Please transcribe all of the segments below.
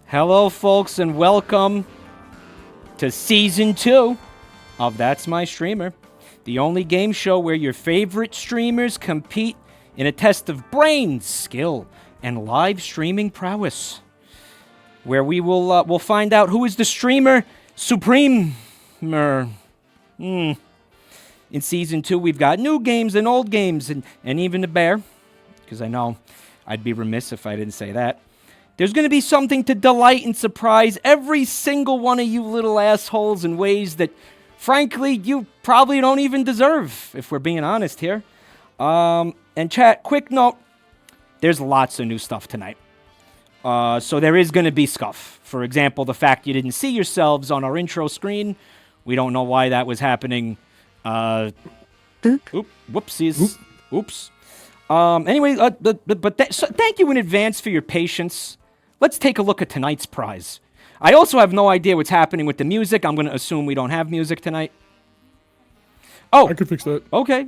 Hello, folks, and welcome to Season 2 of That's My Streamer, the only game show where your favorite streamers compete in a test of brain, skill, and live streaming prowess, where we will we'll find out who is the streamer supreme. In Season 2, we've got new games and old games, and even the bear, because I know I'd be remiss if I didn't say that. There's going to be something to delight and surprise every single one of you little assholes in ways that, frankly, you probably don't even deserve, if we're being honest here. And chat, quick note, there's lots of new stuff tonight. So there is going to be scuff. For example, the fact you didn't see yourselves on our intro screen. We don't know why that was happening. Whoopsies. Oops. Anyway, so thank you in advance for your patience. Let's take a look at tonight's prize. I also have no idea what's happening with the music. I'm going to assume we don't have music tonight. Oh. I could fix that. Okay.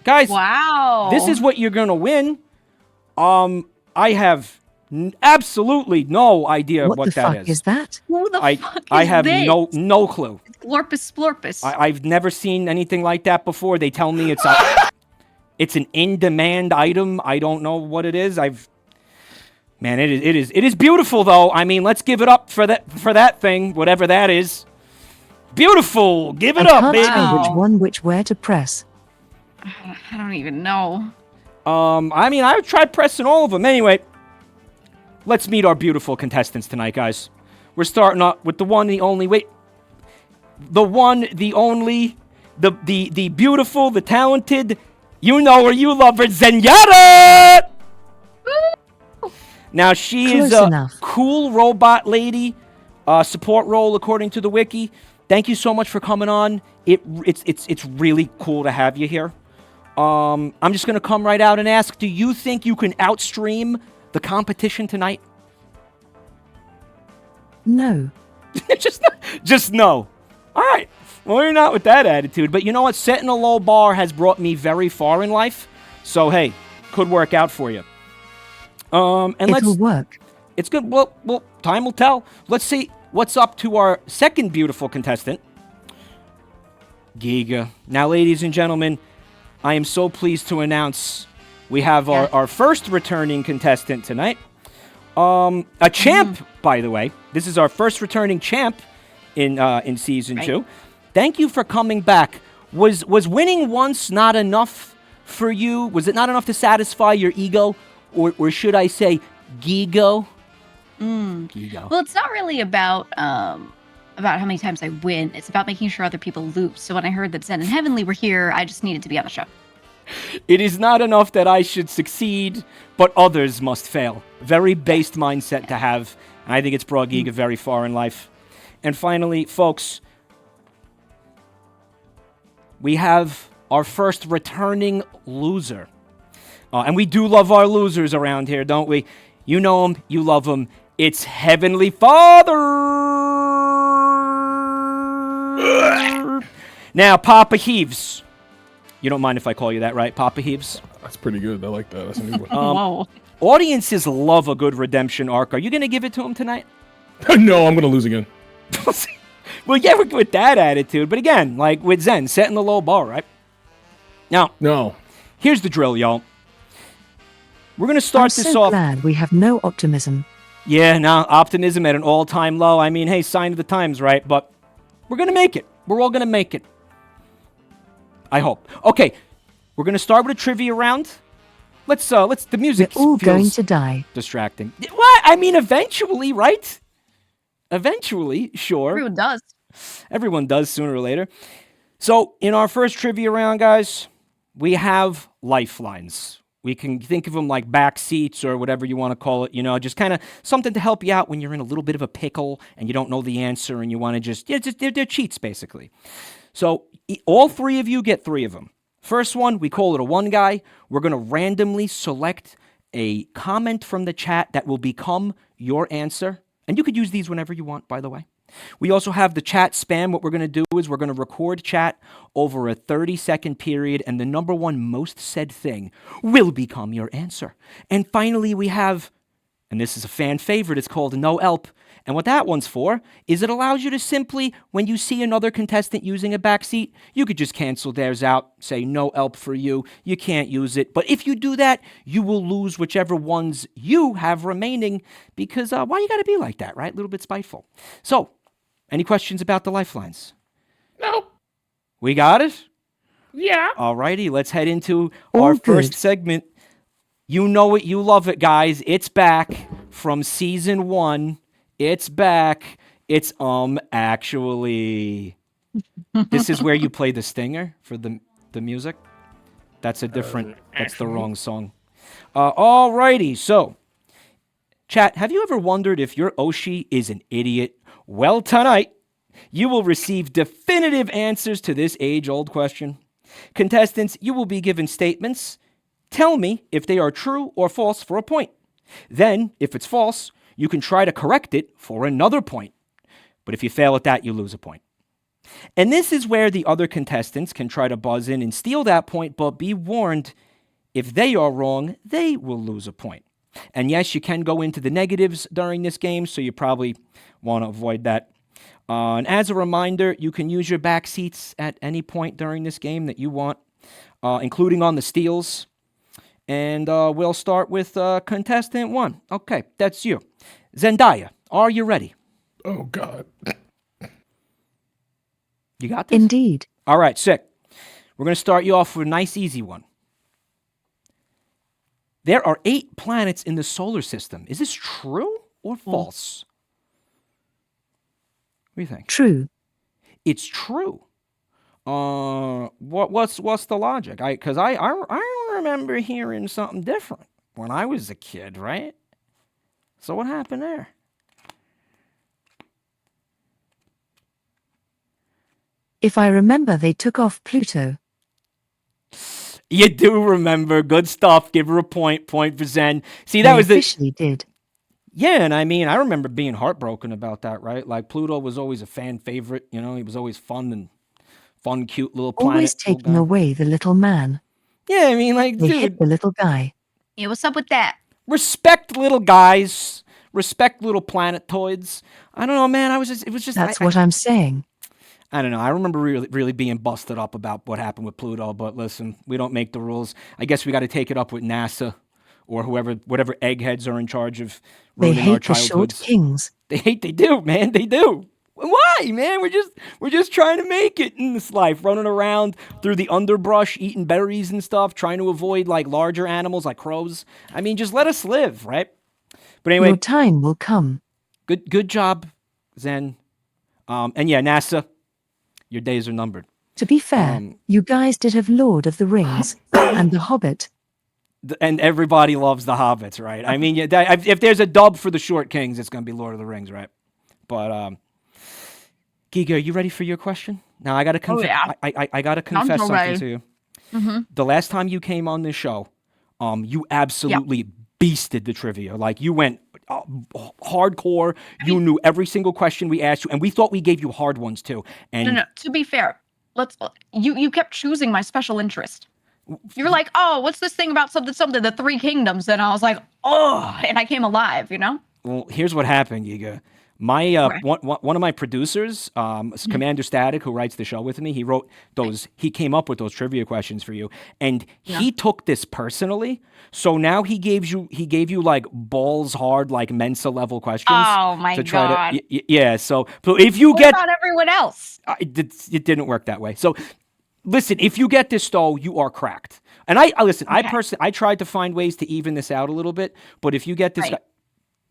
Guys. Wow. This is what you're going to win. I have absolutely no idea what that is. What the fuck is that? Who the fuck is I have this? no clue. Glorpus splorpus. I've never seen anything like that before. They tell me it's it's an in-demand item. I don't know what it is. Man, it is beautiful though. I mean, let's give it up for that thing, whatever that is. Beautiful. Give it up, baby. Where to press. I don't even know. I mean, I've tried pressing all of them. Anyway, let's meet our beautiful contestants tonight, guys. We're starting off with the one, the only. Wait, the one, the only, the beautiful, the talented. You know her, you love her, Zentreya! Now, she is a cool robot lady, support role according to the wiki. Thank you so much for coming on. It's really cool to have you here. I'm just going to come right out and ask, do you think you can outstream the competition tonight? No. just no. All right. Well, you're not with that attitude. But you know what? Setting a low bar has brought me very far in life. So, hey, could work out for you. It'll work. It's good. Well, time will tell. Let's see what's up to our second beautiful contestant, GEEGA. Now, ladies and gentlemen, I am so pleased to announce we have our first returning contestant tonight. A champ, by the way. This is our first returning champ in Season 2. Thank you for coming back. Was winning once not enough for you? Was it not enough to satisfy your ego? Or should I say, GEEGO? GEEGO. Well, it's not really about how many times I win. It's about making sure other people lose. So when I heard that Zen and Heavenly were here, I just needed to be on the show. It is not enough that I should succeed, but others must fail. Very based mindset to have. And I think it's brought GEEGA very far in life. And finally, folks, we have our first returning loser. And we do love our losers around here, don't we? You know them, you love them. It's HeavenlyFather! Now, Papa Heaves. You don't mind if I call you that, right? Papa Heaves? That's pretty good. I like that. That's a new one. Whoa. Audiences love a good redemption arc. Are you going to give it to him tonight? No, I'm going to lose again. Well, yeah, with that attitude. But again, like with Zen, setting the low bar, right? Now, no. Here's the drill, y'all. We're going to start this off. I'm so glad we have no optimism. Yeah, no, optimism at an all-time low. I mean, hey, sign of the times, right? But we're going to make it. We're all going to make it. I hope. Okay, we're going to start with a trivia round. Let's the music We're all feels going to die. distracting. What? I mean, eventually, right? Eventually, sure. Everyone does. Everyone does sooner or later. So, in our first trivia round, guys, we have lifelines. We can think of them like back seats or whatever you want to call it, you know, just kind of something to help you out when you're in a little bit of a pickle and you don't know the answer and you want to they're cheats, basically. So all three of you get three of them. First one, we call it a one guy. We're going to randomly select a comment from the chat that will become your answer. And you could use these whenever you want, by the way. We also have the chat spam. What we're going to do is we're going to record chat over a 30-second period, and the number one most said thing will become your answer. And finally, we have And this is a fan favorite. It's called No Help. And what that one's for is it allows you to simply, when you see another contestant using a backseat, you could just cancel theirs out, say no help for you. You can't use it. But if you do that, you will lose whichever ones you have remaining because why you got to be like that, right? A little bit spiteful. So, any questions about the lifelines? No. We got it? Yeah. Alrighty, let's head into All our good. first segment. You know it, you love it, guys. It's back from season 1. It's back. It's actually. This is where you play the stinger for the music. That's a different. That's the wrong song. Alrighty, so. Chat, have you ever wondered if your Oshi is an idiot? Well, tonight, you will receive definitive answers to this age-old question. Contestants, you will be given statements. Tell me if they are true or false for a point. Then, if it's false, you can try to correct it for another point. But if you fail at that, you lose a point. And this is where the other contestants can try to buzz in and steal that point, but be warned, if they are wrong, they will lose a point. And yes, you can go into the negatives during this game, so you probably want to avoid that. And as a reminder, you can use your back seats at any point during this game that you want, including on the steals. And we'll start with contestant 1. Okay, that's you. Zendaya, are you ready? Oh, God. You got this? Indeed. All right, sick. We're going to start you off with a nice, easy one. There are 8 planets in the solar system. Is this true or false? What do you think? True. It's true. What's the logic? Because I remember hearing something different when I was a kid, right? So what happened there? If I remember, they took off Pluto. You do remember. Good stuff. Give her a point. Point for Zen. See, They that was the... officially did. Yeah, and I mean, I remember being heartbroken about that, right? Like, Pluto was always a fan favorite, you know? He was always fun, cute little planet. Always taking away the little man. Yeah, I mean, like, They dude, hit the little guy. Yeah, what's up with that? respect little guys. Respect little planetoids. I don't know, man. It was just... That's what I'm saying. I don't know. I remember really being busted up about what happened with Pluto, but listen, we don't make the rules. I guess we got to take it up with NASA or whatever eggheads are in charge of They ruining our hate the short childhoods. kings. They do, man. They do. Why, man? We're just trying to make it in this life, running around through the underbrush, eating berries and stuff, trying to avoid like larger animals like crows. I mean, just let us live, right? But anyway, Your time will come. good job, Zen. And yeah, NASA, your days are numbered. To be fair, you guys did have Lord of the Rings and The Hobbit. And everybody loves the Hobbits, right? I mean, if there's a dub for the Short Kings, it's going to be Lord of the Rings, right? But, GEEGA, are you ready for your question? Now, I got to confess. yeah. I got to confess so something ready. to you. Mm-hmm. The last time you came on this show, you absolutely beasted the trivia. Like, you went hardcore. You knew every single question we asked you, and we thought we gave you hard ones too. And No. To be fair, you kept choosing my special interest. You were like, oh, what's this thing about something, the 3 kingdoms? And I was like, oh, and I came alive, you know? Well, here's what happened, GEEGA. My one of my producers, Commander Static, who writes the show with me, he wrote those. He came up with those trivia questions for you, and he took this personally. So now he gave you like balls hard, like Mensa level questions. Oh my to try God. To, yeah. So if you What get about everyone else? it didn't work that way. So listen, if you get this though, you are cracked. And I listen. Okay. I tried to find ways to even this out a little bit, but if you get this. Right.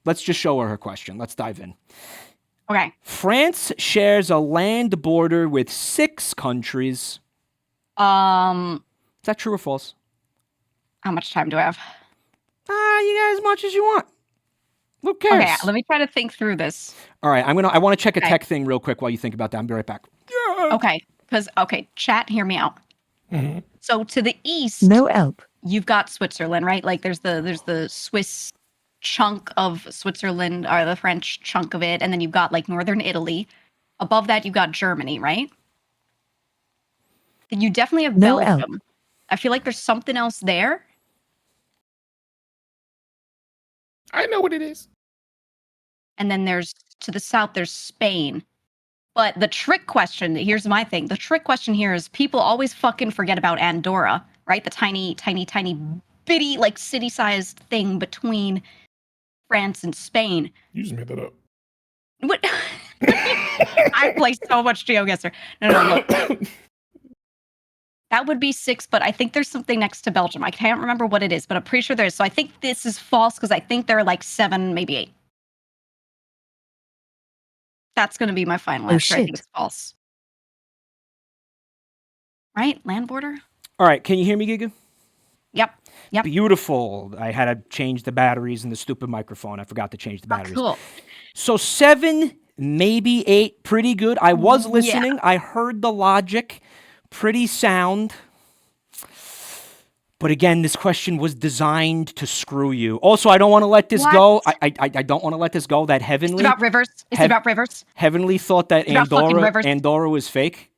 Let's just show her question. Let's dive in. Okay. France shares a land border with 6 countries. Is that true or false? How much time do I have? You got as much as you want. Who cares? Okay, let me try to think through this. All right, I want to check a tech thing real quick while you think about that. I'll be right back. Okay, chat, hear me out. Mm-hmm. So to the east, No help. you've got Switzerland, right? Like there's the Swiss chunk of Switzerland, or the French chunk of it, and then you've got like northern Italy. Above that, you've got Germany, right? Then you definitely have No Belgium. I feel like there's something else there. I know what it is. And then there's to the south, there's Spain. But the trick question, here's my thing. The trick question here is people always fucking forget about Andorra, right? The tiny, tiny, tiny, bitty, like city-sized thing between France and Spain. You just made that up. What? I play so much GeoGuessr. No, look. That would be 6, but I think there's something next to Belgium. I can't remember what it is, but I'm pretty sure there is. So I think this is false because I think there are like 7, maybe 8. That's going to be my final answer. I think it's false. Right? Land border? All right, can you hear me, Giga? Yep. Beautiful. I had to change the batteries in the stupid microphone. I forgot to change the batteries. Cool. So 7, maybe 8, pretty good. I was listening. Yeah. I heard the logic. Pretty sound. But again, this question was designed to screw you. Also, I don't want to let this go. I don't want to let this go. That Heavenly... It's about rivers. It's about rivers. Heavenly thought that Andorra was fake.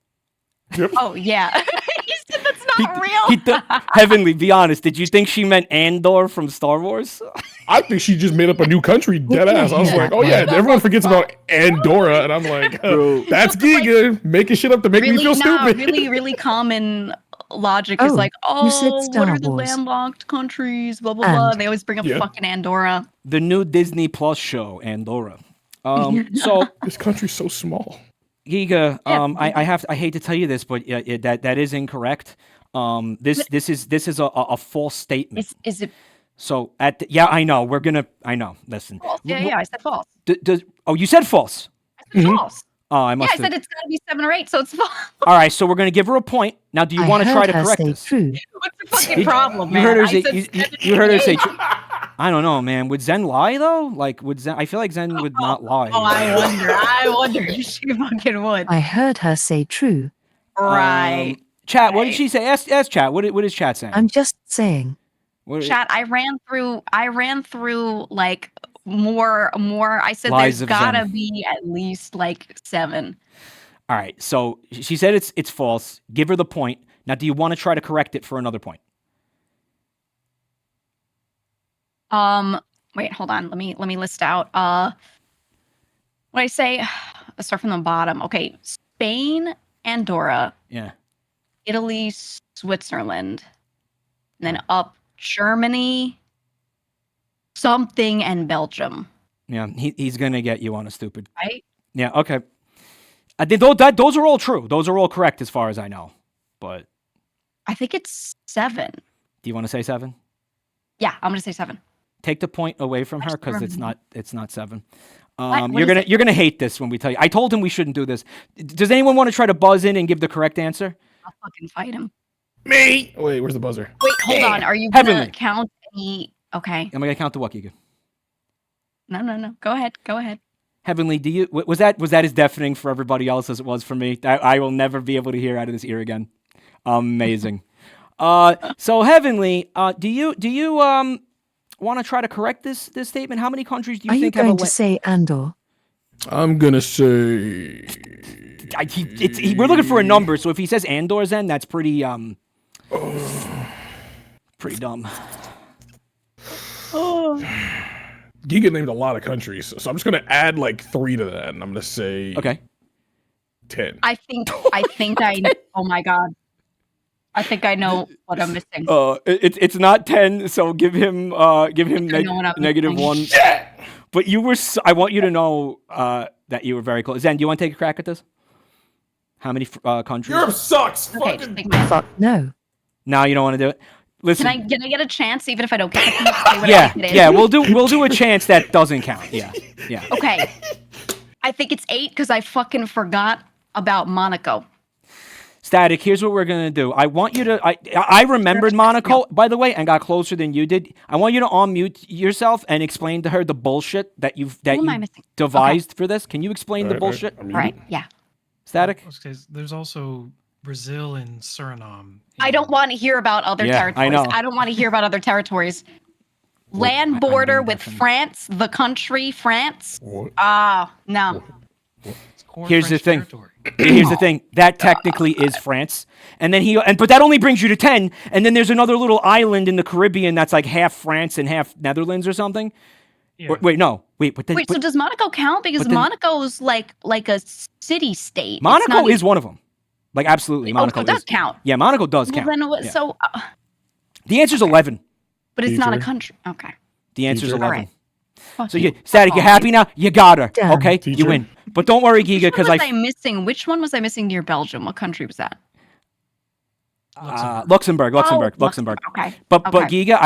Yep. Oh, yeah. He said that's not real. Heavenly, be honest. Did you think she meant Andor from Star Wars? I think she just made up a new country, dead ass. I was like, oh yeah, everyone forgets about Andorra, and I'm like, that's Giga making shit up to make me feel stupid. Really common logic is like, what are the landlocked countries? Blah blah blah. They always bring up fucking Andorra. The new Disney Plus show, Andorra. So this country's so small. Giga, I hate to tell you this, but that is incorrect. This is a false statement. Is it? So I know I know. Listen. False. Yeah, I said false. You said false. I said false. Oh, I must. I said it's got to be 7 or 8, so it's false. All right, so we're gonna give her a point. Now, do you want to try to correct this? True. What's the fucking problem, man? You heard her say. I don't know, man. Would Zen lie though? Like, would Zen? I feel like Zen would not lie. Oh, I wonder if she fucking would. I heard her say true. Right. Chat, what did she say? Ask Chat. What is Chat saying? I'm just saying. Chat, I ran through like more. I said Lies there's gotta be at least like 7. All right. So she said it's false. Give her the point. Now, do you want to try to correct it for another point? Wait, hold on. Let me list out. What I say? Let's start from the bottom. Okay, Spain, Andorra. Yeah. Italy, Switzerland, and then up Germany, something, and Belgium. Yeah, he's gonna get you on a stupid. Right? Yeah. Okay. I think those are all true. Those are all correct as far as I know. But I think it's 7. Do you want to say 7? Yeah, I'm gonna say 7. Take the point away from her because it's not 7. What You're gonna hate this when we tell you. I told him we shouldn't do this. Does anyone want to try to buzz in and give the correct answer? I'll fucking fight him. Me. Wait, where's the buzzer? Wait, hold on. Are you gonna count any? Okay. Am I gonna count the what, Giga? No. Go ahead. Heavenly, was that as deafening for everybody else as it was for me? I will never be able to hear out of this ear again. Amazing. So Heavenly, do you want to try to correct this statement? How many countries do you think have a... Are you going to say Andor? I'm gonna say... we're looking for a number, so if he says Andor, then that's pretty pretty dumb. Giga named a lot of countries, so I'm just gonna add like 3 to that, and I'm gonna say 10. I think oh my god. I think I know what I'm missing. It's not 10, so give him negative 1. But I want you to know that you were very close. Zen, do you want to take a crack at this? How many countries? Europe sucks. Okay, Fuck no. No, you don't want to do it. Listen. Can I get a chance even if I don't get it? Yeah. We'll do a chance that doesn't count. Yeah. Okay. I think it's 8 because I fucking forgot about Monaco. Static, here's what we're gonna do. I want you to. I remembered Monaco, by the way, and got closer than you did. I want you to unmute yourself and explain to her the bullshit that you devised for this. Can you explain the bullshit? All right. Yeah. Static. There's also Brazil and Suriname. I don't want to hear about other territories. I know. I don't want to hear about other territories. Land border with France, the country France. No. Here's the thing. Here's the thing. That technically is France, and then but that only brings you to 10. And then there's another little island in the Caribbean that's like half France and half Netherlands or something. Yeah. Wait, no. But then, Wait, so does Monaco count? Because but then- Monaco's like a city state. It's Monaco not is one of them. Like, absolutely, Oh, Monaco so it does is. count. Yeah, Monaco does Well, count. then, Yeah. so, The answer's 11. but it's not a Teacher. country. Okay. The answer's Teacher. 11. All right. Fuck So, you. Static, you happy now? You got her. Damn. Okay, you Teacher. win. But don't worry, Giga, because Which one was I missing near Belgium? What country was that? Luxembourg. Oh, Luxembourg. Okay. But Okay. Giga,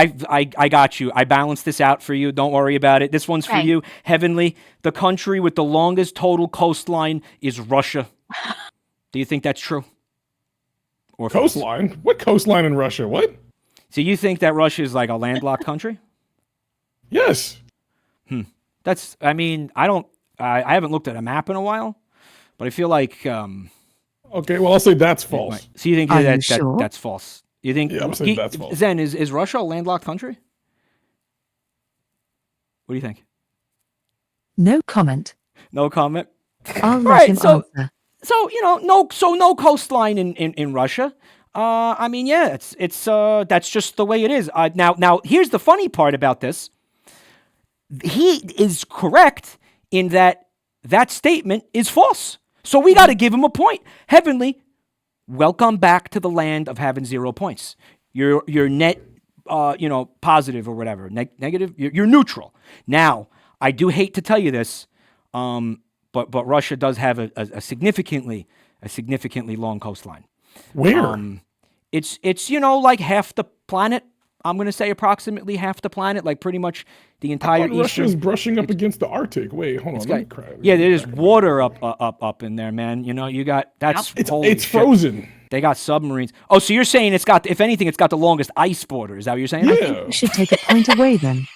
I got you. I balanced this out for you. Don't worry about it. This one's for Okay. you. Heavenly, the country with the longest total coastline is Russia. Do you think that's true? Or false? Coastline? What coastline in Russia? What? So you think that Russia is like a landlocked country? Yes. That's. I mean, I haven't looked at a map in a while, but I feel like. Okay, well, I'll say that's false. Right. So you think Are you that sure? that's false? You think? Yeah, I'm saying that's false. Zen, is Russia a landlocked country? What do you think? No comment. No comment. I'll let Right, him so- answer. So no coastline in Russia. I mean, yeah, it's that's just the way it is. Now here's the funny part about this. He is correct in that statement is false. So we got to give him a point. Heavenly, welcome back to the land of having 0 points. You're net, positive or whatever. Negative. You're neutral. Now, I do hate to tell you this, but Russia does have a significantly long coastline. Where? It's like half the planet. I'm gonna say approximately half the planet, like pretty much the entire Russia's eastern. brushing up against the Arctic. Wait, hold on. Let me cry. Yeah, there's water up in there, man. You got that's holy It's shit. frozen. They got submarines. Oh, so you're saying it's got, if anything, it's got the longest ice border. Is that what you're saying? Yeah. You should take a point away then.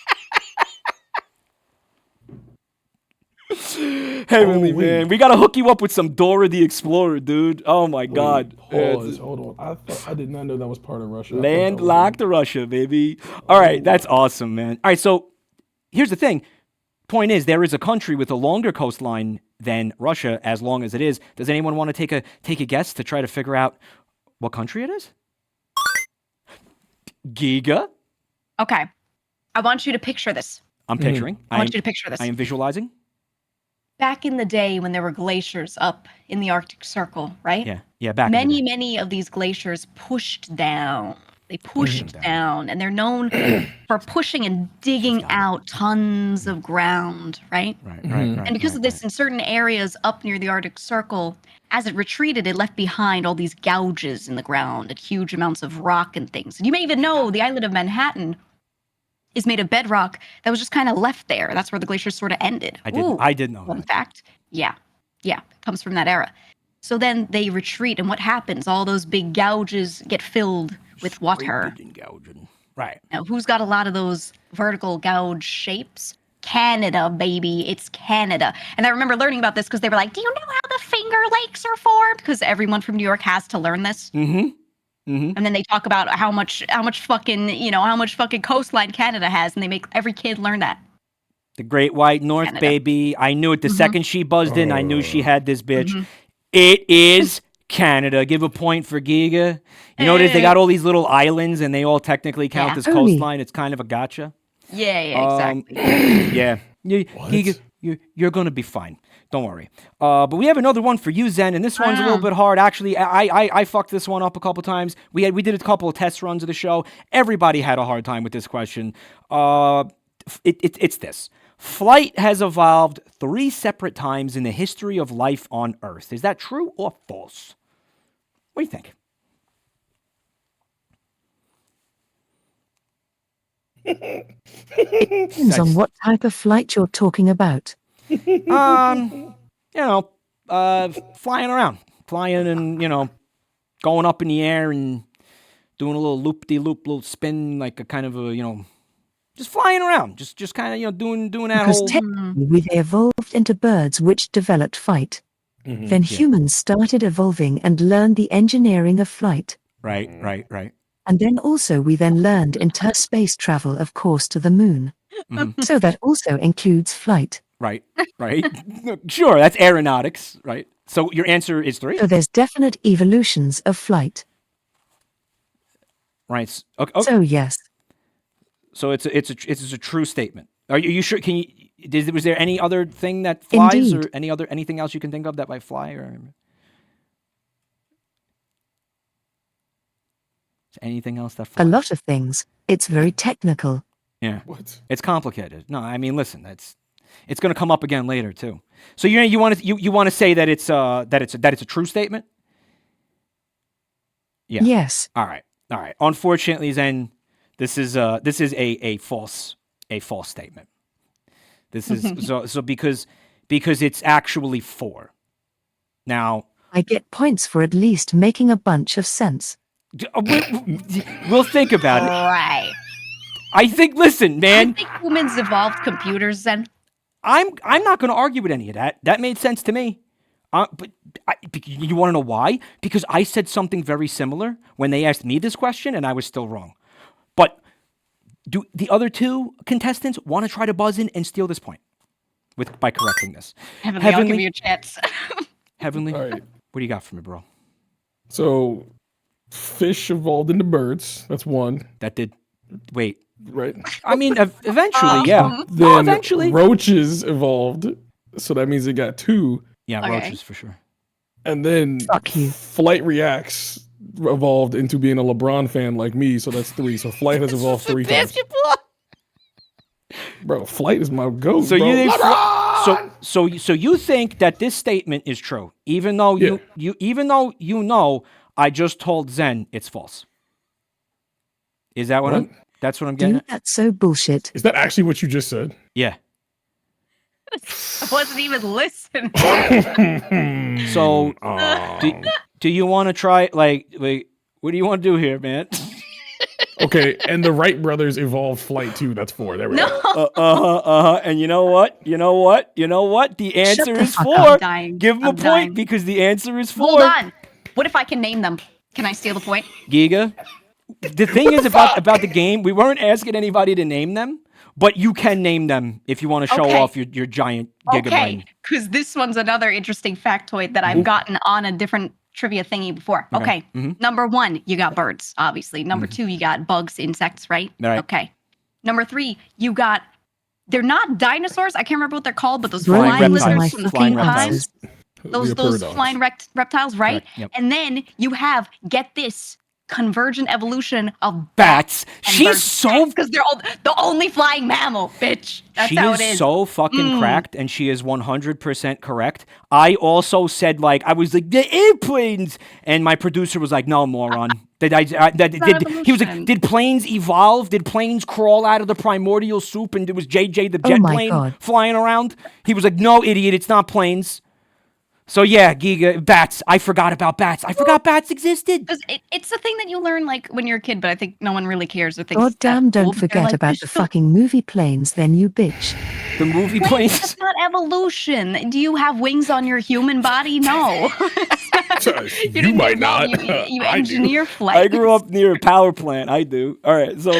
Heavenly, Oh, wait. man. We got to hook you up with some Dora the Explorer, dude. Oh, my God. Pause. Hold on. I did not know that was part of Russia. I thought that was- Landlocked Russia, baby. All right, that's awesome, man. All right, so here's the thing. Point is, there is a country with a longer coastline than Russia, as long as it is. Does anyone want to take a guess to try to figure out what country it is? Giga? Okay. I want you to picture this. I'm picturing. I want you to picture this. I am visualizing. Back in the day when there were glaciers up in the Arctic Circle, right? Yeah, back in the day. Many of these glaciers pushed down. They pushed down, and they're known for pushing and digging out tons of ground, right? Right. And because of this, in certain areas up near the Arctic Circle, as it retreated, it left behind all these gouges in the ground and huge amounts of rock and things. And you may even know the island of Manhattan is made of bedrock that was just kind of left there. That's where the glaciers sort of ended. I did know Fun that. fact. Yeah. It comes from that era. So then they retreat, and what happens? All those big gouges get filled with water. Scraped and gouging. Right. Now, who's got a lot of those vertical gouge shapes? Canada, baby. It's Canada. And I remember learning about this because they were like, do you know how the Finger Lakes are formed? Because everyone from New York has to learn this. Mm-hmm. And then they talk about how much fucking coastline Canada has, and they make every kid learn that. The Great White North, Canada. baby. I knew it the second she buzzed in. I knew she had this bitch. Mm-hmm. It is Canada. Give a point for Giga. You notice they got all these little islands, and they all technically count Yeah. as coastline. It's kind of a gotcha. Yeah, exactly. Yeah. Giga, you're going to be fine. Don't worry. But we have another one for you, Zen, and this one's a little bit hard. Actually, I fucked this one up a couple times. We did a couple of test runs of the show. Everybody had a hard time with this question. It's this. Flight has evolved 3 separate times in the history of life on Earth. Is that true or false? What do you think? Depends on what type of flight you're talking about. Flying and, going up in the air and doing a little loop-de-loop, little spin, like a kind of a, just flying around, just kind of, doing that Because whole. technically we evolved into birds which developed flight. Then humans started evolving and learned the engineering of flight. Right. And then also we then learned interspace travel, of course, to the moon. So that also includes flight. Right. Sure, that's aeronautics, right? So your answer is 3? So there's definite evolutions of flight. Right. Okay. So yes, So it's a true statement. Are you sure? Can you? Was there any other thing that flies, Indeed. or anything else you can think of that might fly, or anything else that flies? A lot of things. It's very technical. Yeah. What? It's complicated. No, I mean, listen, it's going to come up again later too. So you want to say that it's a true statement? Yeah. Yes. All right. Unfortunately, Zen, this is a false statement. This is so because it's actually 4. Now, I get points for at least making a bunch of sense. we'll think about it. Right. I think. Listen, I man. think humans evolved computers then. I'm not going to argue with any of that. That made sense to me. But you want to know why? Because I said something very similar when they asked me this question, and I was still wrong. But do the other 2 contestants want to try to buzz in and steal this point by correcting this? Heavenly, I'll give you a chance. Heavenly, All right. what do you got for me, bro? So, fish evolved into birds. That's 1, That did. Wait. right? I mean, eventually, yeah. Then eventually. roaches evolved, so that means it got 2. Yeah, Okay. roaches for sure. And then Fuck you. Flight Reacts evolved into being a LeBron fan like me, so that's 3. So Flight has evolved 3 times. Bro, Flight is my goat. So bro. you think LeBron! so you think that this statement is true, even though you know I just told Zen it's false. Is that what What? that's what I'm getting Dude, at? that's so bullshit. Is that actually what you just said? Yeah. I wasn't even listening. So do you want to try like what do you want to do here, man? Okay, and the Wright brothers evolved Flight too. That's 4. There we go. And you know what? The answer the is fuck 4. I'm dying. Give him a I'm point dying. because the answer is 4. Hold on. What if I can name them? Can I steal the point? Giga. The thing is about the game, we weren't asking anybody to name them, but you can name them if you want to show Okay. off your giant Giga brain. Okay, because this one's another interesting factoid that I've gotten on a different trivia thingy before. Okay, Number 1, you got birds, obviously. Number 2, you got bugs, insects, right? Right. Okay. Number 3, you got, they're not dinosaurs. I can't remember what they're called, but those Flying flying reptiles. lizards from the Flying King reptiles. Times. Those Leopardons. flying reptiles, right? Correct, yep. And then you have, get this, convergent evolution of Bats. and She's birds. so Because they're all the only flying mammal, bitch. That's she how is it is. so fucking cracked, and she is 100% correct. I also said I was like the airplanes, and my producer was like, "No, moron." He was like, evolution. "Did planes evolve? Did planes crawl out of the primordial soup?" And it was JJ the jet my plane God. flying around. He was like, "No, idiot, it's not planes." So yeah, Giga, bats. I forgot about bats. I forgot bats existed. Because it's the thing that you learn when you're a kid, but I think no one really cares or thinks. God it's damn, that cool, don't but they're forget like, about "There's the still fucking movie planes, then, you bitch. The movie planes. planes. That's not evolution. Do you have wings on your human body? No. You didn't might evolve, not. You I do. engineer flight. I grew up near a power plant. I do. All right, so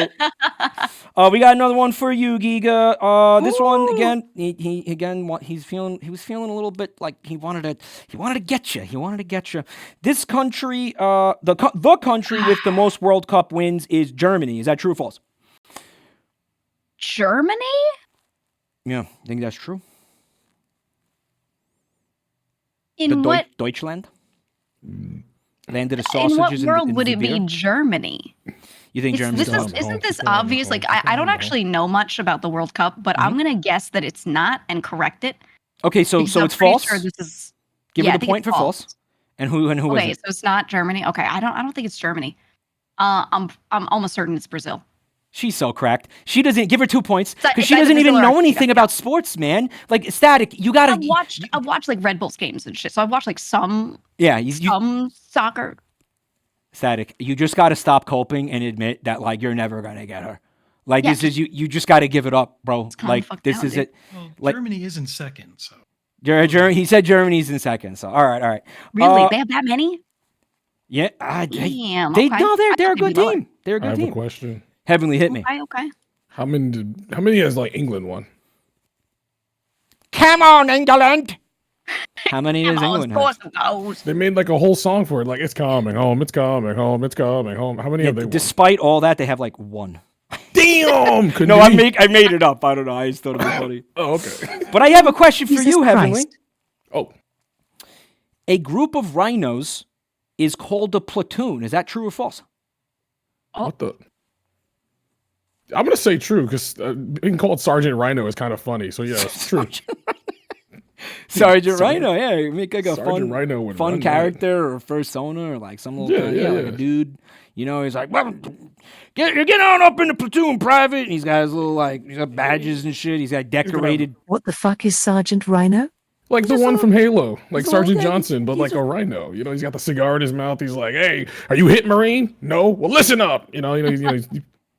we got another one for you, Giga. This one again. He was feeling a little bit like he wanted to get you. He wanted to get you. This country, the country with the most World Cup wins is Germany. Is that true or false? Germany? Yeah, I think that's true. In what? Deutschland? Landed of In what sausages world in would the it be beer? Germany? You think Germany's the most? Isn't this obvious? Like I don't actually know much about the World Cup, but I'm gonna guess that it's not and correct it. Okay, so because I'm it's pretty false. Sure this is. Give Yeah, I it a think point it's for false. And who is Okay, it? so it's not Germany. Okay, I don't think it's Germany. I'm almost certain it's Brazil. She's so cracked. She doesn't give her 2 points It's because she either doesn't even Brazil or know anything Argentina. about sports, man. Like Static, you gotta. I've watched like Red Bulls games and shit. So I've watched like some soccer. Static. You just gotta stop coping and admit that you're never gonna get her. Like Yeah. this is you just gotta give it up, bro. kinda Like fucked this out, is dude. it. Well, Like- Germany is in second, so He said Germany's in second. So all right. Really? They have that many? Yeah. Damn. They okay. no, I they're a thought good they'd be lower. team. They're a I good have a team. question. Heavenly hit me. Okay. How many has England won? Come on, England. How many does Of England course have? it goes. They made like a whole song for it, like it's coming home, it's coming home, it's coming home. How many have they won? Despite all that, they have 1. Damn. No, I made it up. I don't know. I just thought it was funny. Oh, okay. But I have a question for Jesus you, Heavenly. Christ. Oh, A group of rhinos is called a platoon. Is that true or false? what the? I'm gonna say true because being called Sergeant Rhino is kind of funny. So yeah, it's true. Sergeant Rhino, yeah, make like a Sergeant Rhino would fun run character or persona or like some little Yeah, guy, yeah, like yeah. a dude. You know, he's like, well, get on up in the platoon, private. And he's got his little like he's got badges and shit. He's got decorated. What the fuck is Sergeant Rhino? Like the one from Halo, like a Sergeant little guy. Johnson, but like a rhino. You know, he's got the cigar in his mouth. He's like, "Hey, are you hit, Marine? No. Well, listen up."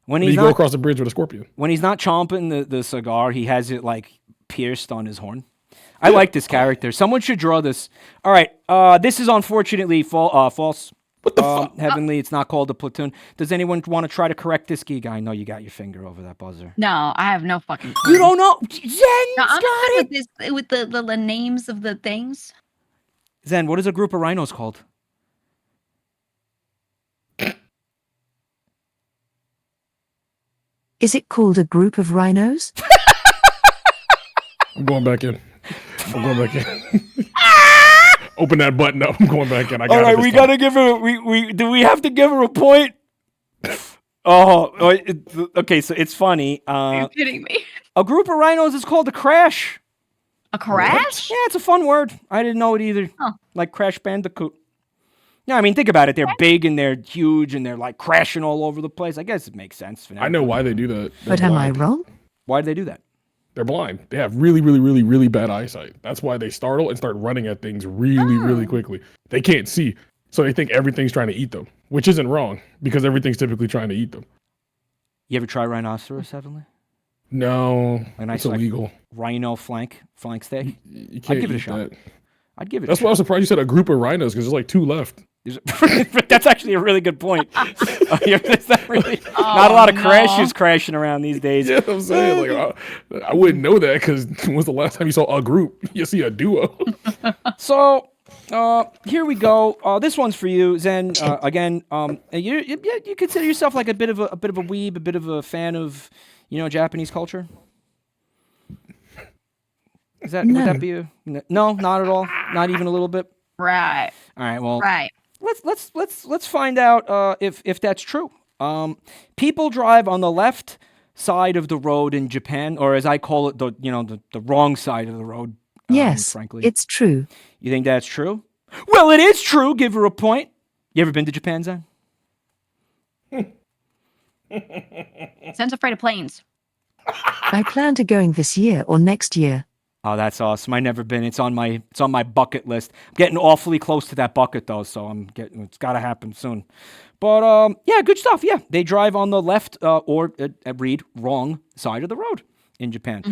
When you he's go not across the bridge with a scorpion. when he's not chomping the cigar, he has it like pierced on his horn. I like this character. Someone should draw this. All right, this is unfortunately false. What the fuck? Heavenly, it's not called a platoon. Does anyone want to try to correct this, Giga? I know you got your finger over that buzzer. No, I have no fucking clue. You don't know? Zen's No, I'm got not it. with this with the names of the things. Zen, what is a group of rhinos called? Is it called a group of rhinos? I'm going back in. Open that button up. I'm going back in. I got All right, it this we time. gotta give her. Do we have to give her a point? Okay. So it's funny. Are you kidding me? A group of rhinos is called a crash. A crash? Yeah, it's a fun word. I didn't know it either. Huh. Like Crash Bandicoot. Yeah, I mean, think about it. They're big and they're huge and they're like crashing all over the place. I guess it makes sense. I know why they do that. They're But am I blind. wrong? Why do they do that? They're blind. They have really, really, really, really bad eyesight. That's why they startle and start running at things really, really quickly. They can't see, so they think everything's trying to eat them, which isn't wrong because everything's typically trying to eat them. You ever try rhinoceros, Heavenly? No, A nice, it's illegal. Rhino flank steak? You can't give it a eat shot. that. I'd give it That's a why I shot. was surprised you said a group of rhinos because there's like 2 left. That's actually a really good point. There's not a lot of crashes crashing around these days. Yeah, I'm saying like I wouldn't know that because when was the last time you saw a group? You see a duo. So here we go. This one's for you, Zen. Again, you consider yourself like a bit of a weeb, a bit of a fan of Japanese culture. Would that be a no? Not at all. Not even a little bit. Right. All right. Well, Right. let's find out if that's true. People drive on the left side of the road in Japan, or as I call it, the wrong side of the road. Yes, frankly, it's true. You think that's true? Well, it is true. Give her a point. You ever been to Japan, Zen? Zen's afraid of planes. I plan to going this year or next year. Oh, that's awesome. I've never been. It's on my bucket list. I'm getting awfully close to that bucket though, so it's got to happen soon. But yeah, good stuff. Yeah, they drive on the left or read wrong side of the road in Japan.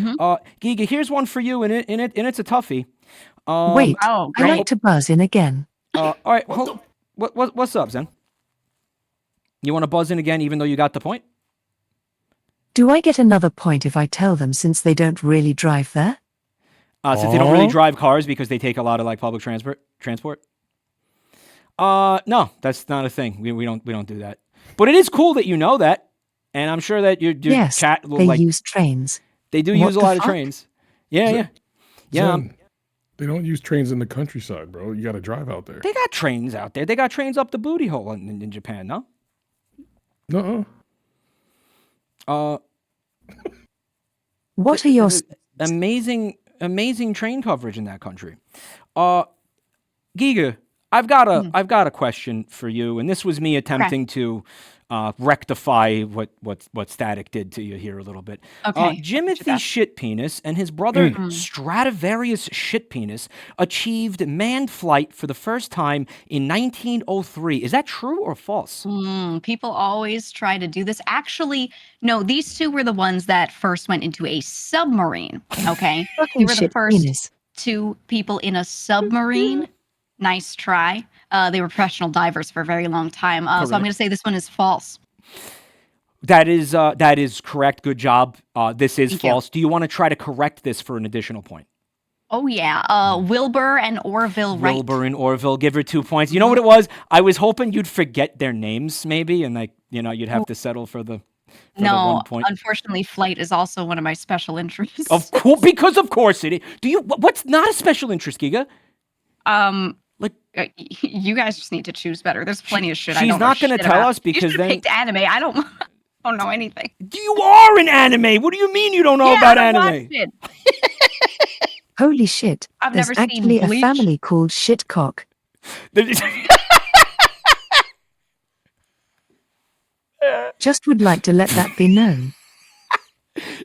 Giga, here's one for you, and it's a toughie. Wait, Oh, I great. like to buzz in again. All right, what's up, Zen? You want to buzz in again, even though you got the point? Do I get another point if I tell them since they don't really drive there? Since they don't really drive cars because they take a lot of like public transport. No, that's not a thing. We don't do that. But it is cool that you know that, and I'm sure that your Yes, chat they like use trains. they do What use a the lot of fuck? trains. Yeah. Zen, they don't use trains in the countryside, bro. You got to drive out there. They got trains out there. They got trains up the booty hole in Japan, no? No. What are your... Amazing train coverage in that country. Giga, I've got a question for you, and this was me attempting to rectify what Static did to you here a little bit. Okay. Jimothy Shit Penis and his brother Stradivarius Shit Penis achieved manned flight for the first time in 1903. Is that true or false? People always try to do this. Actually, no, these two were the ones that first went into a submarine. Okay. They Fucking were the shit first penis. 2 people in a submarine. Nice try. They were professional divers for a very long time. So I'm going to say this one is false. That is correct. Good job. This is Thank you. false. Do you want to try to correct this for an additional point? Oh, yeah. Wilbur and Orville Wright. Wilbur and Orville, give her 2 points. You know what it was? I was hoping you'd forget their names, maybe, and you'd have to settle for the for the No, 1 point. unfortunately, flight is also one of my special interests. Of course, because of course it is. What's not a special interest, Giga? Like, You guys just need to choose better. There's plenty of shit I she's don't know not gonna shit tell about. us because you should then- have picked anime. I don't know anything. you are an anime. What do you mean you don't know about I anime? watched it. Holy shit. I've There's never seen actually a Bleach. family called Shitcock. Just would like to let that be known.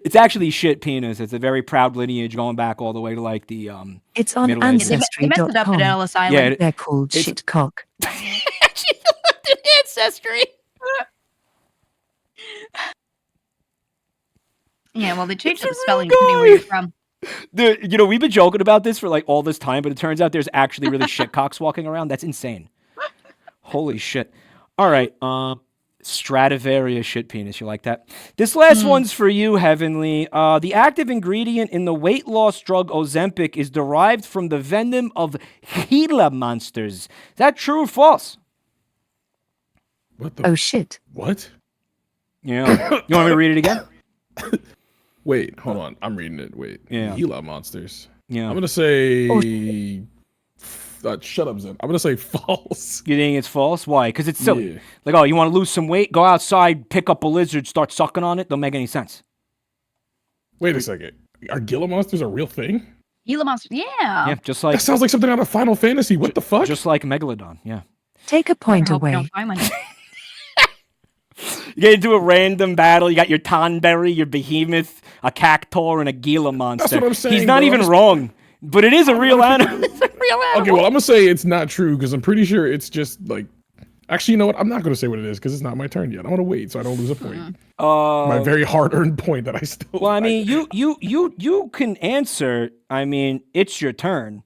It's actually shit penis. It's a very proud lineage going back all the way to like the It's on Middle Ages. They messed it up at Ancestry.com. Ellis Island. Yeah, They're called it's- Shitcock. she looked at ancestry. Yeah, well, they changed It's up a the spelling real depending where you're guy. from. We've been joking about this for like all this time, but it turns out there's actually really shitcocks walking around. That's insane. Holy shit. All right. Stradivarius shit penis. You like that? This last one's for you, Heavenly. The active ingredient in the weight loss drug Ozempic is derived from the venom of Gila monsters. Is that true or false? What the? Oh shit. What? Yeah. You want me to read it again? Wait, hold on. I'm reading it. Wait. Yeah. Gila monsters. Yeah. I'm gonna say. Shut up, Zen. I'm gonna say false. You think it's false? Why? Because it's silly. Yeah. Like, oh, you want to lose some weight? Go outside, pick up a lizard, start sucking on it. Don't make any sense. Wait a second. Are Gila monsters a real thing? Gila monster. Yeah. Yeah, just like That sounds like something out of Final Fantasy. What the fuck? just like Megalodon. Yeah. Take a point I hope we away. don't find one. You get into a random battle. You got your Tonberry, your Behemoth, a Cactuar, and a Gila monster. what I'm saying, He's not bro. even wrong, but it is a real animal. It's a real animal. Okay, well, I'm gonna say it's not true because I'm pretty sure it's just like. Actually, you know what? I'm not gonna say what it is because it's not my turn yet. I want to wait so I don't lose a point. My very hard-earned point that I still. Well, I mean, you can answer. I mean, it's your turn.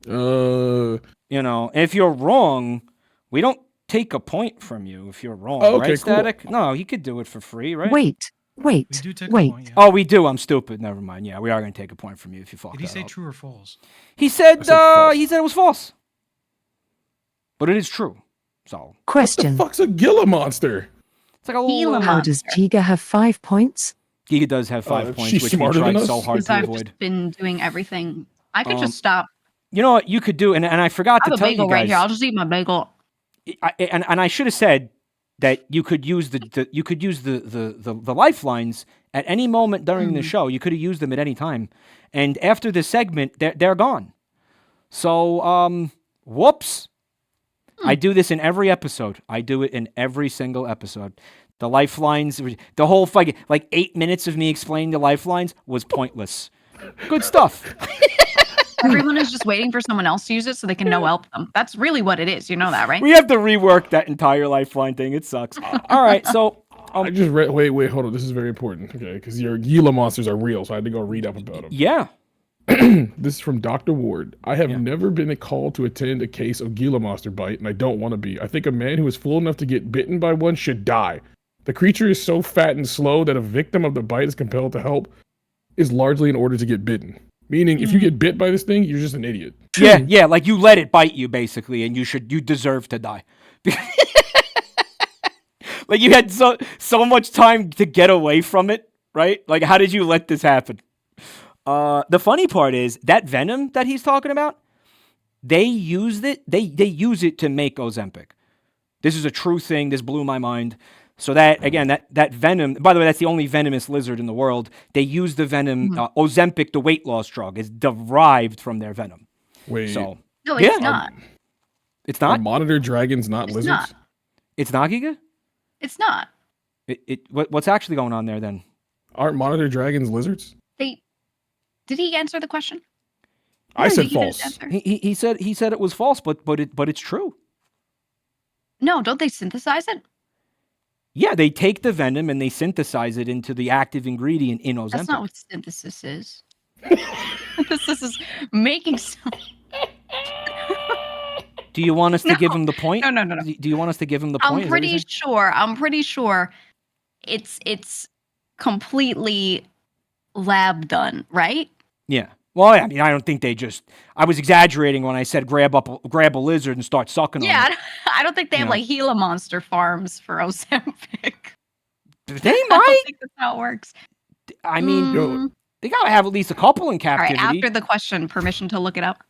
Uh. You know, if you're wrong, we don't take a point from you if you're wrong, Oh, right, okay, cool. Static? No, you could do it for free, right? Wait, We do take a wait. point. Yeah. Oh, we do. I'm stupid. Never mind. Yeah, we are going to take a point from you if you fuck Did he that say up. true or false? He said, I said false. he said it was false. But it is true. So, The Question. fuck's a Gila monster? it's like a Gila little... How does GEEGA have 5 points? Giga does have 5 points, she's which we smarter than tried us. so hard Since to I've avoid. just been doing everything. I could just stop. You know what you could do, and I forgot I to have a tell you bagel guys. right here. I'll just eat my bagel. And I should have said that you could use the lifelines at any moment during the show. You could have used them at any time, and after this segment, they're gone. So whoops. I do this in every episode. I do it in every single episode. The lifelines, the whole fight, like 8 minutes of me explaining the lifelines was pointless. Good stuff. Everyone is just waiting for someone else to use it so they can no help them. That's really what it is. You know that, right? We have to rework that entire lifeline thing. It sucks. All right, so I just read. Wait, hold on. This is very important. Okay, because your Gila monsters are real, so I had to go read up about them. yeah. This is from Dr. Ward. I have never been called to attend a case of Gila monster bite, and I don't want to be. I think a man who is fool enough to get bitten by one should die. The creature is so fat and slow that a victim of the bite is compelled to help is largely in order to get bitten. Meaning, if you get bit by this thing, you're just an idiot. Yeah, like you let it bite you basically, and you deserve to die. Like you had so much time to get away from it, right? Like how did you let this happen? The funny part is that venom that he's talking about, they used it. They use it to make Ozempic. This is a true thing. This blew my mind. So that again, that venom. By the way, that's the only venomous lizard in the world. They use the venom. Ozempic, the weight loss drug, is derived from their venom. Wait, So No, Yeah. it's not. it's are not. monitor dragons not It's lizards? not. It's not Giga. It's not. What's actually going on there then? Aren't monitor dragons lizards? Did he answer the question? I Yeah, said he didn't false. answer. He said it was false, but it's true. No, don't they synthesize it? Yeah, they take the venom and they synthesize it into the active ingredient in Ozempic. That's not what synthesis is. Synthesis is making some. Do you want us to give him the point? No. Do you want us to give him the point? I'm Is that what you're pretty sure it's completely lab done, right? Yeah. Well, I mean, I don't think they just. I was exaggerating when I said grab a lizard and start sucking on Yeah, it. I don't think they have Yeah. like Gila monster farms for Ozempic. They I might. don't think that's how it works. I mean, Yo, they gotta have at least a couple in All captivity. right, after the question, permission to look it up.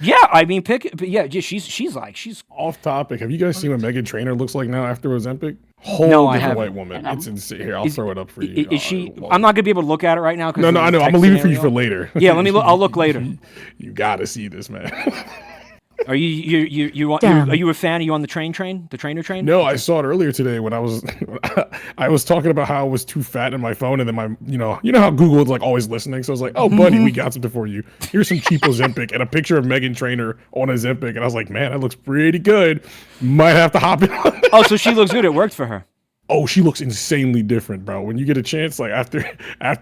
Yeah, I mean, but yeah, she's off topic. Have you guys seen what Megan Trainor looks like now after Ozempic? Whole No, I different haven't. white woman. I know. It's insane. Here, I'll throw it up for you. Is she? Well, I'm not gonna be able to look at it right now. No, I know. I'm gonna leave it for you for later. Yeah, let me look. I'll look later. You gotta see this, man. Are you Damn. are you a fan? Are you on the the trainer train? No, I saw it earlier today when I was talking about how I was too fat in my phone, and then my you know how Google is like always listening. So I was like, oh buddy, we got something for you. Here's some cheap Ozempic and a picture of Megan Trainor on Ozempic, and I was like, man, that looks pretty good. Might have to hop in. Oh, so she looks good. It worked for her. Oh, she looks insanely different, bro. When you get a chance, like after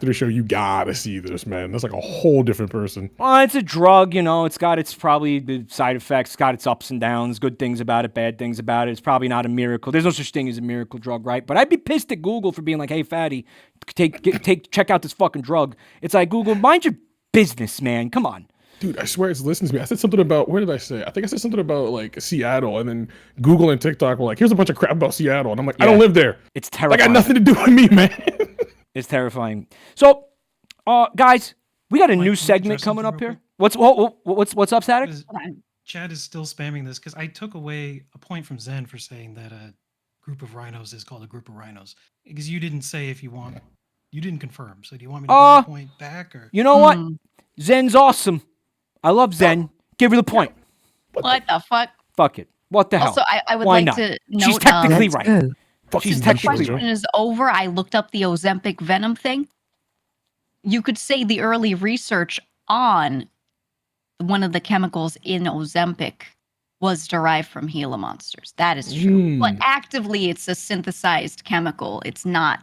the show, you gotta see this, man. That's like a whole different person. Well, it's a drug, It's got its probably the side effects, got its ups and downs, good things about it, bad things about it. It's probably not a miracle. There's no such thing as a miracle drug, right? But I'd be pissed at Google for being like, "Hey, fatty, check out this fucking drug." It's like, Google, mind your business, man. Come on. Dude, I swear it's listening to me. I said something about, where did I say? I think I said something about like Seattle, and then Google and TikTok were like, here's a bunch of crap about Seattle. And I'm like, I don't live there. It's That terrifying. got nothing to do with me, man. It's terrifying. So, guys, we got a Mike, new can I segment address coming something up real here. What's up, Static? Because Chad is still spamming this because I took away a point from Zen for saying that a group of rhinos is called a group of rhinos. Because you didn't say if you want, you didn't confirm. So do you want me to give the point back or? You know what? Zen's awesome. I love Zen. Give her the point. What the fuck? Fuck it. What the hell? Also, I would Why like not? to note. She's technically Let's right. go. She's Fucking technically Jojo. right. Question is over. I looked up the Ozempic venom thing. You could say the early research on one of the chemicals in Ozempic was derived from Gila monsters. That is true. But actively, it's a synthesized chemical. It's not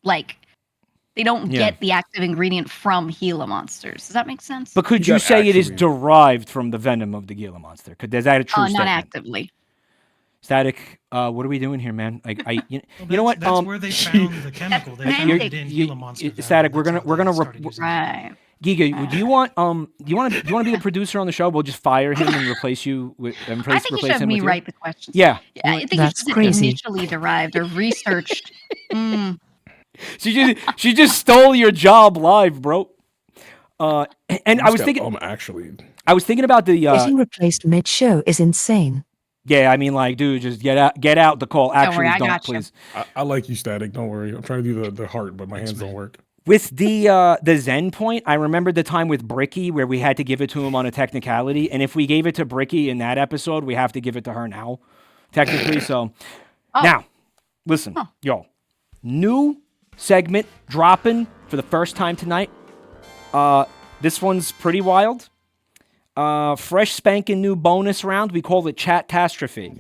like they don't get the active ingredient from Gila monsters. Does that make sense? But could You you got say it is actually- derived from the venom of the Gila monster? Is that a true Not statement? actively. Static, what are we doing here, man? You Well, know what? That's where they found the chemical. They found You're- it in Gila monster. venom. Static, we're That's gonna- how they we're started using it. Right. Giga, do you want to be the producer on the show? We'll just fire him and replace you with and I think you should have him me with you? write the questions. Yeah. I think That's it's crazy. initially derived or researched. She just stole your job live, bro. And I was thinking actually, I was thinking about the Getting replaced mid-show is insane. yeah, I mean, like, dude, just get out the call. Actually, worry, I don't gotcha. please. I like you, Static. Don't worry. I'm trying to do the heart, but my hands don't work. With the Zen point, I remember the time with Bricky where we had to give it to him on a technicality, and if we gave it to Bricky in that episode, we have to give it to her now, technically. So now, listen, y'all, new segment dropping for the first time tonight. This one's pretty wild. Fresh spanking new bonus round. We call it Chatastrophe.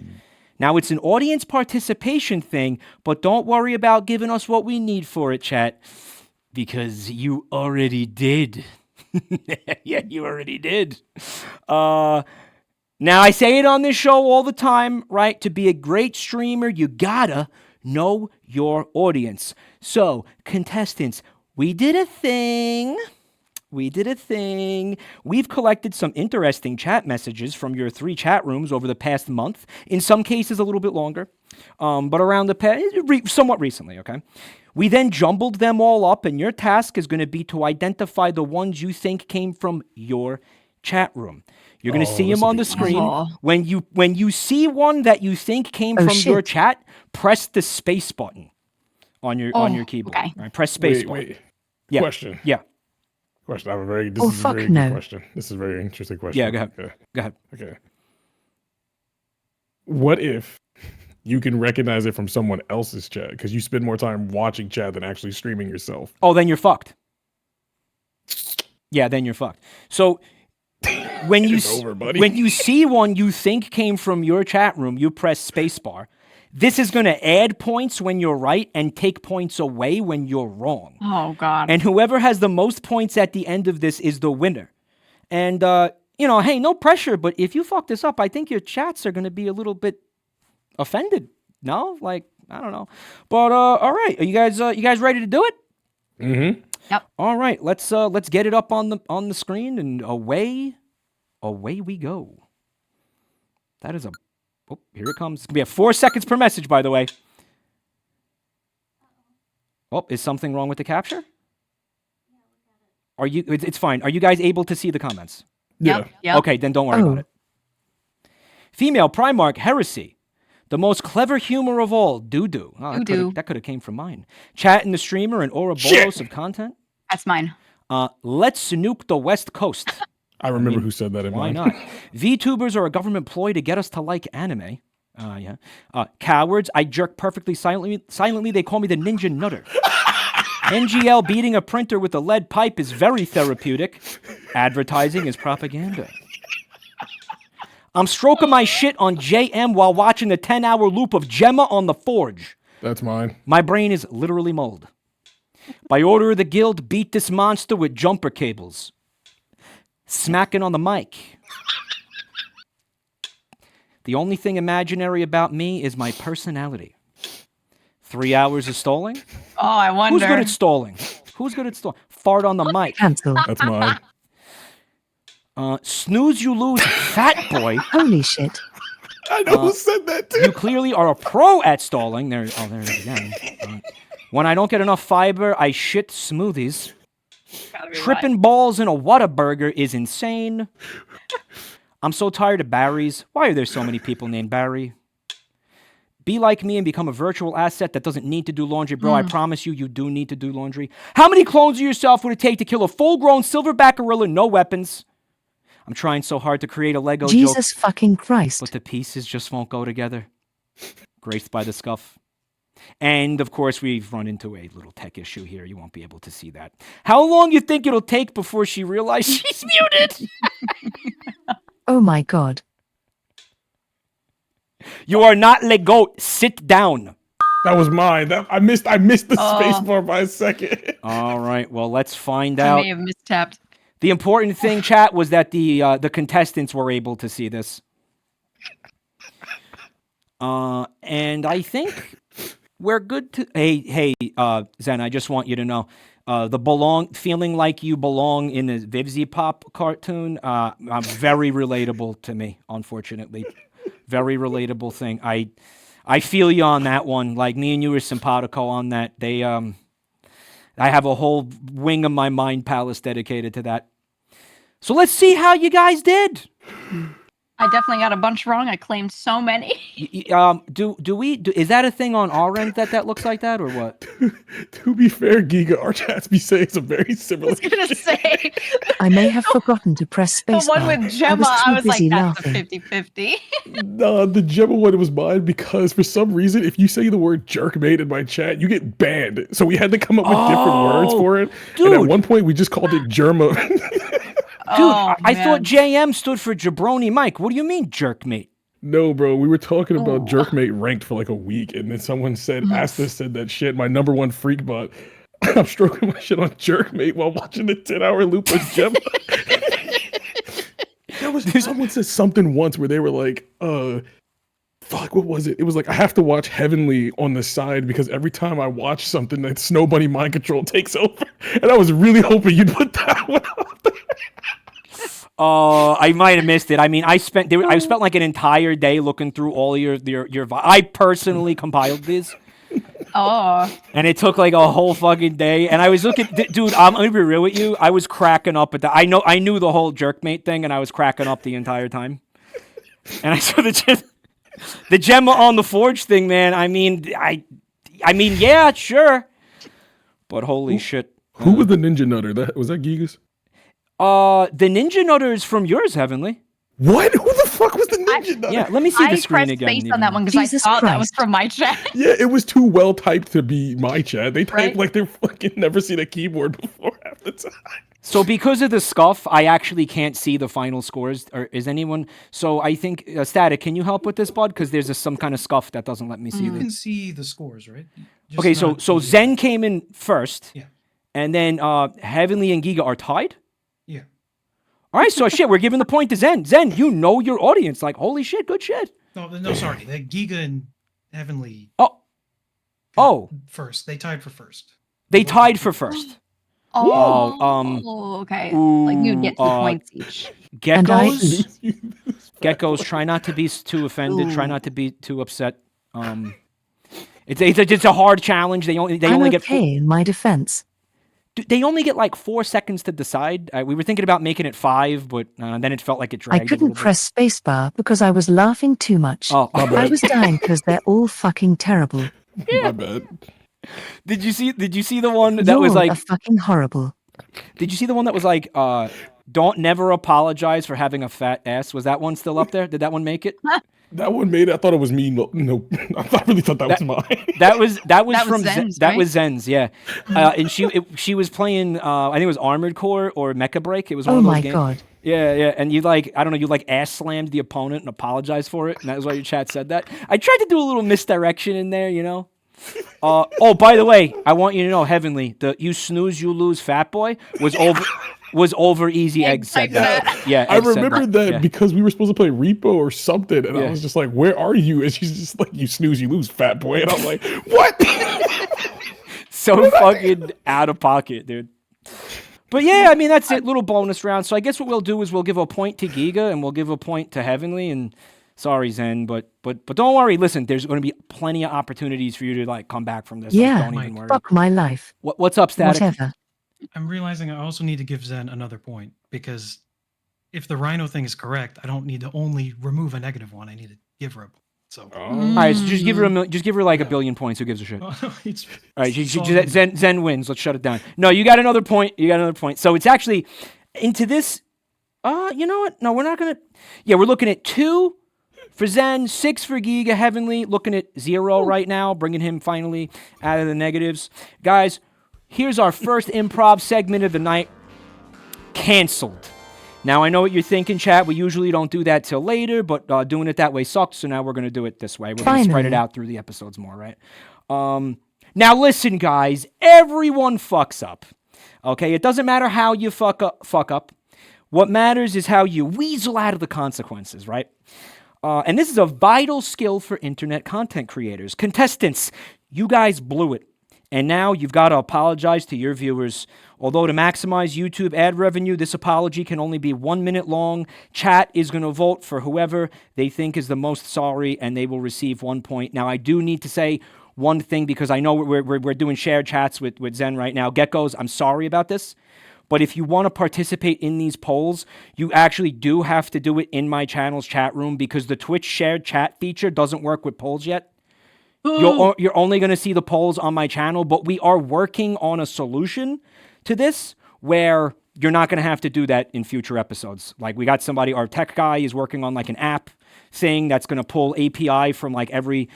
Now, it's an audience participation thing, but don't worry about giving us what we need for it, chat, because you already did. Yeah, you already did. Now, I say it on this show all the time, right? To be a great streamer, you gotta know your audience. So, contestants, we did a thing. We've collected some interesting chat messages from your 3 chat rooms over the past month. In some cases, a little bit longer, but around the past, somewhat recently, okay? We then jumbled them all up, and your task is going to be to identify the ones you think came from your chat room. You're going to see them on the screen. When you see one that you think came from your chat, press the space button on your keyboard. Okay. Right? Press space button. Wait. Yeah. Question. Yeah. Question. I have a very. This Oh, is a fuck very no. good question. This is a very interesting question. Yeah, go ahead. Okay. Go ahead. Okay. What if you can recognize it from someone else's chat because you spend more time watching chat than actually streaming yourself? Oh, then you're fucked. Yeah, then you're fucked. So when you It's over, buddy. when you see one you think came from your chat room, you press spacebar. This is going to add points when you're right and take points away when you're wrong. Oh God. And whoever has the most points at the end of this is the winner. And hey, no pressure, but if you fuck this up, I think your chats are going to be a little bit offended. No? Like, I don't know. But all right, are you guys ready to do it? Mm-hmm. Yep. All right, let's get it up on the screen, and away we go. That is here it comes. It's gonna be 4 seconds per message, by the way. Oh, is something wrong with the capture? Are you? It's fine. Are you guys able to see the comments? Yeah. Yep. Okay, then don't worry about it. Female Primarch Heresy. The most clever humor of all, doo-doo. Oh, that could have came from mine. Chat in the streamer and Ouroboros of content. That's mine. Let's nuke the West Coast. I remember who said that in Why mine. not? VTubers are a government ploy to get us to like anime. Yeah. Cowards, I jerk perfectly silently. They call me the Ninja Nutter. NGL beating a printer with a lead pipe is very therapeutic. Advertising is propaganda. I'm stroking my shit on JM while watching the 10-hour loop of Gemma on the Forge. That's mine. My brain is literally mold. By order of the guild, beat this monster with jumper cables. Smacking on the mic. The only thing imaginary about me is my personality. 3 hours of stalling? Oh, I wonder. Who's good at stalling? Who's good at stalling? Fart on the mic. Cancel. That's mine. Snooze you lose, fat boy. Holy shit. I know who said that too. You clearly are a pro at stalling. There it is again. When I don't get enough fiber, I shit smoothies. Tripping balls in a Whataburger is insane. I'm so tired of Barrys. Why are there so many people named Barry? Be like me and become a virtual asset that doesn't need to do laundry. Bro, I promise you, you do need to do laundry. How many clones of yourself would it take to kill a full-grown silverback gorilla, no weapons? I'm trying so hard to create a Lego Jesus joke, fucking Christ. but the pieces just won't go together. Graced by the scuff. And, of course, we've run into a little tech issue here. You won't be able to see that. How long you think it'll take before she realizes she's muted? Oh my god. You are not le goat. Sit down. That was mine. I missed the space bar by a second. All right. Well, let's find I out. may have mistapped. The important thing, chat, was that the contestants were able to see this. And I think we're good to... Hey, Zen, I just want you to know, feeling like you belong in the Vivzy Pop cartoon, very relatable to me, unfortunately. Very relatable thing. I feel you on that one. Like, me and you are simpatico on that. I have a whole wing of my mind palace dedicated to that. So let's see how you guys did. I definitely got a bunch wrong. I claimed so many. Is that a thing on our end that looks like that, or what? To be fair, Giga, our chats be saying some very I similar was gonna say I may have forgotten to press the spacebar. one with Gemma. I was like, busy that's laughing. a 50-50. No, the Gemma one was mine because for some reason, if you say the word jerkmate in my chat, you get banned. So we had to come up with different words for it. Dude. And at one point, we just called it Germa. Dude, Oh, I man. thought JM stood for JabroniMike. What do you mean, jerkmate? No, bro, we were talking about jerkmate ranked for like a week, and then someone said, Asta said that shit, my number one freak bot. I'm stroking my shit on jerkmate while watching the 10-hour loop with Gemma. Someone said something once where they were like, fuck, what was it? It was like, I have to watch Heavenly on the side because every time I watch something, that Snow Bunny mind control takes over. And I was really hoping you'd put that one up there. I might have missed it. I mean, I spent like an entire day looking through all your. I personally compiled these. Oh. And it took like a whole fucking day. And I was looking, dude, I'm gonna be real with you. I was cracking up at that. I knew the whole jerkmate thing, and I was cracking up the entire time. And I saw the Gemma on the Forge thing, man. I mean, yeah, sure. But holy shit. Who was the Ninja Nutter? Was that Gigas? The Ninja Nutter is from yours, Heavenly. What? Who the fuck was the Ninja Nutter? Yeah, let me see the I screen pressed again. space on that one because I Jesus thought that was Christ. from my chat. Yeah, it was too well typed to be my chat. They type Right? like they're fucking never seen a keyboard before half the time. So because of the scuff, I actually can't see the final scores. Or is anyone? So I think Static, can you help with this, bud? Because there's some kind of scuff that doesn't let me see You the. can see the scores, right? Just Okay, so not the- Zen came in first. Yeah. And then Heavenly and Giga are tied. Yeah. All right, so shit, we're giving the point to Zen. Zen, you know your audience. Like, holy shit, good shit. No, sorry. That Giga and Heavenly Oh, first. They tied for first. they tied for first. Oh, okay. Like you'd get 2 points each. And I- Geckos, try not to be too offended. Try not to be too upset. It's a hard challenge. They only get in my defense. they only get like 4 seconds to decide. We were thinking about making it 5, but then it felt like it I dragged. couldn't press spacebar because I was laughing too much. Oh, My I bad. was dying because they're all fucking terrible. My bad. Did you see the one that was You're like? a fucking horrible. Did you see the one that was like? Don't never apologize for having a fat ass. Was that one still up there? Did that one make it? That one made it. I thought it was me. No, I really thought that was mine. That was from Zen's, that right? was Zen's, yeah. And she was playing. I think it was Armored Core or Mecha Break. It was one Oh of those my games. god. Yeah. And you like, I don't know, you like ass slammed the opponent and apologized for it, and that was why your chat said that. I tried to do a little misdirection in there, you know. Oh, by the way, I want you to know, Heavenly, the "you snooze, you lose" fat boy was over easy. Egg said that. Yeah, I Egg said remember that Yeah. because we were supposed to play Repo or something, and Yeah. I was just like, "Where are you?" And she's just like, "You snooze, you lose, fat boy." And I'm like, "What?" So fucking out of pocket, dude. But yeah, I mean, that's it. Little bonus round. So I guess what we'll do is we'll give a point to GEEGA and we'll give a point to Heavenly. And sorry, Zen, but don't worry. Listen, there's going to be plenty of opportunities for you to like come back from this. Like, Yeah, don't even worry. fuck my life. What's up, Static? Whatever. I'm realizing I also need to give Zen another point because if the Rhino thing is correct, I don't need to only remove a negative one. I need to give her a point. So All right, so just give her like Yeah. a billion points. Who gives a shit? All it's right, solid. Zen wins. Let's shut it down. No, you got another point. So it's actually into this. You know what? No, we're not gonna. Yeah, we're looking at 2 for Zen, 6 for GEEGA. Heavenly looking at 0 right now, bringing him finally out of the negatives. Guys, here's our first improv segment of the night. Canceled. Now, I know what you're thinking, chat. We usually don't do that till later, but doing it that way sucks, so now we're going to do it this way. We're going to spread it out through the episodes more, right? Now, listen, guys. Everyone fucks up, okay? It doesn't matter how you fuck up. What matters is how you weasel out of the consequences, right? And this is a vital skill for internet content creators. Contestants, you guys blew it. And now you've got to apologize to your viewers. Although to maximize YouTube ad revenue, this apology can only be 1 minute long. Chat is going to vote for whoever they think is the most sorry, and they will receive 1 point. Now, I do need to say one thing because I know we're doing shared chats with Zen right now. Geckos, I'm sorry about this. But if you want to participate in these polls, you actually do have to do it in my channel's chat room because the Twitch shared chat feature doesn't work with polls yet. You're only going to see the polls on my channel, but we are working on a solution to this where you're not going to have to do that in future episodes. Like we got somebody, our tech guy is working on like an app thing that's going to pull API from like every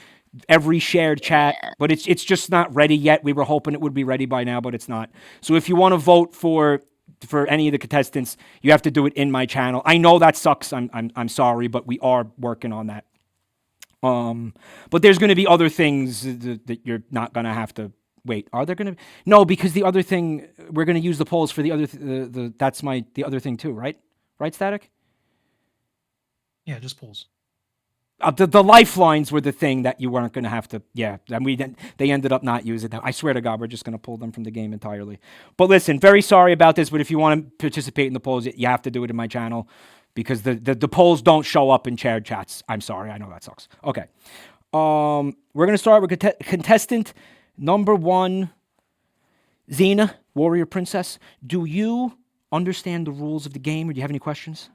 shared chat, but it's just not ready yet. We were hoping it would be ready by now, but it's not. So if you want to vote for any of the contestants, you have to do it in my channel. I know that sucks. I'm sorry, but we are working on that. But there's going to be other things that you're not going to have to wait. Are there going to? No, because the other thing we're going to use the polls for the other the other thing too, right? Right, Static? Yeah, just polls. The lifelines were the thing that you weren't going to have to. Yeah, and they ended up not using them. I swear to God, we're just going to pull them from the game entirely. But listen, very sorry about this. But if you want to participate in the polls, you have to do it in my channel. Because the polls don't show up in shared chats. I'm sorry. I know that sucks. Okay. We're going to start with contestant number 1, Xena, Warrior Princess. Do you understand the rules of the game, or do you have any questions?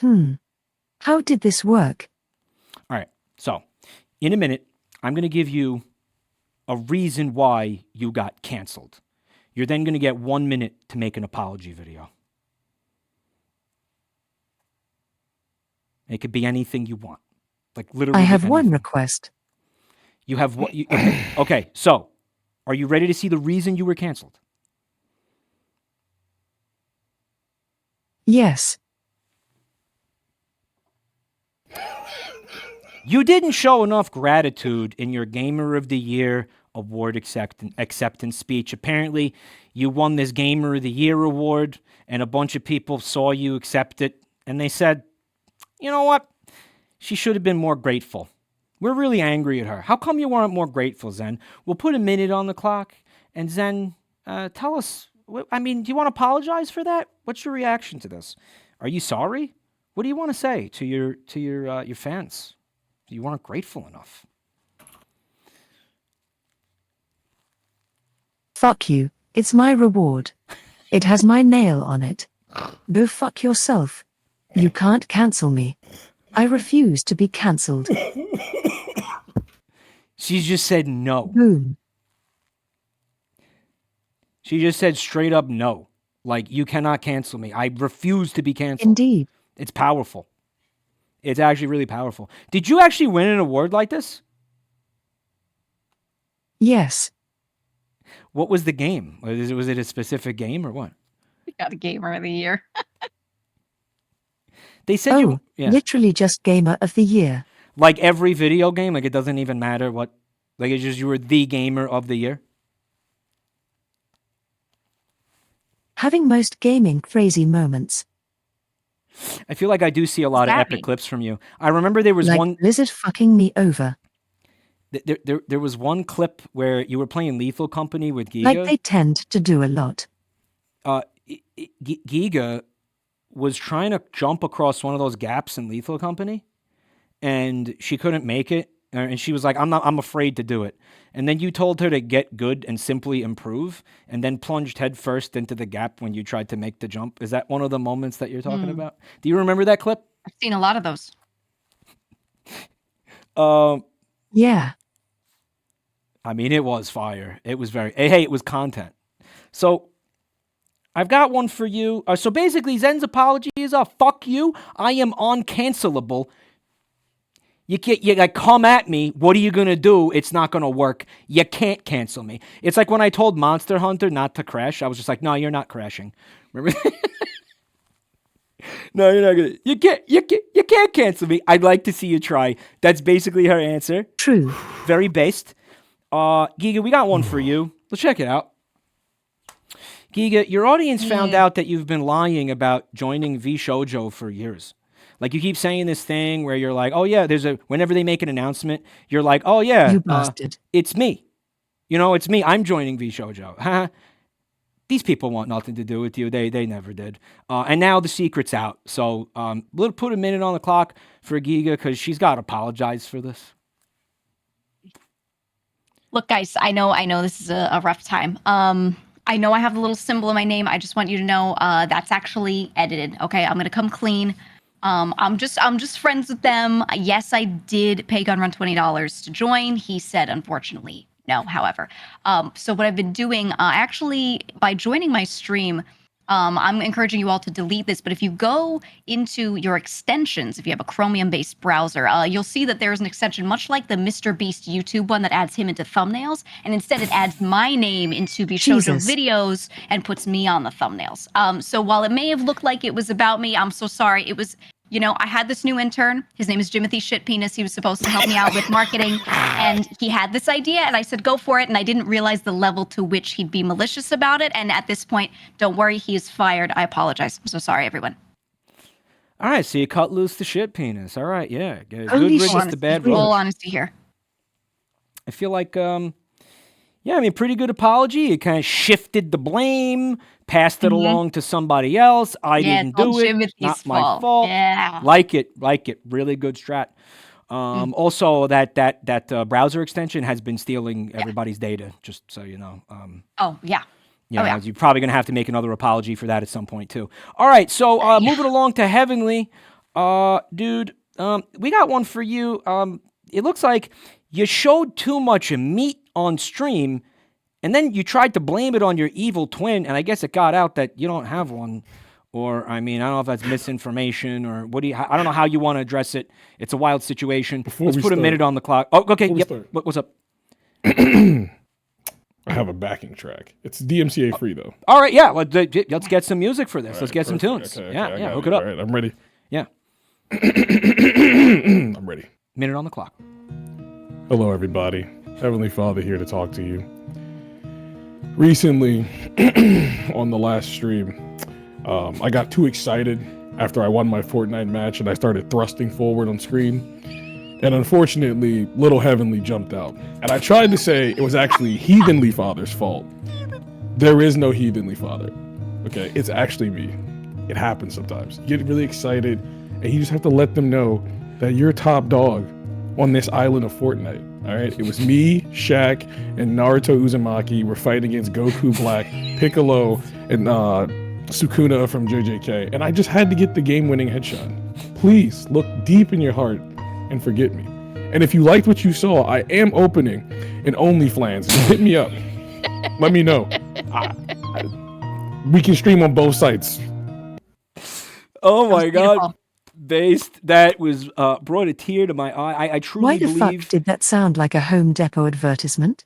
How did this work? All right. So, in a minute, I'm going to give you a reason why you got canceled. You're then going to get 1 minute to make an apology video. It could be anything you want. Like literally I have one anything. request. You have what? Okay, so are you ready to see the reason you were canceled? Yes. You didn't show enough gratitude in your Gamer of the Year award acceptance speech. Apparently, you won this Gamer of the Year award, and a bunch of people saw you accept it, and they said, you know what? She should have been more grateful. We're really angry at her. How come you weren't more grateful, Zen? We'll put a minute on the clock, and Zen, tell us, I mean, do you want to apologize for that? What's your reaction to this? Are you sorry? What do you want to say to your fans? You weren't grateful enough. Fuck you. It's my reward. It has my nail on it. Go fuck yourself. You can't cancel me. I refuse to be cancelled. She just said no. Boom. She just said straight up no. Like, you cannot cancel me. I refuse to be canceled. Indeed. It's powerful. It's actually really powerful. Did you actually win an award like this? Yes. What was the game? Was it a specific game or what? We got a gamer of the year. They said you... Yeah. Literally just gamer of the year. Like every video game? Like, it doesn't even matter what... Like, it's just you were the gamer of the year? Having most gaming crazy moments. I feel like I do see a lot of epic clips from you. I remember there was like one... Blizzard fucking me over. There was one clip where you were playing Lethal Company with GEEGA. Like they tend to do a lot. GEEGA was trying to jump across one of those gaps in Lethal Company, and she couldn't make it. And she was like, I'm afraid to do it. And then you told her to get good and simply improve, and then plunged headfirst into the gap when you tried to make the jump. Is that one of the moments that you're talking about? Do you remember that clip? I've seen a lot of those. Yeah. I mean, it was fire. It was very... Hey, it was content. So, I've got one for you. So basically, Zen's apology is a fuck you. I am uncancelable. You like, come at me. What are you going to do? It's not going to work. You can't cancel me. It's like when I told Monster Hunter not to crash. I was just like, no, you're not crashing. Remember? No, you're not going to. You can't cancel me. I'd like to see you try. That's basically her answer. True. Very based. GEEGA, we got one for you. Let's check it out. GEEGA, your audience found out that you've been lying about joining vshojo for years. Like, you keep saying this thing where you're like, oh yeah, whenever they make an announcement, you're like, oh yeah, you bastard. It's me. You know, it's me. I'm joining vshojo. These people want nothing to do with you. They never did. And now the secret's out. So we'll put a minute on the clock for GEEGA because she's got to apologize for this. Look, guys, I know this is a rough time. I know I have the little symbol in my name. I just want you to know that's actually edited. Okay, I'm gonna come clean. I'm just friends with them. Yes, I did pay Gunrun $20 to join. He said, unfortunately, no. However, so what I've been doing, actually, by joining my stream, I'm encouraging you all to delete this, but if you go into your extensions, if you have a Chromium-based browser, you'll see that there's an extension much like the Mr. Beast YouTube one that adds him into thumbnails, and instead it adds my name into vshojo videos and puts me on the thumbnails. So while it may have looked like it was about me, I'm so sorry. It was... You know, I had this new intern. His name is Jimothy Shitpenis. He was supposed to help me out with marketing. And he had this idea, and I said, go for it. And I didn't realize the level to which he'd be malicious about it. And at this point, don't worry, he is fired. I apologize. I'm so sorry, everyone. All right, so you cut loose the shitpenis. All right, yeah. Good Holy riddance to bad Full rubbish. honesty here. I feel like, yeah, I mean, pretty good apology. You kind of shifted the blame, passed it along to somebody else. I didn't do it. Not my fault. Yeah. Like it. Really good strat. Also, that browser extension has been stealing everybody's data, just so you know. Oh, yeah. Yeah, you're probably going to have to make another apology for that at some point, too. All right, so moving along to Heavenly. Dude, we got one for you. It looks like you showed too much meat on stream, and then you tried to blame it on your evil twin, and I guess it got out that you don't have one. Or, I mean, I don't know if that's misinformation, or I don't know how you want to address it. It's a wild situation. Let's put a minute on the clock. Oh, okay, yep. What's up? I have a backing track. It's DMCA free, though. All right, yeah. Let's get some music for this. Let's get some tunes. Okay, yeah, hook it up. All right, I'm ready. Yeah. I'm ready. Minute on the clock. Hello, everybody. Heavenly Father here to talk to you. Recently, on the last stream, I got too excited after I won my Fortnite match and I started thrusting forward on screen. And unfortunately, little Heavenly jumped out. And I tried to say it was actually Heavenly Father's fault. There is no Heavenly Father. Okay, it's actually me. It happens sometimes. You get really excited and you just have to let them know that you're top dog. on this island of Fortnite. All right, it was me, Shaq, and Naruto Uzumaki were fighting against Goku Black, Piccolo, and Sukuna from JJK, and I just had to get the game-winning headshot. Please look deep in your heart and forget me. And if you liked what you saw, I am opening an OnlyFans. Just hit me up. Let me know. We can stream on both sites. Oh my God. Beautiful. Based, that was brought a tear to my eye. I truly Why the believe. fuck did that sound like a Home Depot advertisement?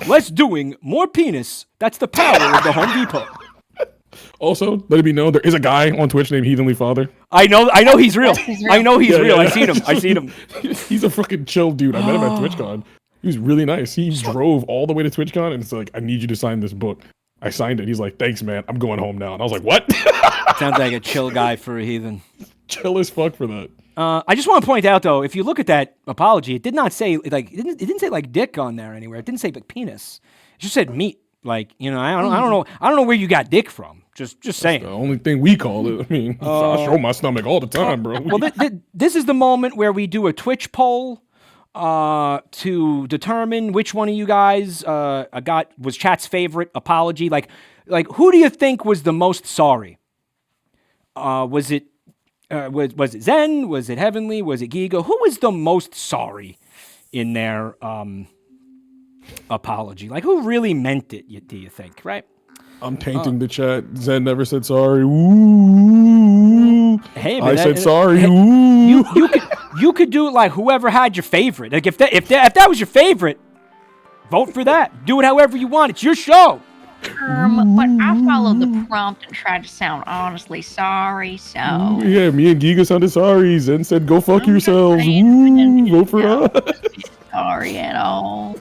Less doing, more penis. That's the power of the Home Depot. Also, let me know there is a guy on Twitch named HeavenlyFather. I know he's real. He's real. I know he's Yeah, real. yeah. I seen him. He's a fucking chill dude. I met him at TwitchCon. He was really nice. He drove all the way to TwitchCon and it's like, I need you to sign this book. I signed it. He's like, thanks, man. I'm going home now. And I was like, what? Sounds like a chill guy for a heathen. Chill as fuck for that. I just want to point out though, if you look at that apology, it did not say like it didn't say like dick on there anywhere. It didn't say like penis. It just said meat. Like, you know, I don't know where you got dick from. Just saying. The only thing we call it. I mean, I show my stomach all the time, bro. Well, this is the moment where we do a Twitch poll to determine which one of you guys was chat's favorite apology. Like who do you think was the most sorry? Was it Zen? Was it Heavenly? Was it GEEGA? Who was the most sorry in their apology? Like, who really meant it, do you think, right? I'm tainting the chat. Zen never said sorry. Ooh. Hey, man, I said that- sorry. hey, Ooh. You could do it like whoever had your favorite. Like if that was your favorite, vote for that. Do it however you want. It's your show. But I followed the prompt and tried to sound honestly sorry, so. Yeah, me and Giga sounded sorry. Zen said, go fuck I'm just yourselves. saying, I didn't Vote for know. us. Sorry at all.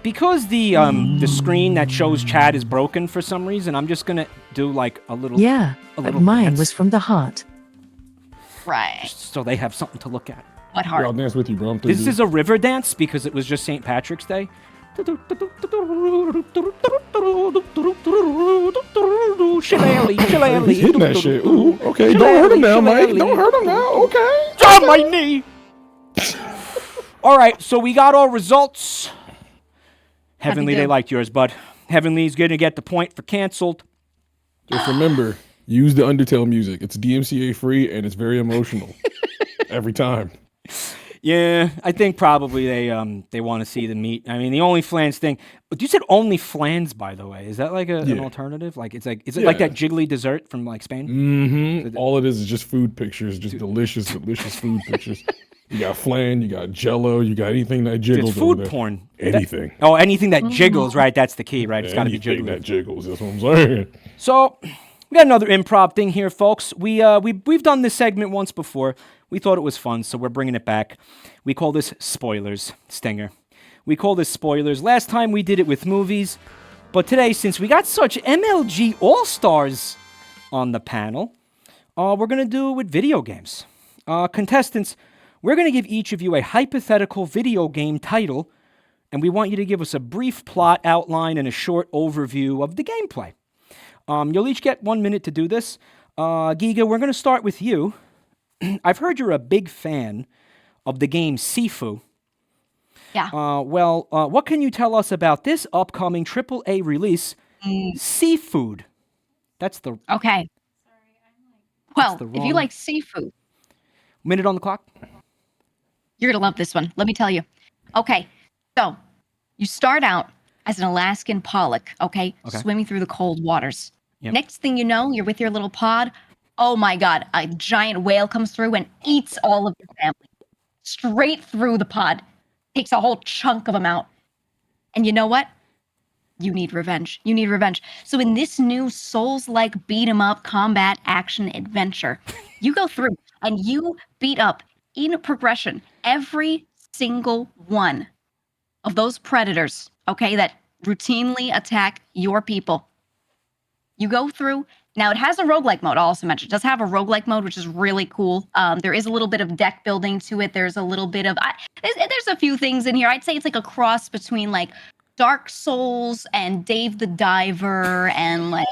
Because the screen that shows chat is broken for some reason, I'm just gonna do like a little Yeah, but little mine dance. was from the heart. Right. so they have something to look at. What Yeah, heart? I'll dance with you, bro. I'm This thinking- is a river dance because it was just St. Patrick's Day. He's hitting that shit. Ooh, okay. Don't hurt him now, Mike. Don't hurt him now. Okay. On my knee. All right, so we got our results. Heavenly, they good. liked yours, bud. Heavenly's gonna get the point for canceled. Just remember, use the Undertale music. It's DMCA free and it's very emotional. Every time. Yeah, I think probably they want to see the meat. I mean, the OnlyFans thing. You said OnlyFans, by the way. Is that like an Yeah. alternative? Like is it like Yeah. that jiggly dessert from like Spain? Mm-hmm. All it is just food pictures, just delicious food pictures. You got flan, you got Jello, you got anything that jiggles. It's over food there. porn. Anything. Anything that jiggles, right? That's the key, right? It's got to be Anything jiggly. that jiggles. That's what I'm saying. So we got another improv thing here, folks. We've done this segment once before. We thought it was fun, so we're bringing it back. We call this spoilers, Stinger. We call this spoilers. Last time we did it with movies, but today, since we got such MLG All-Stars on the panel, we're gonna do it with video games. Contestants, we're gonna give each of you a hypothetical video game title, and we want you to give us a brief plot outline and a short overview of the gameplay. You'll each get 1 minute to do this. GEEGA, we're going to start with you. I've heard you're a big fan of the game Sifu. Yeah. What can you tell us about this upcoming AAA release, Seafood? That's the Okay. Well, the if you wrong- like seafood, minute on the clock. you're gonna love this one. Let me tell you. Okay, so you start out as an Alaskan pollock, okay, swimming through the cold waters. Yep. Next thing you know, you're with your little pod. Oh my God, a giant whale comes through and eats all of your family straight through the pod, takes a whole chunk of them out. And you know what? You need revenge. You need revenge. So in this new Souls-like beat 'em up combat action adventure, you go through and you beat up in progression every single one of those predators, okay, that routinely attack your people. You go through. Now, it has a roguelike mode, I'll also mention. It does have a roguelike mode, which is really cool. There is a little bit of deck building to it. There's a little bit of... there's a few things in here. I'd say it's like a cross between like Dark Souls and Dave the Diver and like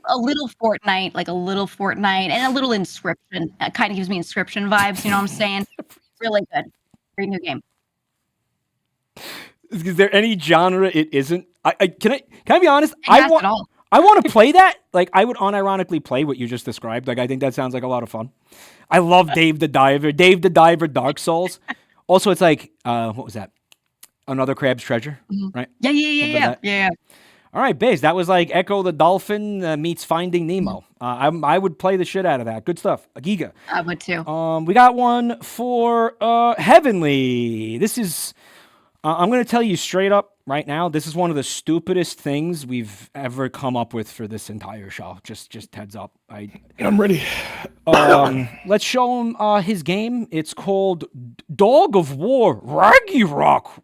a little Fortnite, and a little Inscription. Kind of gives me Inscription vibes. You know what I'm saying? Really good. Great new game. Is there any genre it isn't? Can I be honest? It has it all. I want to play that. Like, I would unironically play what you just described. Like, I think that sounds like a lot of fun. I love Dave the Diver, Dark Souls. Also, it's like, what was that? Another Crab's Treasure, right? Yeah. All right, Baze, that was like Echo the Dolphin meets Finding Nemo. I would play the shit out of that. Good stuff. Giga. I would too. We got one for Heavenly. This is, I'm going to tell you straight up right now, this is one of the stupidest things we've ever come up with for this entire show. Just heads up. I'm ready. Let's show him his game. It's called Dog of War Raggy Rock.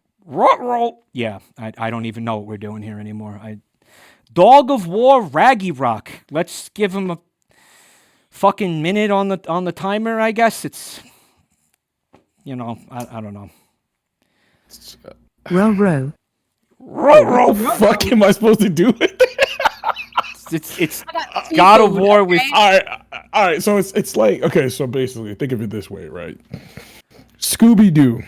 Yeah, I don't even know what we're doing here anymore. Dog of War Raggy Rock. Let's give him a fucking minute on the timer, I guess. It's, I don't know. Row. What the fuck am I supposed to do with it? It's God of War with... All right. So it's like, okay, so basically think of it this way, right? Scooby-Doo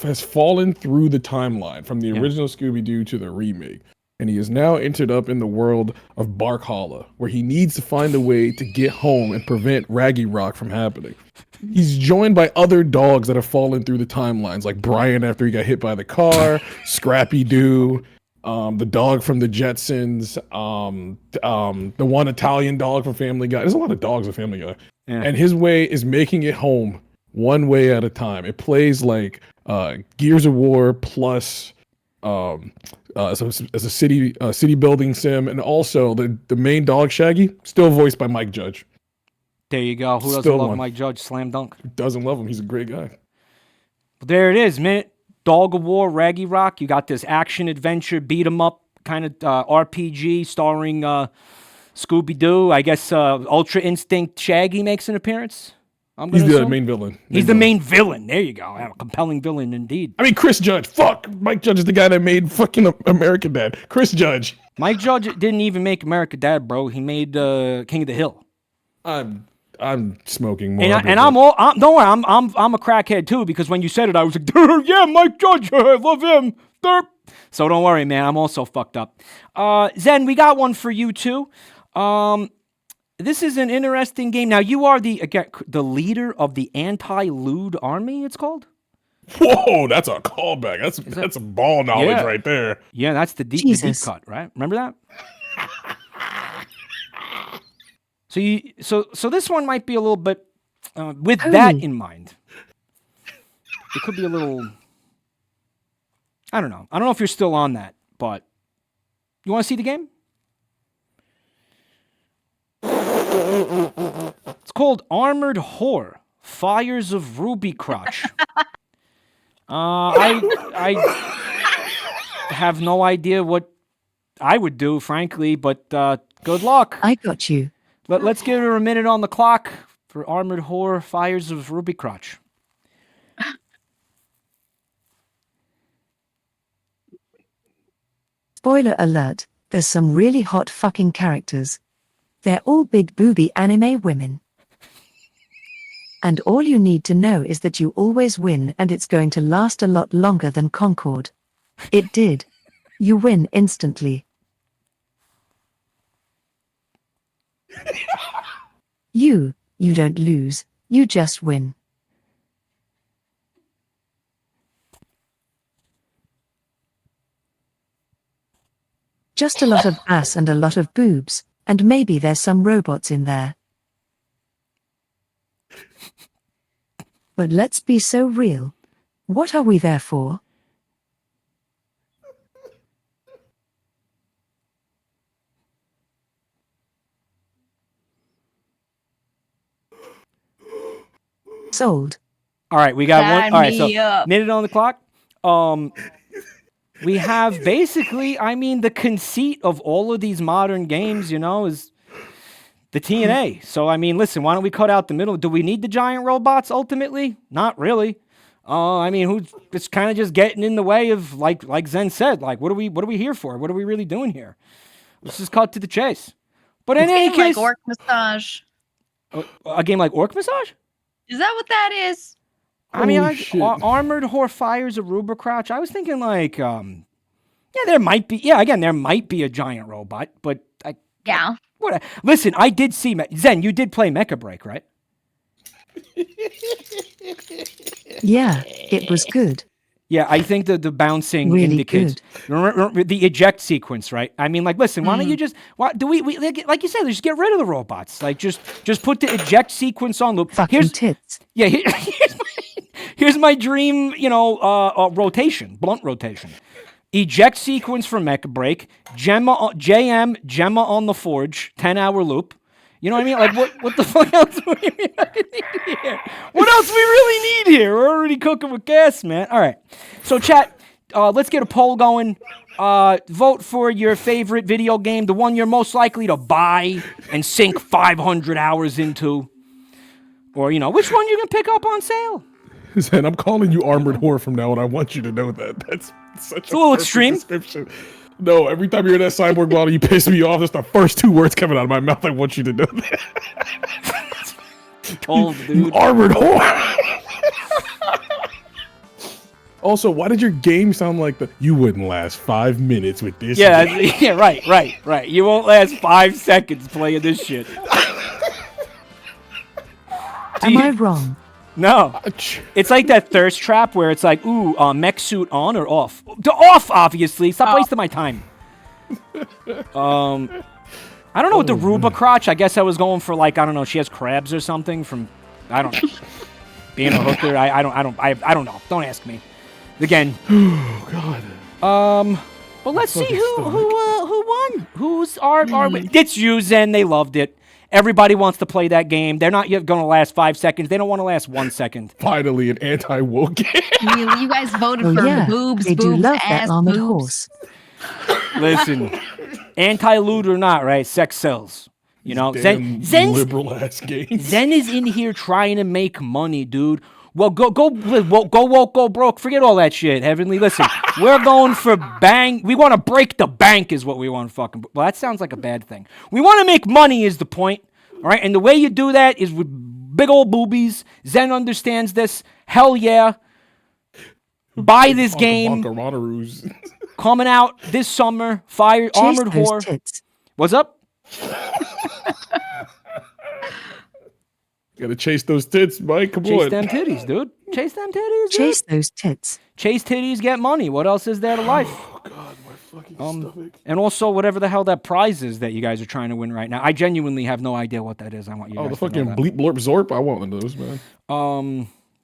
has fallen through the timeline from the original Scooby-Doo to the remake. And he has now entered up in the world of Barkholla, where he needs to find a way to get home and prevent Raggy Rock from happening. He's joined by other dogs that have fallen through the timelines, like Brian after he got hit by the car, Scrappy-Doo, the dog from the Jetsons, the one Italian dog from Family Guy. There's a lot of dogs in Family Guy. Yeah. And his way is making it home one way at a time. It plays like Gears of War plus as a city building sim, and also the main dog Shaggy, still voiced by Mike Judge. There you go. Who doesn't love Mike Judge? Slam dunk. Who doesn't love him? He's a great guy. Well, there it is, man. Dog of War, Raggy Rock. You got this action adventure beat 'em up kind of RPG starring Scooby-Doo. I guess Ultra Instinct Shaggy makes an appearance. He's the main villain. He's the main villain. There you go. A compelling villain indeed. I mean, Chris Judge. Fuck. Mike Judge is the guy that made fucking American Dad. Chris Judge. Mike Judge didn't even make American Dad, bro. He made King of the Hill. I'm smoking more. Don't worry. I'm a crackhead too, because when you said it, I was like, yeah, Mike Judge. I love him. So don't worry, man. I'm also fucked up. Zen, we got one for you too. This is an interesting game. Now, you are the leader of the anti-lewd army, it's called? Whoa, that's a callback. That's a ball knowledge right there. Yeah, that's the deep cut, right? Remember that? So this one might be a little bit, with that in mind, it could be a little, I don't know. I don't know if you're still on that, but you want to see the game? It's called Armored Whore, Fires of Ruby Crotch. I have no idea what I would do, frankly, but good luck. I got you. Let's give her a minute on the clock for Armored Whore, Fires of Ruby Crotch. Spoiler alert, there's some really hot fucking characters. They're all big booby anime women. And all you need to know is that you always win, and it's going to last a lot longer than Concord. It did. You win instantly. You don't lose, you just win. Just a lot of ass and a lot of boobs, and maybe there's some robots in there. But let's be so real. What are we there for? Sold. All right, we got one. All right, so minute on the clock. We have basically, I mean, the conceit of all of these modern games, is the TNA. So, I mean, listen, why don't we cut out the middle? Do we need the giant robots ultimately? Not really. I mean, who's it's kind of just getting in the way of like Zen said, like what are we here for? What are we really doing here? Let's just cut to the chase. But in It's any game like case, Orc Massage. a game like Orc Massage. Is that what that is? I mean, Holy like shit. Armored Whore fires a Ruber Crouch. I was thinking like, yeah, there might be. Yeah, again, there might be a giant robot, but Yeah. what? Listen, I did see Zen. You did play Mecha Break, right? Yeah, it was good. Yeah, I think the bouncing Really indicates good. remember the eject sequence, right? I mean, like, listen, why don't you just we like you said, just get rid of the robots, like just put the eject sequence on loop. Fucking tits. Yeah, here's my dream, rotation, blunt rotation. Eject sequence for Mecha Break, Gemma on the Forge, 10-hour loop. You know what I mean? Like, what the fuck else do we need here? What else we really need here? We're already cooking with gas, man. All right. So, chat, let's get a poll going. Vote for your favorite video game, the one you're most likely to buy and sink 500 hours into. Or, which one you can pick up on sale. Zen, I'm calling you Armored Whore from now on. I want you to know that. That's such a little perfect extreme. description. No, every time you hear that cyborg model, you piss me off. That's the first two words coming out of my mouth. I want you to know that. Cold, dude. You Armored Whore. Also, why did your game sound like you wouldn't last 5 minutes with this? Yeah, game. yeah, right. You won't last 5 seconds playing this shit. Am I wrong? No. It's like that thirst trap where it's like, ooh, mech suit on or off? Off, obviously. Stop wasting my time. I don't know what the Ruba crotch. I guess I was going for like, I don't know, she has crabs or something from, I don't know. Being a hooker, I don't know. Don't ask me. Again. Oh God. But let's see who won. Who's our it's you, Zen. They loved it. Everybody wants to play that game. They're not going to last 5 seconds. They don't want to last 1 second. Finally, an anti-woke game. You guys voted for boobs, they do boobs, love ass, that armored boobs. horse. Listen, anti-loot or not, right? Sex sells. You know, Zen's liberal ass games. Zen is in here trying to make money, dude. Well, go woke, go broke. Forget all that shit, Heavenly. Listen, we're going for bang. We want to break the bank is what we want to fucking. Well, that sounds like a bad thing. We want to make money is the point, all right? And the way you do that is with big old boobies. Zen understands this. Hell yeah. Buy this game. Coming out this summer. Fire Chase Armored those Whore. tits. What's up? Gotta chase those tits, Mike. Come on. Chase them titties, dude. Chase them titties, dude. Chase those tits. Chase titties, get money. What else is there to life? Oh God, my fucking stomach. And also, whatever the hell that prize is that you guys are trying to win right now. I genuinely have no idea what that is. I want you guys Oh, the to know fucking that. bleep blorp zorp. I want one of those, man.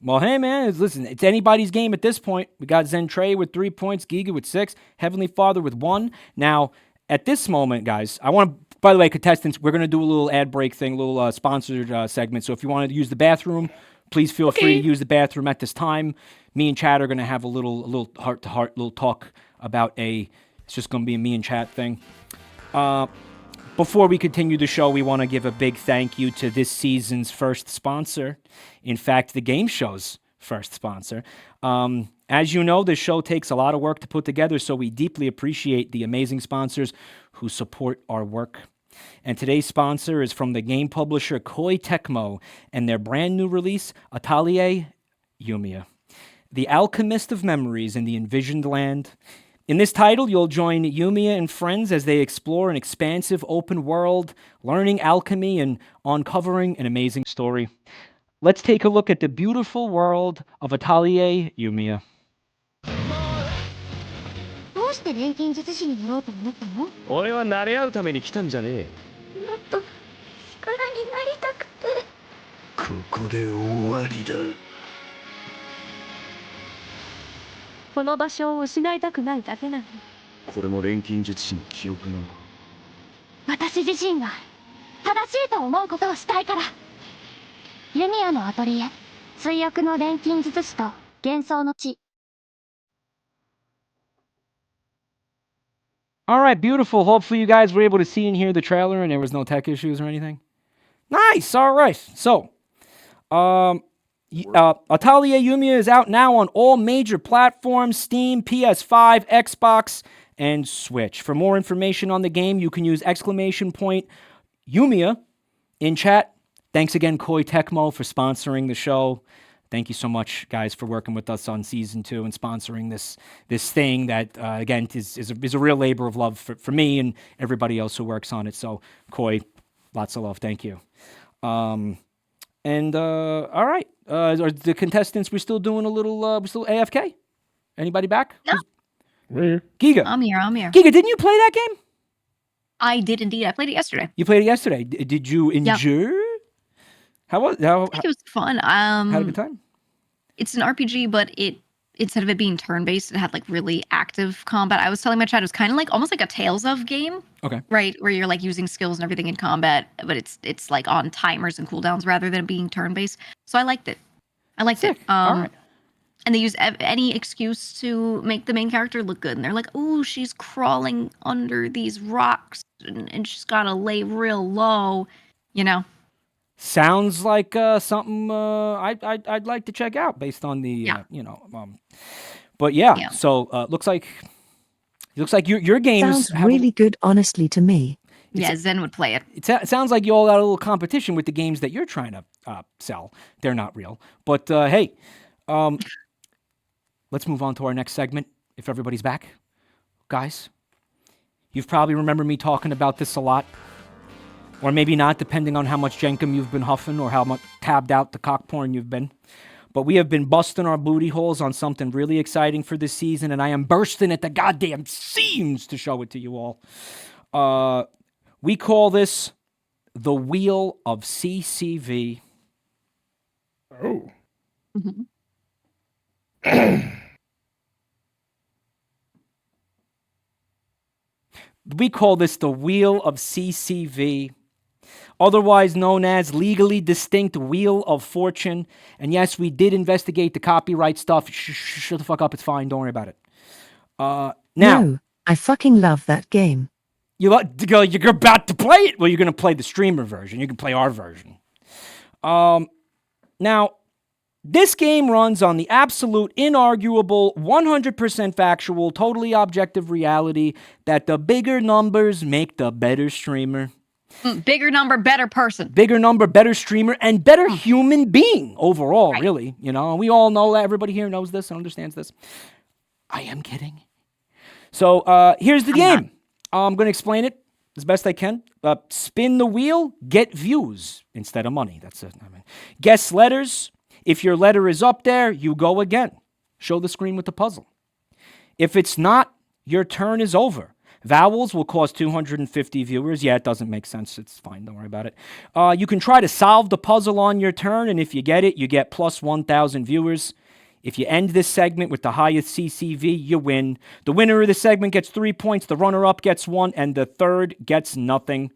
Well, hey, man, listen, it's anybody's game at this point. We got Zentreya with 3 points, GEEGA with 6, Heavenly Father with 1. Now, at this moment, guys, I want to, by the way, contestants, we're going to do a little ad break thing, a little sponsored segment. So if you want to use the bathroom, please feel free to use the bathroom at this time. Me and Chad are going to have a little heart-to-heart, little talk about it's just going to be a me and Chad thing. Before we continue the show, we want to give a big thank you to this season's first sponsor. In fact, the game show's first sponsor. As you know, this show takes a lot of work to put together, so we deeply appreciate the amazing sponsors who support our work. And today's sponsor is from the game publisher Koei Tecmo and their brand new release, Atelier Yumiya, the alchemist of memories in the envisioned land. In this title, you'll join Yumiya and friends as they explore an expansive open world, learning alchemy and uncovering an amazing story. Let's take a look at the beautiful world of Atelier Yumiya. どうして錬金術師になろうと思ったの？俺は慣れ合うために来たんじゃねえ。もっと力になりたくて。ここで終わりだ。この場所を失いたくないだけなの。これも錬金術師の記憶なの。私自身が正しいと思うことをしたいから。ユミヤのアトリエ、追憶の錬金術師と幻想の地。 All right, beautiful. Hopefully you guys were able to see and hear the trailer and there was no tech issues or anything. Nice. All right. So, Atelier Yumiya is out now on all major platforms: Steam, PS5, Xbox, and Switch. For more information on the game, you can use !Yumiya in chat. Thanks again, Koei Tecmo, for sponsoring the show. Thank you so much, guys, for working with us on Season 2 and sponsoring this thing that, again, is a real labor of love for me and everybody else who works on it. So, Koei, lots of love. Thank you. All right. Are the contestants, we're still doing we're still AFK? Anybody back? No. We're here. Giga. I'm here. Giga, didn't you play that game? I did indeed. I played it yesterday. You played it yesterday. Did you enjoy? How was it? I think it was fun. Had a good time? It's an RPG, but instead of it being turn-based, it had like really active combat. I was telling my chat, it was kind of like almost like a Tales of game. Okay. Right, where you're like using skills and everything in combat, but it's like on timers and cooldowns rather than being turn-based. So I liked it. Sick. All right. And they use any excuse to make the main character look good. And they're like, oh, she's crawling under these rocks and she's got to lay real low, you know? Sounds like something I'd like to check out based on the but yeah. So looks like your games Sounds really good, honestly, to me. Yeah, Zen would play it. It sounds like you all got a little competition with the games that you're trying to sell. They're not real, but hey, let's move on to our next segment. If everybody's back, guys, you've probably remembered me talking about this a lot. Or maybe not, depending on how much Jenkum you've been huffing or how much tabbed out the cock porn you've been. But we have been busting our booty holes on something really exciting for this season, and I am bursting at the goddamn seams to show it to you all. We call this the Wheel of CCV. Oh. We call this the Wheel of CCV, otherwise known as Legally Distinct Wheel of Fortune. And yes, we did investigate the copyright stuff. Shut the fuck up. It's fine. Don't worry about it. Now, No, I fucking love that game. you're about to play it. Well, you're going to play the streamer version. You can play our version. Now, this game runs on the absolute, inarguable, 100% factual, totally objective reality that the bigger numbers make the better streamer. Bigger number, better person. Bigger number, better streamer, and better human being overall, really. You know, we all know that. Everybody here knows this and understands this. I am kidding. So here's the game. I'm going to explain it as best I can. Spin the wheel, get views instead of money. That's it. Guess letters. If your letter is up there, you go again. Show the screen with the puzzle. If it's not, your turn is over. Vowels will cost 250 viewers. Yeah, it doesn't make sense. It's fine. Don't worry about it. You can try to solve the puzzle on your turn, and if you get it, you get plus 1,000 viewers. If you end this segment with the highest CCV, you win. The winner of the segment gets 3 points, the runner-up gets 1, and the third gets nothing.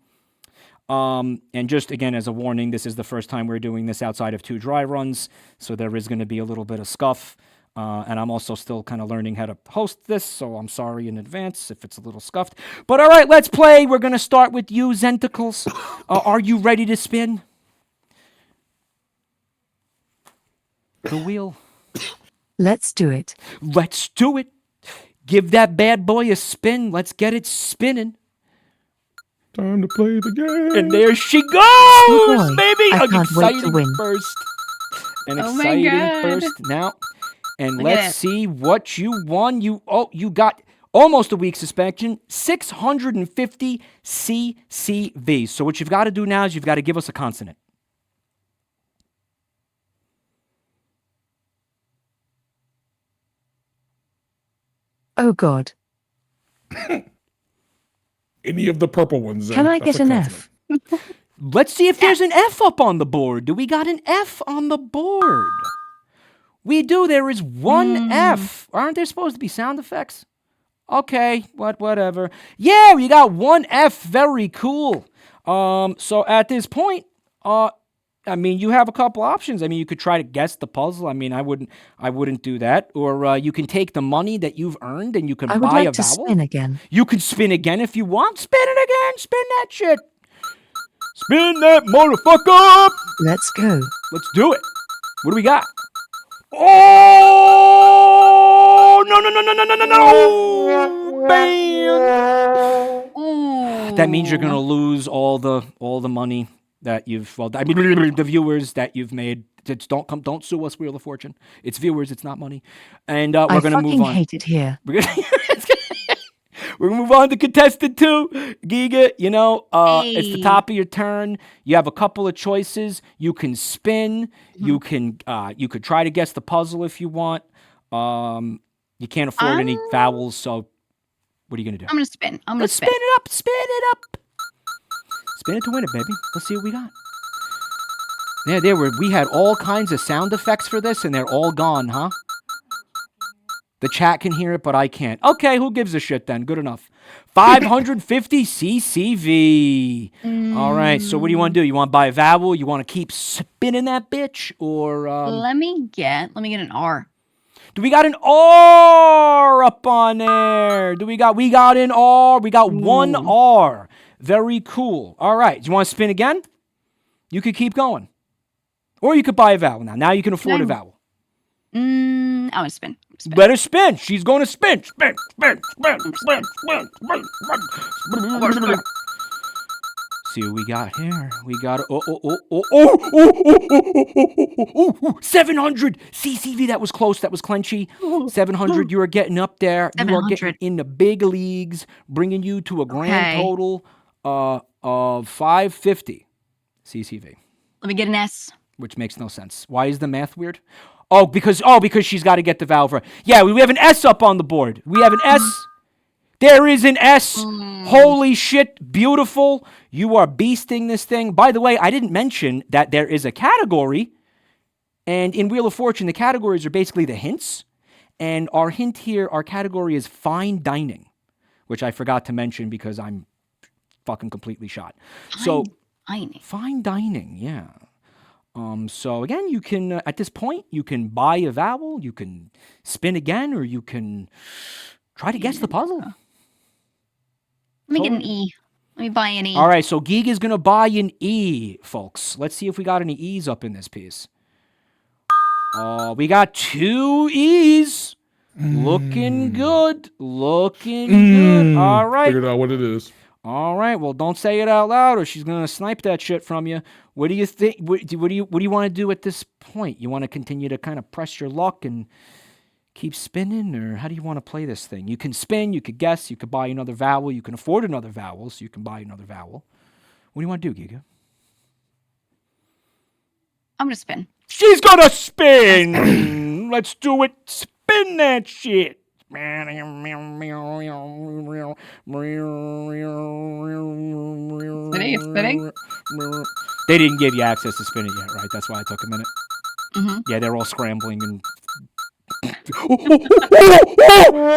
And just, again, as a warning, this is the first time we're doing this outside of 2 dry runs, so there is going to be a little bit of scuff. And I'm also still kind of learning how to host this, so I'm sorry in advance if it's a little scuffed. But all right, let's play. We're going to start with you, Zenticles. Are you ready to spin? The wheel. Let's do it. Let's do it. Give that bad boy a spin. Let's get it spinning. Time to play the game. And there she goes, boy. baby. I An can't wait to exciting win. burst. An Oh my exciting God. burst. Now, and Look at let's it. see what you won. You got almost a week suspension, 650 CCV. So what you've got to do now is you've got to give us a consonant. Oh God. Any of the purple ones. Can I That's get a an consonant. F? Let's see if there's an F up on the board. Do we got an F on the board? We do. There is one F. Aren't there supposed to be sound effects? Okay, whatever. Yeah, we got one F. Very cool. So at this point, I mean, you have a couple options. I mean, you could try to guess the puzzle. I mean, I wouldn't do that. Or you can take the money that you've earned and you can I would buy like a to vowel. spin again. You can spin again if you want. Spin it again. Spin that shit. Spin that motherfucker up. Let's go. Let's do it. What do we got? Oh no no no no no no no no! Bam! Ooh. That means you're gonna lose all the money that you've the viewers that you've made. Just don't sue us, Wheel of Fortune. It's viewers, it's not money. And we're I gonna move fucking on. hate it here. We're gonna move on to Contestant 2. GEEGA, you know, it's the Hey. top of your turn. You have a couple of choices. You can spin. You could try to guess the puzzle if you want. You can't afford any vowels, so what are you gonna do? I'm gonna spin. Let's spin it up. Spin it up. Spin it to win it, baby. Let's see what we got. Yeah, we had all kinds of sound effects for this, and they're all gone, huh? The chat can hear it, but I can't. Okay, who gives a shit then? Good enough. 550 CCV. All right, so what do you want to do? You want to buy a vowel? You want to keep spinning that bitch? Or Let me get an R. do we got an R up on there? We got an R. We got one R. Very cool. All right, do you want to spin again? You could keep going. Or you could buy a vowel now. Now you can afford a vowel. I'm gonna spin. Let her spin. She's going to spin. Spin. See what we got here. We got 700 CCV. That was close. That was clenchy. 700. You are getting up there. You are getting in the big leagues, bringing you to a grand total of 550 CCV. Let me get an S. Which makes no sense. Why is the math weird? Oh, because she's got to get the vowel for. Yeah, we have an S up on the board. We have an S. There is an S. Holy shit, beautiful. You are beasting this thing. By the way, I didn't mention that there is a category. And in Wheel of Fortune, the categories are basically the hints. And our hint here, our category is fine dining, which I forgot to mention because I'm fucking completely shot. Fine dining, yeah. So again, you can, at this point, you can buy a vowel, you can spin again, or you can try to guess the puzzle. Let me get an E. Let me buy an E. All right, so GEEGA is going to buy an E, folks. Let's see if we got any E's up in this piece. We got 2 E's. Looking good. Looking good. All right. Figured out what it is. All right. Well, don't say it out loud, or she's gonna snipe that shit from you. What do you think? What do you want to do at this point? You want to continue to kind of press your luck and keep spinning, or how do you want to play this thing? You can spin. You could guess. You could buy another vowel. You can afford another vowel, so you can buy another vowel. What do you want to do, GEEGA? I'm gonna spin. She's gonna spin. Let's do it. Spin that shit. Spinning. They didn't give you access to spin it yet, right? That's why it took a minute. Yeah, they're all scrambling and.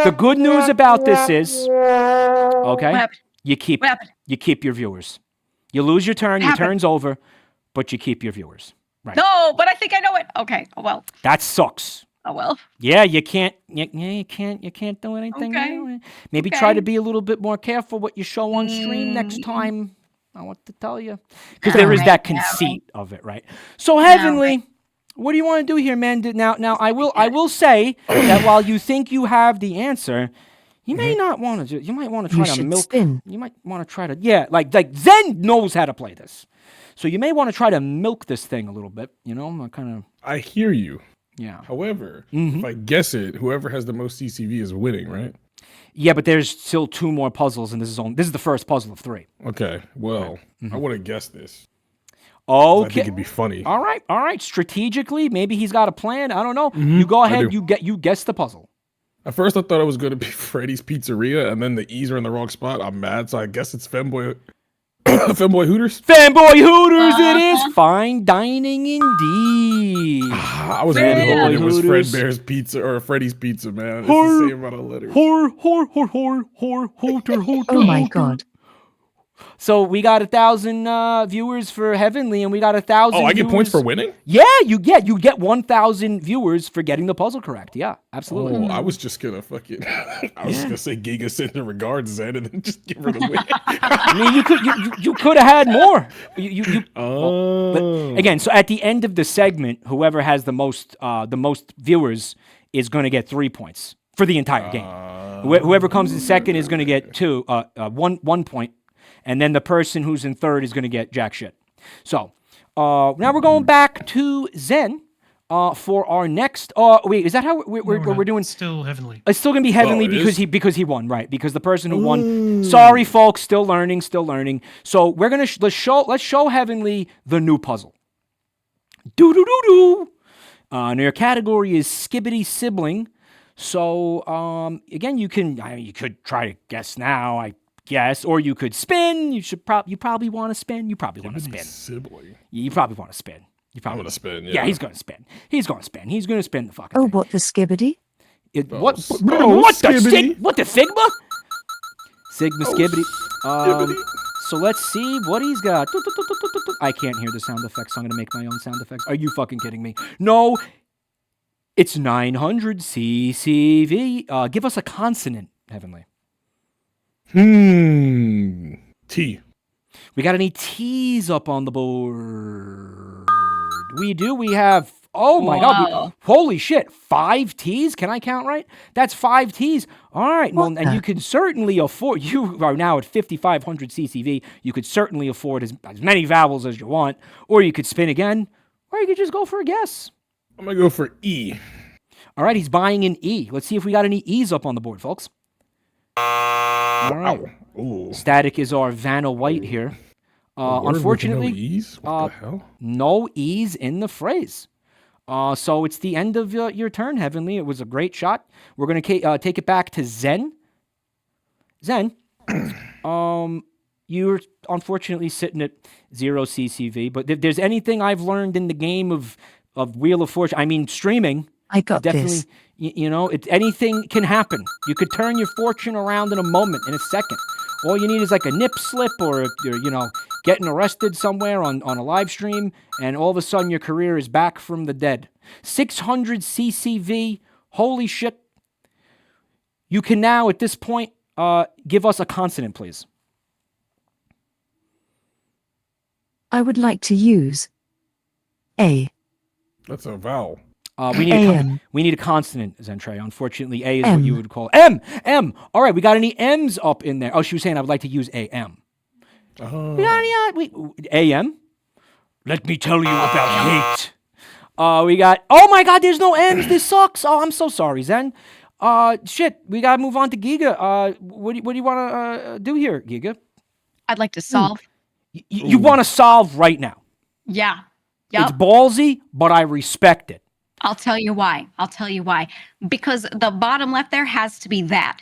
The good news about this is, okay, you keep your viewers. You lose your turn, your turn's over, but you keep your viewers. Right. No, but I think I know it. Okay. Oh well. That sucks. Oh well. Yeah, you can't do anything. Okay. Maybe try to be a little bit more careful what you show on stream next time. I want to tell you. Because there is that conceit of it, right? So Heavenly, what do you want to do here, man? Now I will say that while you think you have the answer, you may not want to. You might want to try to milk. Spin. You might want to try to like Zen knows how to play this, so you may want to try to milk this thing a little bit. You know, kind of. I hear you. Yeah. However, if I guess it, whoever has the most CCV is winning, right? Yeah, but there's still 2 more puzzles, and this is the first puzzle of 3. Okay. Well, I want to guess this. Okay. I think it'd be funny. All right. Strategically, maybe he's got a plan. I don't know. You go ahead. You guess the puzzle. At first, I thought it was going to be Freddy's Pizzeria, and then the E's are in the wrong spot. I'm mad, so I guess it's Femboy Hooters. Fanboy Hooters, it is. Fine dining indeed. I was really hoping it was Fredbear's Pizza or Freddy's Pizza, man. It's the same amount of letters. Hooter. Oh my god. So we got 1,000 viewers for Heavenly, and we got 1,000. Oh, I get points for winning? Yeah, you get 1,000 viewers for getting the puzzle correct. Yeah, absolutely. Oh, I was just gonna fucking. I was gonna say Giga send her regards, Zen, and then just give her the win. I mean, you could have had more. Well, again, so at the end of the segment, whoever has the most viewers is going to get 3 points for the entire game. Whoever comes in second is going to get 1 point, and then the person who's in third is going to get jack shit. So now we're going back to Zen for our next. Wait, is that how we're doing? Still Heavenly. It's still going to be Heavenly because he won, right? Because the person who won. Sorry, folks, still learning. So we're gonna let's show Heavenly the new puzzle. And your category is Skibbity Sibling. So again, you could try to guess now, I guess, or you could spin. You probably want to spin. You probably want to spin. Sibling. You probably want to spin. I'm gonna spin. Yeah, he's gonna spin. He's gonna spin the fucking Oh, thing. what the skibbity? What Skibbity. what the Figma? Sigma Skibbity. So let's see what he's got. I can't hear the sound effects, so I'm gonna make my own sound effects. Are you fucking kidding me? No. It's 900 CCV. Give us a consonant, Heavenly. T. We got any T's up on the board? We do. We have, oh my God. Holy shit. 5 T's? Can I count right? That's 5 T's. All right. Well, and you can certainly afford, you are now at 5,500 CCV. You could certainly afford as many vowels as you want, or you could spin again, or you could just go for a guess. I'm gonna go for E. All right. He's buying an E. Let's see if we got any E's up on the board, folks. All right. Ooh. Static is our Vanna White here. Unfortunately, no E's? What the hell? No E's in the phrase. So it's the end of your turn, Heavenly. It was a great shot. We're going to take it back to Zen. Zen, you're unfortunately sitting at 0 CCV, but if there's anything I've learned in the game of Wheel of Fortune, I mean, streaming, I got definitely, this. Anything can happen. You could turn your fortune around in a moment, in a second. All you need is like a nip slip, or if you're, getting arrested somewhere on a live stream, and all of a sudden your career is back from the dead. 600 CCV, holy shit. You can now, at this point, give us a consonant, please. I would like to use A. That's a vowel. We need a consonant, Zentreya. Unfortunately, A is what you would call M. All right, we got any M's up in there? Oh, she was saying I would like to use AM. We got any AM? Let me tell you about hate. We got. Oh my God, there's no M's. This sucks. Oh, I'm so sorry, Zen. Shit. We gotta move on to Giga. What do you want to do here, Giga? I'd like to solve. You want to solve right now? Yeah. Yep. It's ballsy, but I respect it. I'll tell you why. Because the bottom left there has to be that.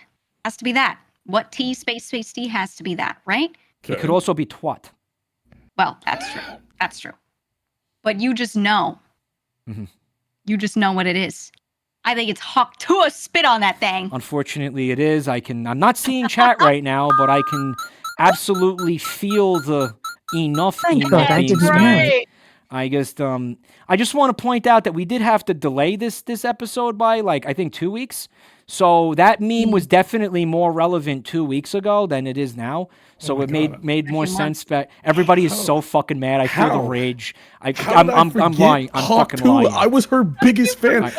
What T space T has to be that, right? Okay. It could also be twat. Well, that's true. But you just know. Mm-hmm. You just know what it is. I think it's hawk to a spit on that thing. Unfortunately, it is. I'm not seeing chat right now, but I can absolutely feel the enough. Thank God I didn't know. I just want to point out that we did have to delay this episode by I think 2 weeks. So that meme was definitely more relevant 2 weeks ago than it is now. So it made more sense. That everybody is so fucking mad. I feel the rage. I'm lying. I'm fucking lying. I was her biggest fan.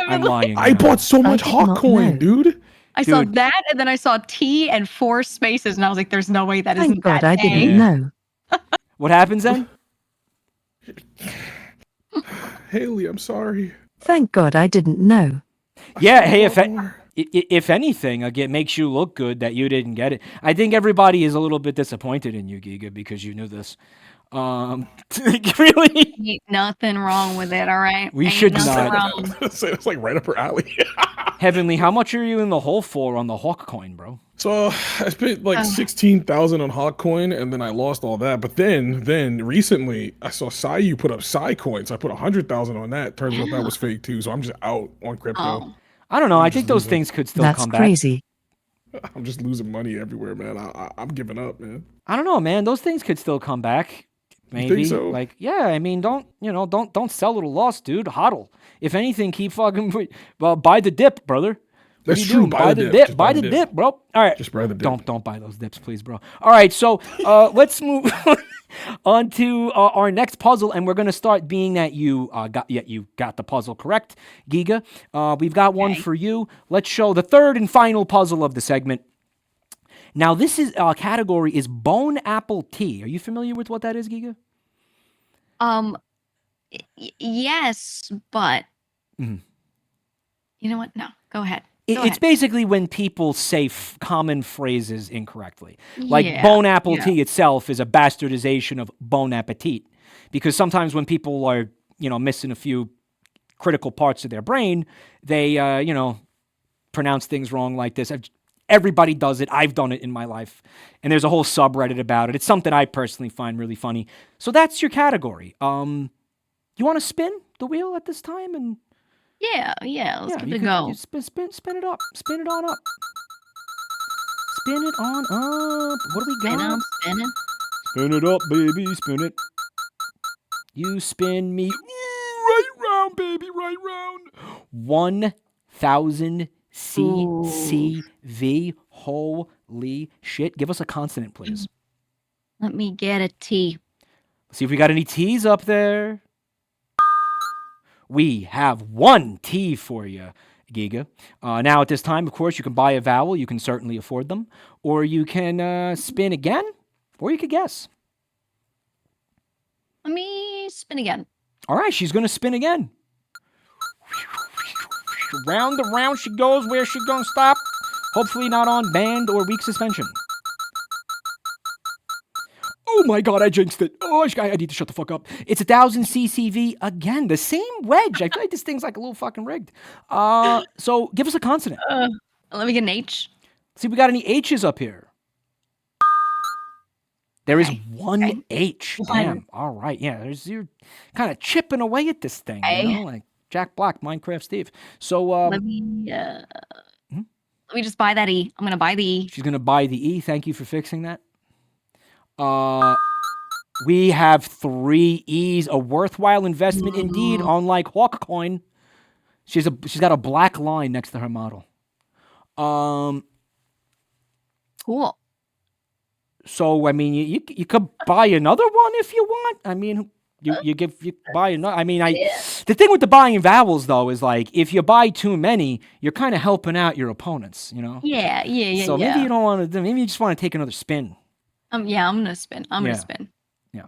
I'm lying. I bought so much Hawk coin, dude. I saw that, and then I saw T and 4 spaces, and I was like, "There's no way that Thank isn't God that I thing." didn't know. What happens then? Haley, I'm sorry. Thank God I didn't know. Yeah, hey, if anything, it makes you look good that you didn't get it. I think everybody is a little bit disappointed in you, Giga, because you knew this. Really? Ain't nothing wrong with it, all right? We Ain't should nothing not. wrong. It's like right up her alley. Heavenly, how much are you in the hole for on the Hawk coin, bro? So I spent 16,000 on Hawk coin, and then I lost all that. But then recently I saw Sayu put up Psy coin, so I put 100,000 on that. Turns out that was fake too. So I'm just out on crypto. Oh. I don't know. I think those things could still That's come back. crazy. I'm just losing money everywhere, man. I'm giving up, man. I don't know, man. Those things could still come back. Maybe. think so? Like, yeah, I mean, don't sell it a loss, dude. Hodl. If anything, keep fucking buy the dip, brother. What That's are you true. doing? Buy the dip. dip. Just Buy the dip, bro. All right. Just buy the dip. Don't buy those dips, please, bro. All right, so let's move on to our next puzzle, and we're gonna start. Being that you got the puzzle correct, Giga. We've got one for you. Let's show the third and final puzzle of the segment. Now, this is category is bone apple tea. Are you familiar with what that is, Giga? Yes, but you know what? No, go ahead. It's basically when people say common phrases incorrectly. Like Yeah, bone apple yeah. tea itself is a bastardization of bon appetit. Because sometimes when people are, missing a few critical parts of their brain, they, pronounce things wrong like this. Everybody does it. I've done it in my life. And there's a whole subreddit about it. It's something I personally find really funny. So that's your category. You want to spin the wheel at this time? And Yeah. Let's give it a you go. spin it up. Spin it on up. Spin it on up. What do we got? Spinning. Spin it up, baby. Spin it. You spin me right round, baby. Right round. 1,000 CCV. Holy shit. Give us a consonant, please. Let me get a T. See if we got any T's up there. We have one T for you, Giga. Now, at this time, of course, you can buy a vowel. You can certainly afford them. Or you can spin again. Or you could guess. Let me spin again. All right, she's going to spin again. Round and round she goes. Where's she going to stop? Hopefully not on banned or weak suspension. Oh my god, I jinxed it. Oh, I need to shut the fuck up. It's 1,000 CCV again. The same wedge. I feel like this thing's like a little fucking rigged. So give us a consonant. Let me get an H. See if we got any H's up here. There is one H. Damn. All right. Yeah, you're kind of chipping away at this thing. Like Jack Black, Minecraft Steve. So Let me just buy that E. I'm gonna buy the E. She's gonna buy the E. Thank you for fixing that. We have 3 E's, a worthwhile investment indeed, unlike Hawk Coin. She's got a black line next to her model. Cool. So I mean, you could buy another one if you want. I mean, you buy another. I mean, the thing with the buying vowels though is like if you buy too many, you're kind of helping out your opponents. Yeah. So maybe you don't want to. Maybe you just want to take another spin. Yeah, I'm gonna spin. I'm gonna spin. Yeah.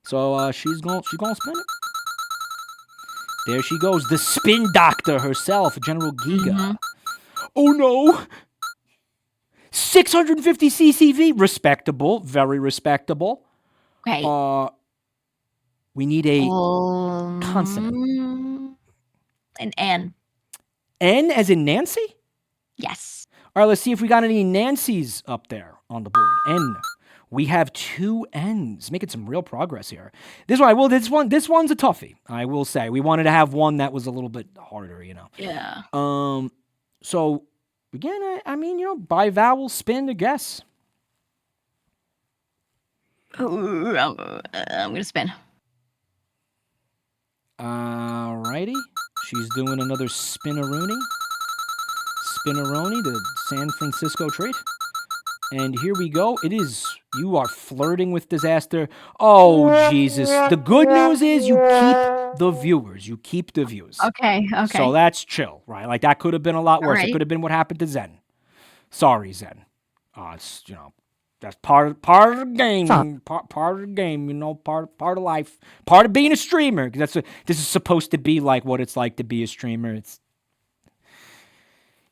So she's gonna spin it. There she goes, the spin doctor herself, General Giga. Oh no! 650 CCV, respectable, very respectable. Okay. We need a consonant. An N. N as in Nancy? Yes. All right, let's see if we got any Nancys up there on the board. N. We have 2 N's. Making some real progress here. This one's a toughie, I will say. We wanted to have one that was a little bit harder, Yeah. So again, I mean, by vowel, spin to guess. Ooh, I'm gonna spin. Alrighty. She's doing another spinaroonie. Spinaroni, the San Francisco treat. And here we go. You are flirting with disaster. Oh, Jesus. The good news is you keep the viewers. You keep the views. Okay. So that's chill, right? Like that could have been a lot worse. Right. It could have been what happened to Zen. Sorry, Zen. It's, that's part of the game. Part of the game, part of life. Part of being a streamer. This is supposed to be like what it's like to be a streamer.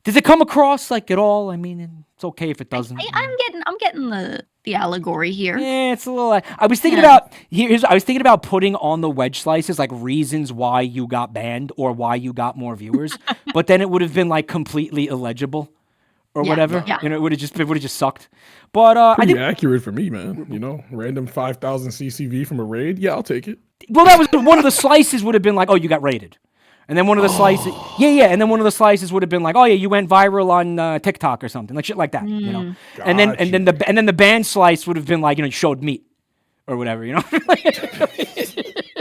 Does it come across like at all? I mean, it's okay if it doesn't. I'm getting the allegory here. Yeah, it's a little. I was thinking about I was thinking about putting on the wedge slices like reasons why you got banned or why you got more viewers, but then it would have been like completely illegible or whatever. Yeah. It would have just sucked. But Pretty accurate for me, man. Random 5,000 CCV from a raid. Yeah, I'll take it. Well, that was one of the slices would have been like, oh, you got raided. And then one of the slices, and then one of the slices would have been like, oh yeah, you went viral on TikTok or something, like shit like that, you know. And then the band slice would have been like, you know, you showed meat or whatever, you know.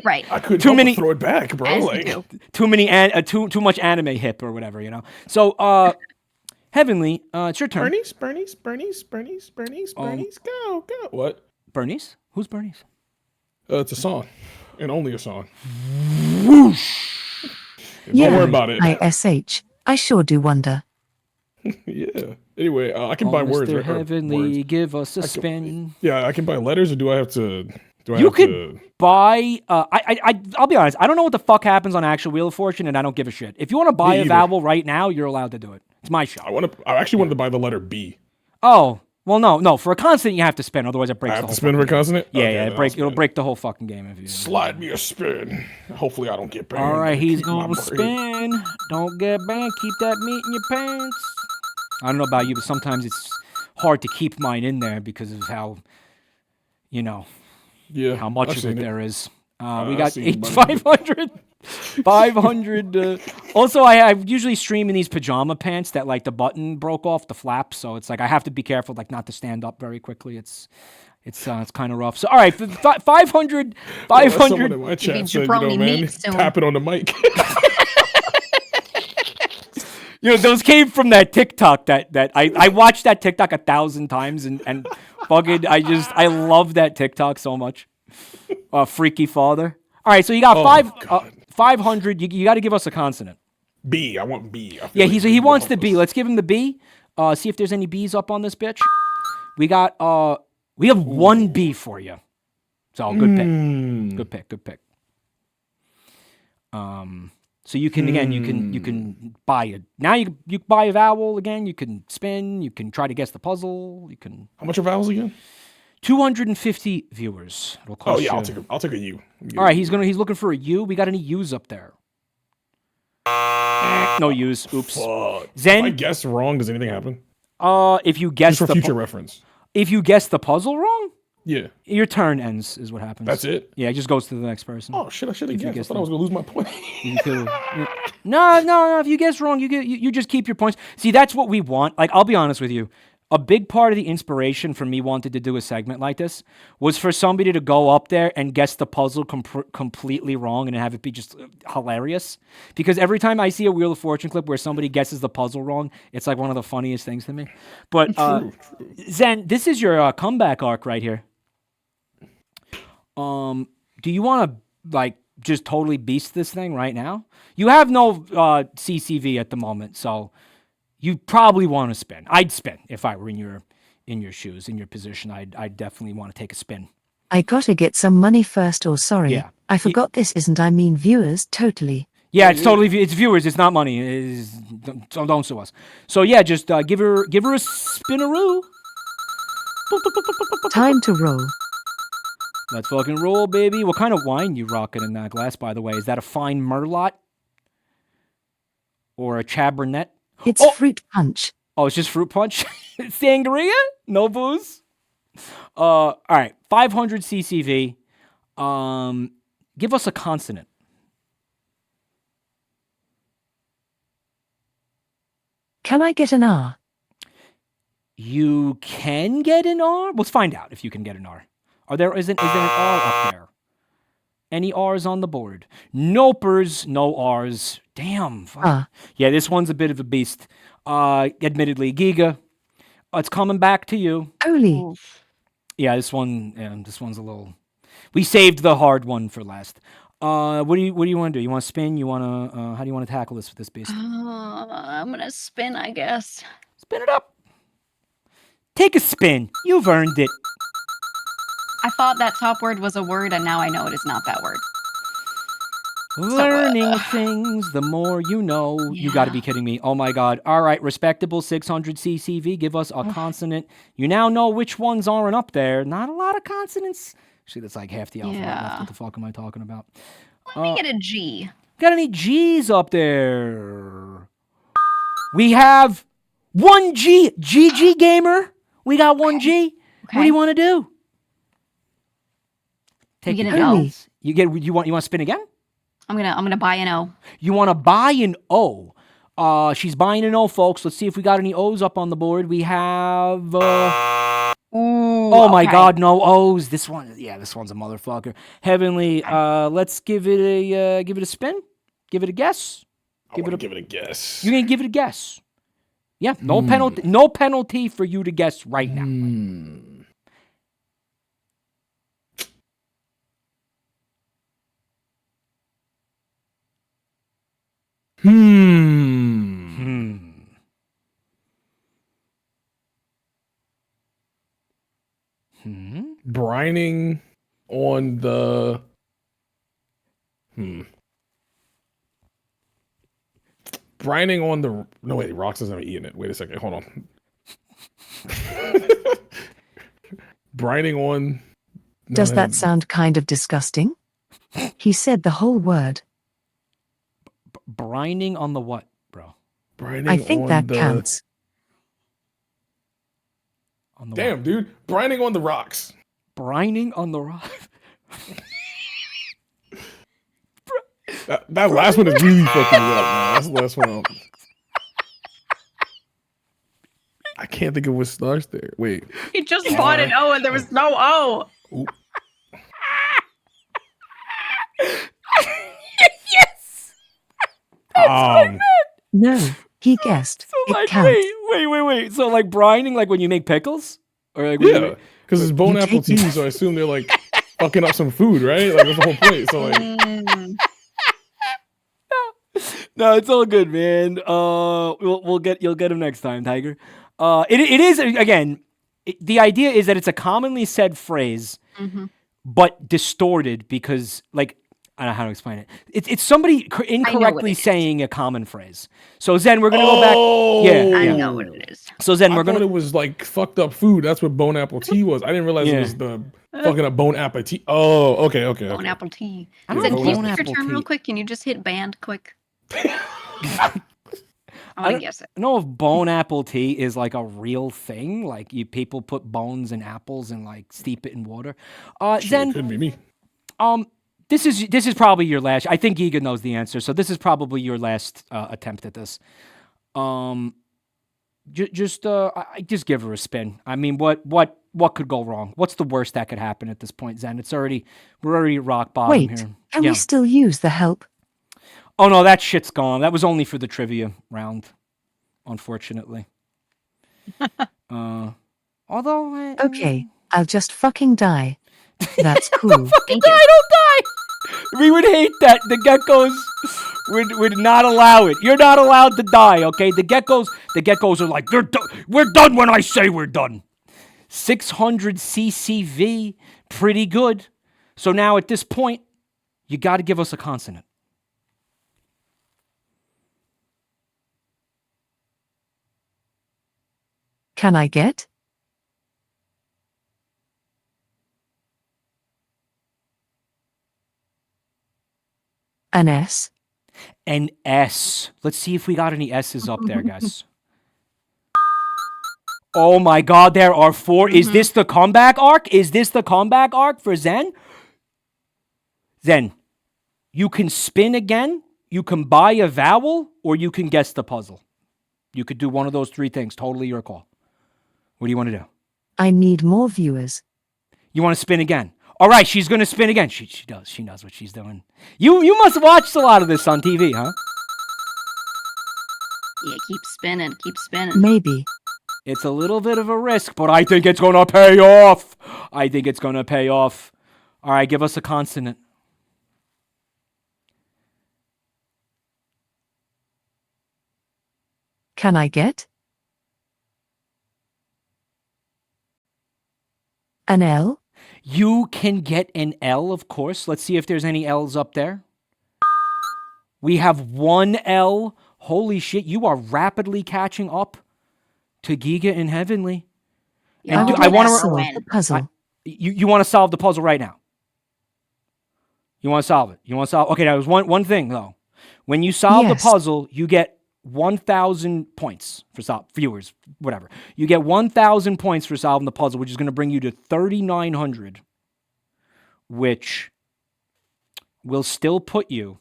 Right. I couldn't help but throw it back, bro. As Like you too much anime hip or whatever, you know. So Heavenly, it's your turn. Bernice, go. What? Bernice? Who's Bernice? It's a song, and only a song. Whoosh. Don't worry about it. ISH. I sure do wonder. Yeah. Anyway, I can buy words. Mr. Right? Heavenly, Words. give us a spin. Yeah, I can buy letters, or do I have to? You could buy. I'll be honest. I don't know what the fuck happens on actual Wheel of Fortune, and I don't give a shit. If you want to buy a vowel right now, you're allowed to do it. It's my show. I actually wanted to buy the letter B. Oh. Well, no. For a consonant, you have to spin. Otherwise, it breaks. I have to spin for a consonant. Yeah, Okay, it'll break the whole fucking game if you slide me a spin. Hopefully, I don't get banned. All right, he's gonna spin. Don't get banned. Keep that meat in your pants. I don't know about you, but sometimes it's hard to keep mine in there because of how, you know, how much of it there is. We got 500. 500. Also, I usually stream in these pajama pants that like the button broke off the flap, so it's like I have to be careful, like not to stand up very quickly. It's kind of rough. So all right, 500. 500. Someone in my chat said, man, tap it on the mic. You know, those came from that TikTok that I watched that TikTok 1,000 times and fucking I love that TikTok so much. Freaky father. All right, so you got 500. You got to give us a consonant. B. I want B. Yeah, he wants the B. Let's give him the B. See if there's any B's up on this bitch. We have one B for you. So good pick. Good pick. So you can you can buy it. Now you buy a vowel again. You can spin. You can try to guess the puzzle. You can. How much are vowels again? 250 viewers. It'll cost I'll take a U. All right, he's looking for a U. We got any U's up there? No U's. Oops. Fuck. Zen. If I guess wrong, does anything happen? If you guess just for future reference. If you guess the puzzle wrong, yeah, your turn ends. Is what happens. That's it. Yeah, it just goes to the next person. Oh shit! I should have guessed. I thought I was gonna lose my point. No. If you guess wrong, you just keep your points. See, that's what we want. Like, I'll be honest with you. A big part of the inspiration for me wanting to do a segment like this was for somebody to go up there and guess the puzzle completely wrong and have it be just hilarious. Because every time I see a Wheel of Fortune clip where somebody guesses the puzzle wrong, it's like one of the funniest things to me. But true. Zen, this is your comeback arc right here. Do you want to like just totally beast this thing right now? You have no CCV at the moment, so you probably want to spin. I'd spin if I were in your shoes, in your position. I'd definitely want to take a spin. I gotta get some money first, or sorry. Yeah. I forgot this isn't, I mean viewers, totally. Yeah, it's totally, it's viewers, it's not money. Don't sue us. So yeah, just give her a spinaroo. Time to roll. Let's fucking roll, baby. What kind of wine you rocking in that glass, by the way? Is that a fine Merlot? Or a Chabernet? It's fruit punch. Oh, it's just fruit punch? Sangria? No booze? All right. 500 CCV. Give us a consonant. Can I get an R? You can get an R? Let's find out if you can get an R. Is there an R up there? Any R's on the board? Nopers, no R's. Damn. Yeah, this one's a bit of a beast. Admittedly, GEEGA, it's coming back to you. Holy. Yeah, this one's a little. We saved the hard one for last. What do you want to do? You want to spin? You want to? How do you want to tackle this with this beast? I'm gonna spin, I guess. Spin it up. Take a spin. You've earned it. I thought that top word was a word, and now I know it is not that word. Learning things, the more you know. Yeah. You got to be kidding me. Oh, my God. All right, respectable 600 CCV. Give us a consonant. You now know which ones aren't up there. Not a lot of consonants. Actually, that's like half the alphabet left. What the fuck am I talking about? Let me get a G. Got any G's up there? We have one G. GG Gamer. We got one G. Okay. What do you want to do? Take it. You want to spin again? I'm gonna buy an O. You want to buy an O. She's buying an O, folks. Let's see if we got any O's up on the board. We have... Ooh, oh my okay. God, no O's. This one, yeah, this one's a motherfucker. Heavenly, let's give it a spin. Give it a guess. Give it a guess. You're gonna give it a guess. Yeah, no penalty. No penalty for you to guess right now. Brining on the Brining on the no wait, Rox isn't eating it. Wait a second, hold on. Brining on Does that sound kind of disgusting? He said the whole word. Brining on the what, bro? Brining I think on that the... counts. On the Damn, what? dude. Brining on the rocks. Brining on the rock. That last one is really fucking me up, man. That's the last one. I can't think of what starts there. Wait. He just bought an O and there was no O. Ooh. Yes. No, he guessed. So It like, counts. wait. So like brining, like when you make pickles, or like when you Yeah, make- because it's bone You apple take tea, it. so I assume they're like fucking up some food, right? Like that's the whole point. So like, No, it's all good, man. You'll get him next time, Tiger. It is again. The idea is that it's a commonly said phrase, but distorted because, like, I don't know how to explain it. It's somebody incorrectly it is. saying a common phrase. So Zen, we're gonna go back. Yeah, I yeah. know what it is. So Zen, I we're thought gonna. it was like fucked up food. That's what bone apple tea was. I didn't realize Yeah. it was the fucking up bone apple tea. Oh, okay. Bone apple tea. I don't Zen, know can you bone take your apple turn tea. real quick? Can you just hit band quick? I I want don't to guess it. know if bone apple tea is like a real thing. Like people put bones in apples and like steep it in water. Zen, Couldn't be me. this is probably your last. I think GEEGA knows the answer, so this is probably your last attempt at this. Just give her a spin. I mean, what could go wrong? What's the worst that could happen at this point, Zen? We're already at rock bottom Wait, here. can Yeah. we still use the help? Oh no, that shit's gone. That was only for the trivia round, unfortunately. Although Okay, I'll just fucking die. That's cool. Thank you. don't die. We would hate that. The geckos would not allow it. You're not allowed to die, okay? The geckos are like, we're done when I say we're done. 600 CCV, pretty good. So now at this point, you got to give us a consonant. Can I get? An S? An S. Let's see if we got any S's up there, guys. Oh my God, there are 4. Is this the comeback arc? Is this the comeback arc for Zen? Zen, you can spin again, you can buy a vowel, or you can guess the puzzle. You could do one of those 3 things. Totally your call. What do you want to do? I need more viewers. You want to spin again? All right, she's going to spin again. She does. She knows what she's doing. You must have watched a lot of this on TV, huh? Yeah, keep spinning, keep spinning. Maybe. It's a little bit of a risk, but I think it's going to pay off. I think it's going to pay off. All right, give us a consonant. Can I get? An L? You can get an L, of course. Let's see if there's any L's up there. We have 1 L. Holy shit, you are rapidly catching up to GEEGA and Heavenly. Yeah, And I wanna never solve win. the puzzle. You want to solve the puzzle right now. You want to solve it. Okay, now there's one thing, though. When you solve the Yes. puzzle, you get 1,000 points for viewers, whatever. You get 1,000 points for solving the puzzle, which is going to bring you to 3,900, which will still put you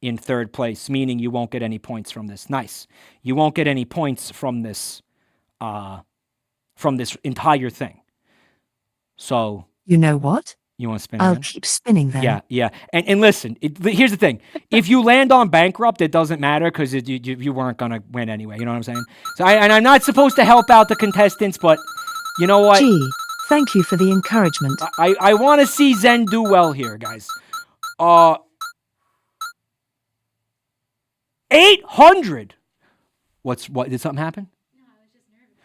in third place, meaning you won't get any points from this. Nice. You won't get any points from this entire thing. So You know what? you want to spin I'll again? keep spinning then. Yeah. And listen, here's the thing. If you land on bankrupt, it doesn't matter because you weren't going to win anyway. You know what I'm saying? So I'm not supposed to help out the contestants, but you know what? Gee, thank you for the encouragement. I want to see Zen do well here, guys. 800. What? Did something happen? No, I was just nervous.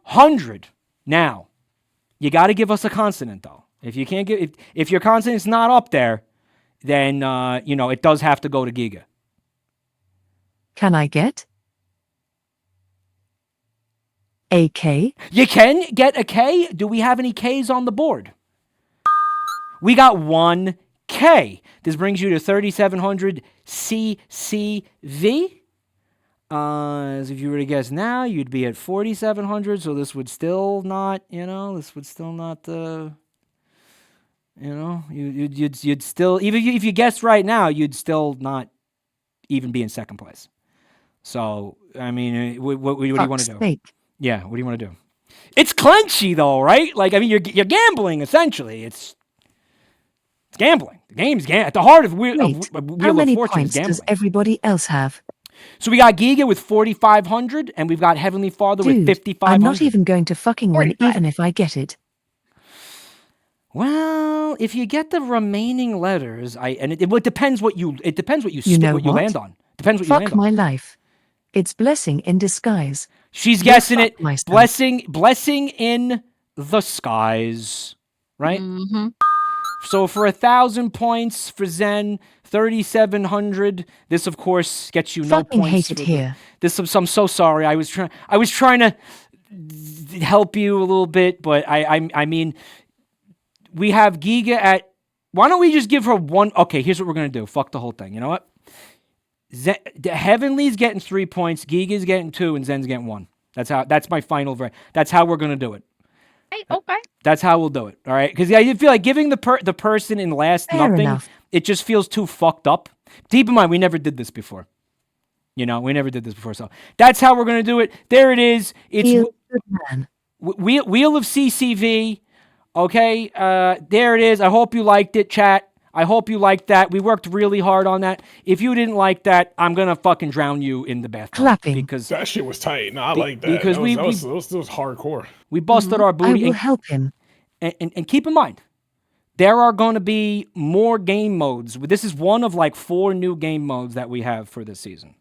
800. Now, you got to give us a consonant though. If you can't give, if your consonant's not up there, then it does have to go to GEEGA. Can I get a K? You can get a K. Do we have any Ks on the board? We got one K. This brings you to 3,700 CCV. As if you were to guess now, you'd be at 4,700. So this would still not, you'd still, even if you guessed right now, you'd still not even be in second place. So, I mean, what do you want to do? Yeah, what do you want to do? It's clenchy though, right? Like, I mean, you're gambling essentially. It's gambling. The game's at the heart of Wheel How many of Fortune is points gambling. does everybody else have? So we got GEEGA with 4,500, and we've got Heavenly Father with Dude, 5,500. I'm not even going to fucking win even if I get it. Well, if you get the remaining letters, it depends what you land on. Depends what you land Fuck on. my life. It's blessing in disguise. She's guessing it. myself. Blessing in the skies, right? Mm-hmm. So for 1,000 points for Zen, 3,700. This, of course, gets you no Fucking points. hate it here. I'm so sorry. I was trying to help you a little bit, but I mean, we have GEEGA at. Why don't we just give her one? Okay, here's what we're gonna do. Fuck the whole thing. You know what? Heavenly's getting 3 points. GEEGA's getting 2, and Zen's getting 1. That's my final. That's how we're gonna do it. Okay. That's how we'll do it. All right, because I feel like giving the person in last Fair nothing. enough. It just feels too fucked up. Keep in mind, we never did this before. We never did this before. So that's how we're gonna do it. There it is. It's Good man. Wheel of CCV. Okay, there it is. I hope you liked it, chat. I hope you liked that. We worked really hard on that. If you didn't like that, I'm gonna fucking drown you in the bathtub. Clapping. Because That shit was tight. No, I like that. because that was hardcore. we busted our I booty. will help him. And keep in mind, there are going to be more game modes. This is one of like 4 new game modes that we have for this season.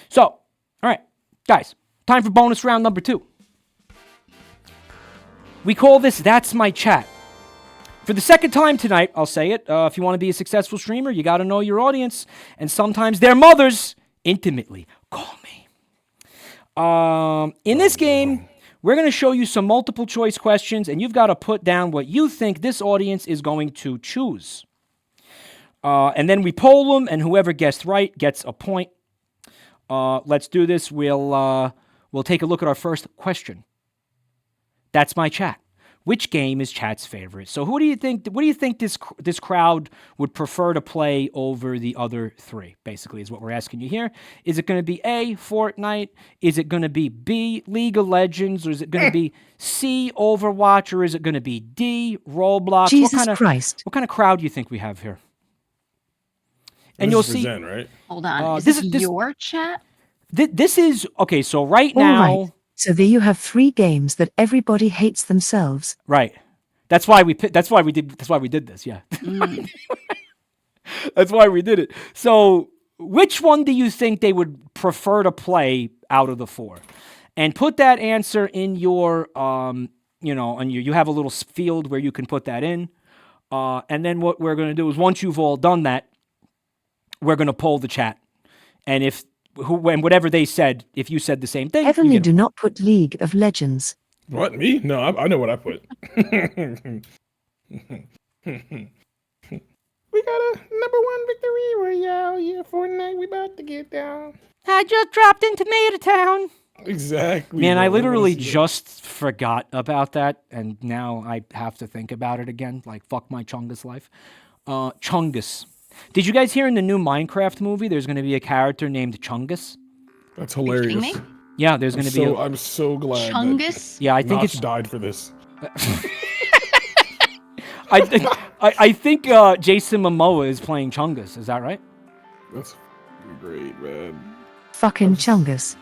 So, all right, guys, time for bonus round number 2. We call this That's My Chat. For the second time tonight, I'll say it. If you want to be a successful streamer, you got to know your audience. And sometimes their mothers intimately call me. In this game, we're going to show you some multiple choice questions, and you've got to put down what you think this audience is going to choose. And then we poll them, and whoever guessed right gets a point. Let's do this. We'll take a look at our first question. That's my chat. Which game is chat's favorite? So who do you think? What do you think this crowd would prefer to play over the other 3? Basically, is what we're asking you here. Is it going to be A, Fortnite? Is it going to be B, League of Legends? Or is it going to be C, Overwatch? Or is it going to be D, Roblox? Jesus Christ. What kind of crowd do you think we have here? And This you'll is for see. Zen, right? Hold on. Is this this is- your chat? This is okay. So right All now. right. So there you have 3 games that everybody hates themselves. Right. That's why we did this. Yeah. That's why we did it. So, which one do you think they would prefer to play out of the 4? And put that answer in your, you have a little field where you can put that in. And then what we're going to do is once you've all done that, we're going to poll the chat. And and whatever they said, if you said the same thing, Heavenly do not put League of Legends. What, me? No, I know what I put. We got a number 1 victory royale. Yeah, Fortnite, we about to get down. I just dropped in Tomato Town. Exactly. Man, I bro. literally What is it? just forgot about that, and now I have to think about it again. Like, fuck my Chungus life. Chungus. Did you guys hear in the new Minecraft movie there's going to be a character named Chungus? That's you kidding hilarious. me? Yeah, there's going to be I'm so glad Chungus? Yeah, I think Notch it's died for this. I think Jason Momoa is playing Chungus. Is that right? That's great, man. Fucking Chungus.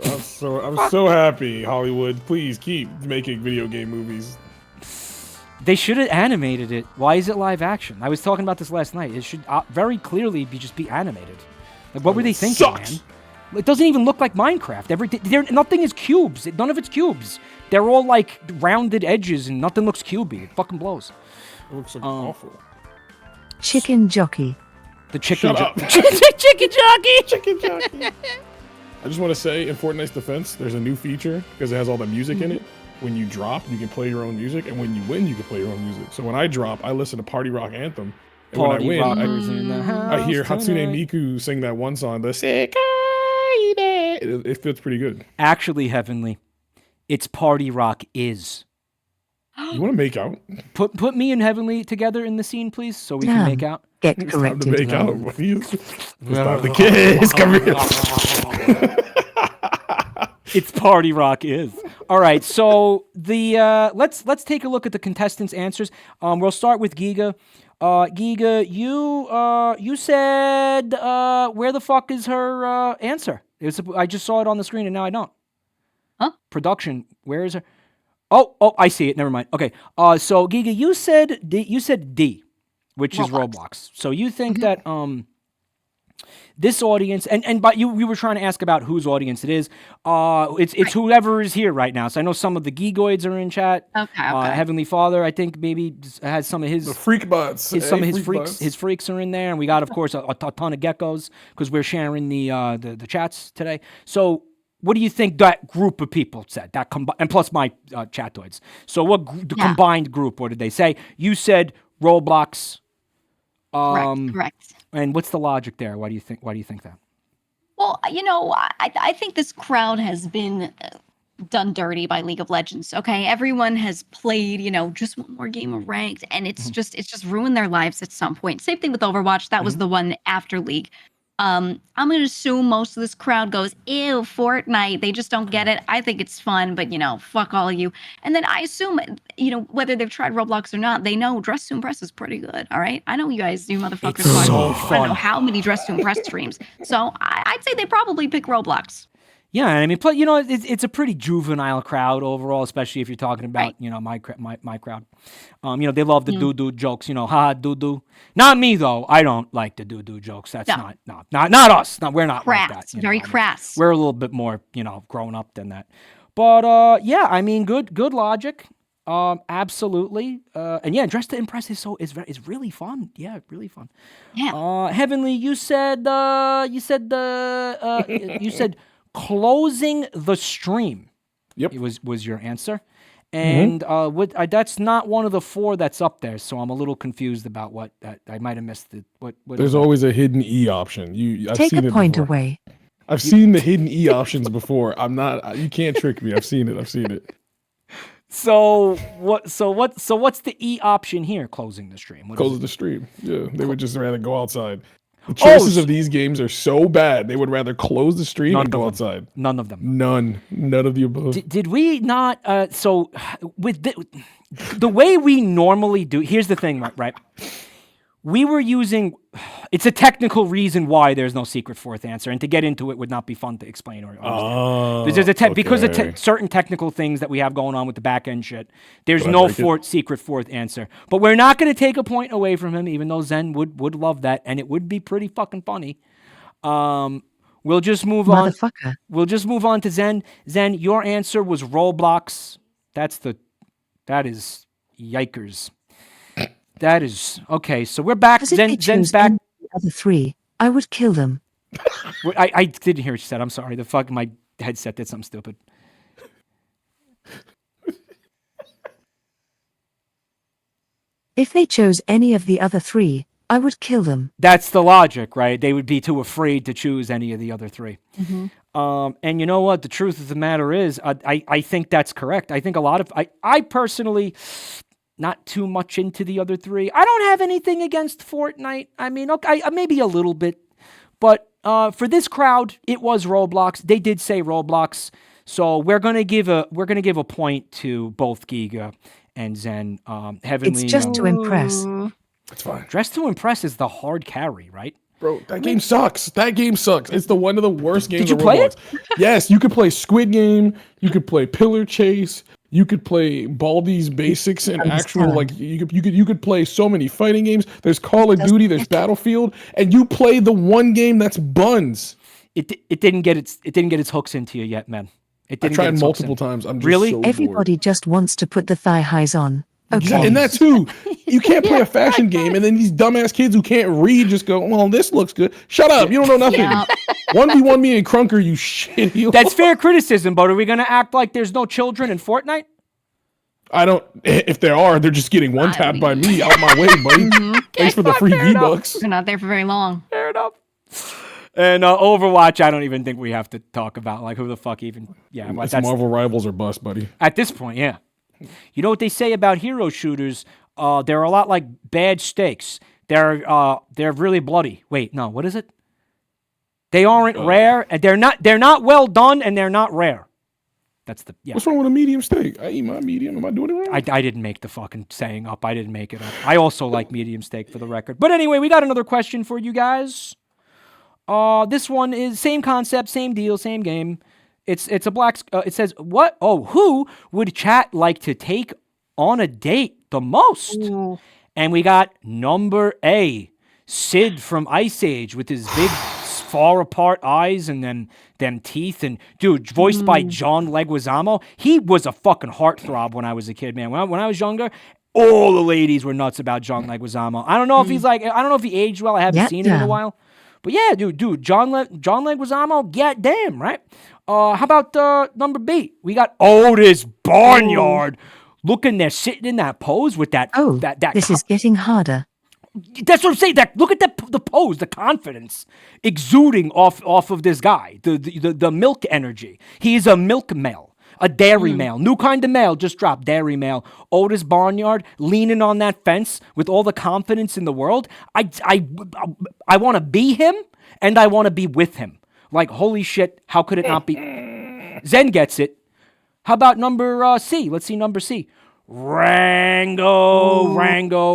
I'm so happy, Hollywood. Please keep making video game movies. They should have animated it. Why is it live action? I was talking about this last night. It should very clearly just be animated. Like, what were they thinking, sucks. man? It doesn't even look like Minecraft. Nothing is cubes. None of it's cubes. They're all like rounded edges, and nothing looks cubey. It fucking blows. It looks like awful. Chicken jockey. The chicken. Shut up. Chicken jockey. Chicken jockey. I just want to say, in Fortnite's defense, there's a new feature because it has all the music in it. When you drop, you can play your own music, and when you win, you can play your own music. So when I drop, I listen to Party Rock Anthem, and when I win, I hear Hatsune Miku sing that one song, the Sekai. It feels pretty good. Actually, Heavenly, it's Party Rock is. You want to make out? Put me and Heavenly together in the scene, please, so we can make out. Get It's time to corrected. make out. It's time to kiss. Come here. It's Party Rock is. All right, so the let's take a look at the contestants' answers. We'll start with GEEGA. GEEGA, you said where the fuck is her answer? I just saw it on the screen and now I don't. Huh? Production, where is her? Oh, I see it. Never mind. Okay. So GEEGA, you said D, which is Roblox. So you think that this audience, but you were trying to ask about whose audience it is. It's whoever is here right now. So I know some of the geegoids are in chat. Okay. Heavenly Father, I think maybe has some of his The freak bots. some of his freaks. Bots. His freaks are in there, and we got, of course, a ton of geckos because we're sharing the chats today. So what do you think that group of people said? That and plus my chatoids. So what combined group? What did they say? You said Roblox. Correct. And what's the logic there? Why do you think that? Well, I think this crowd has been done dirty by League of Legends. Okay, everyone has played, just one more game of ranked, and it's just ruined their lives at some point. Same thing with Overwatch. That was the one after League. I'm gonna assume most of this crowd goes, ew, Fortnite. They just don't get it. I think it's fun, but fuck all of you. And then I assume, whether they've tried Roblox or not, they know Dress to Impress is pretty good. All right, I know you guys, you motherfuckers, It's so I fun. don't know how many Dress to Impress streams. So I'd say they probably pick Roblox. Yeah, I mean, it's a pretty juvenile crowd overall, especially if you're talking about, my crowd. They love the doo-doo jokes, ha, doo-doo. Not me, though. I don't like the doo-doo jokes. That's not us. No, we're not Crass, like that. very crass. We're a little bit more, grown up than that. But, yeah, I mean, good logic. Absolutely. And yeah, Dress to Impress is really fun. Yeah, really fun. Yeah. Heavenly, you said closing the stream. Yep. It was your answer. And that's not one of the 4 that's up there, so I'm a little confused about what I might have missed it. What There's always a hidden E option. I've Take seen a it point before. away. I've seen the hidden E options before. You can't trick me. I've seen it. So what's the E option here? Closing the stream. What is Close it? the stream. Yeah, they would just rather go outside. The choices of these games are so bad. They would rather close the stream and go outside. None of them. None of the above. Did we not? So with the way we normally do, here's the thing, right? We were using. It's a technical reason why there's no secret 4th answer, and to get into it would not be fun to explain or understand. Because of certain technical things that we have going on with the back end shit. There's no secret 4th answer, but we're not going to take a point away from him, even though Zen would love that, and it would be pretty fucking funny. We'll just move on. Motherfucker. We'll just move on to Zen. Zen, your answer was Roblox. That is yikers. That is okay. So we're back. As if they Zen's chose back. any of the other 3, I would kill them. I didn't hear what you said. I'm sorry. My headset did something stupid. If they chose any of the other 3, I would kill them. That's the logic, right? They would be too afraid to choose any of the other 3. And you know what? The truth of the matter is, I think that's correct. I think a lot of I personally, not too much into the other three. I don't have anything against Fortnite. I mean, okay, maybe a little bit. But for this crowd, it was Roblox. They did say Roblox. So we're gonna give a point to both GEEGA and Zen. Heavenly. It's just to impress. That's fine. Dress to Impress is the hard carry, right? Bro, that game sucks. That game sucks. It's one of the worst games. Did you play it? Yes, you could play Squid Game. You could play Pillar Chase. You could play Baldi's Basics and actual you could play so many fighting games. There's Call of Duty. There's Battlefield, and you play the one game that's Buns. It didn't get its hooks into you yet, man. It didn't. I tried multiple times. I'm just really. So Everybody bored. just wants to put the thigh highs on. Okay. And that too. You can't play a fashion game, and then these dumbass kids who can't read just go, "Well, this looks good." Shut up! You don't know nothing. 1v1 me and Crunker, you shit. That's fair criticism, but are we gonna act like there's no children in Fortnite? I don't. If there are, they're just getting one tapped by me out my way, buddy. Thanks for the free V-Bucks. They're not there for very long. Fair enough. And Overwatch, I don't even think we have to talk about, like, who the fuck even. Yeah, That's Marvel Rivals or bust, buddy. At this point, yeah. You know what they say about hero shooters? They're a lot like bad steaks. They're really bloody. Wait, no, what is it? They aren't rare, and they're not well done, and they're not rare. That's the What's wrong with a medium steak? I eat my medium. Am I doing it wrong? I didn't make the fucking saying up. I didn't make it up. I also like medium steak, for the record. But anyway, we got another question for you guys. This one is same concept, same deal, same game. It's a black. It says what? Oh, who would chat like to take on a date the most? Ooh. And we got number A, Sid from Ice Age with his big, far apart eyes and them teeth, and dude, voiced by John Leguizamo. He was a fucking heartthrob when I was a kid, man. When I was younger, all the ladies were nuts about John Leguizamo. I don't know if I don't know if he aged well. I haven't seen him in a while. But yeah, dude, John Leguizamo, goddamn, right? How about number B? We got Otis Barnyard looking there, sitting in that pose with that. This is getting harder. That's what I'm saying. Look at the pose, the confidence exuding off of this guy. The milk energy. He is a milk male, a dairy male, new kind of male. Just dropped dairy male. Otis Barnyard leaning on that fence with all the confidence in the world. I want to be him, and I want to be with him. Like, holy shit, how could it not be? Zen gets it. How about number C? Let's see number C. Rango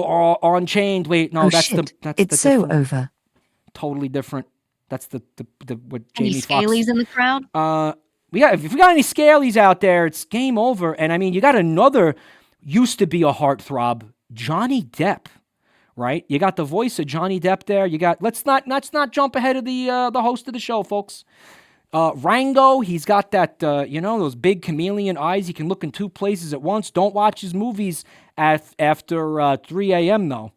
on chained. Wait, no, that's shit. that's it's the so different, over. Totally different. That's the what Any Jamie Foxx. scalies in the crowd? If we got any scalies out there, it's game over. And I mean, you got another used to be a heartthrob, Johnny Depp. Right, you got the voice of Johnny Depp there. You got let's not jump ahead of the host of the show, folks. Rango, he's got that those big chameleon eyes. He can look in two places at once. Don't watch his movies after 3 a.m. though.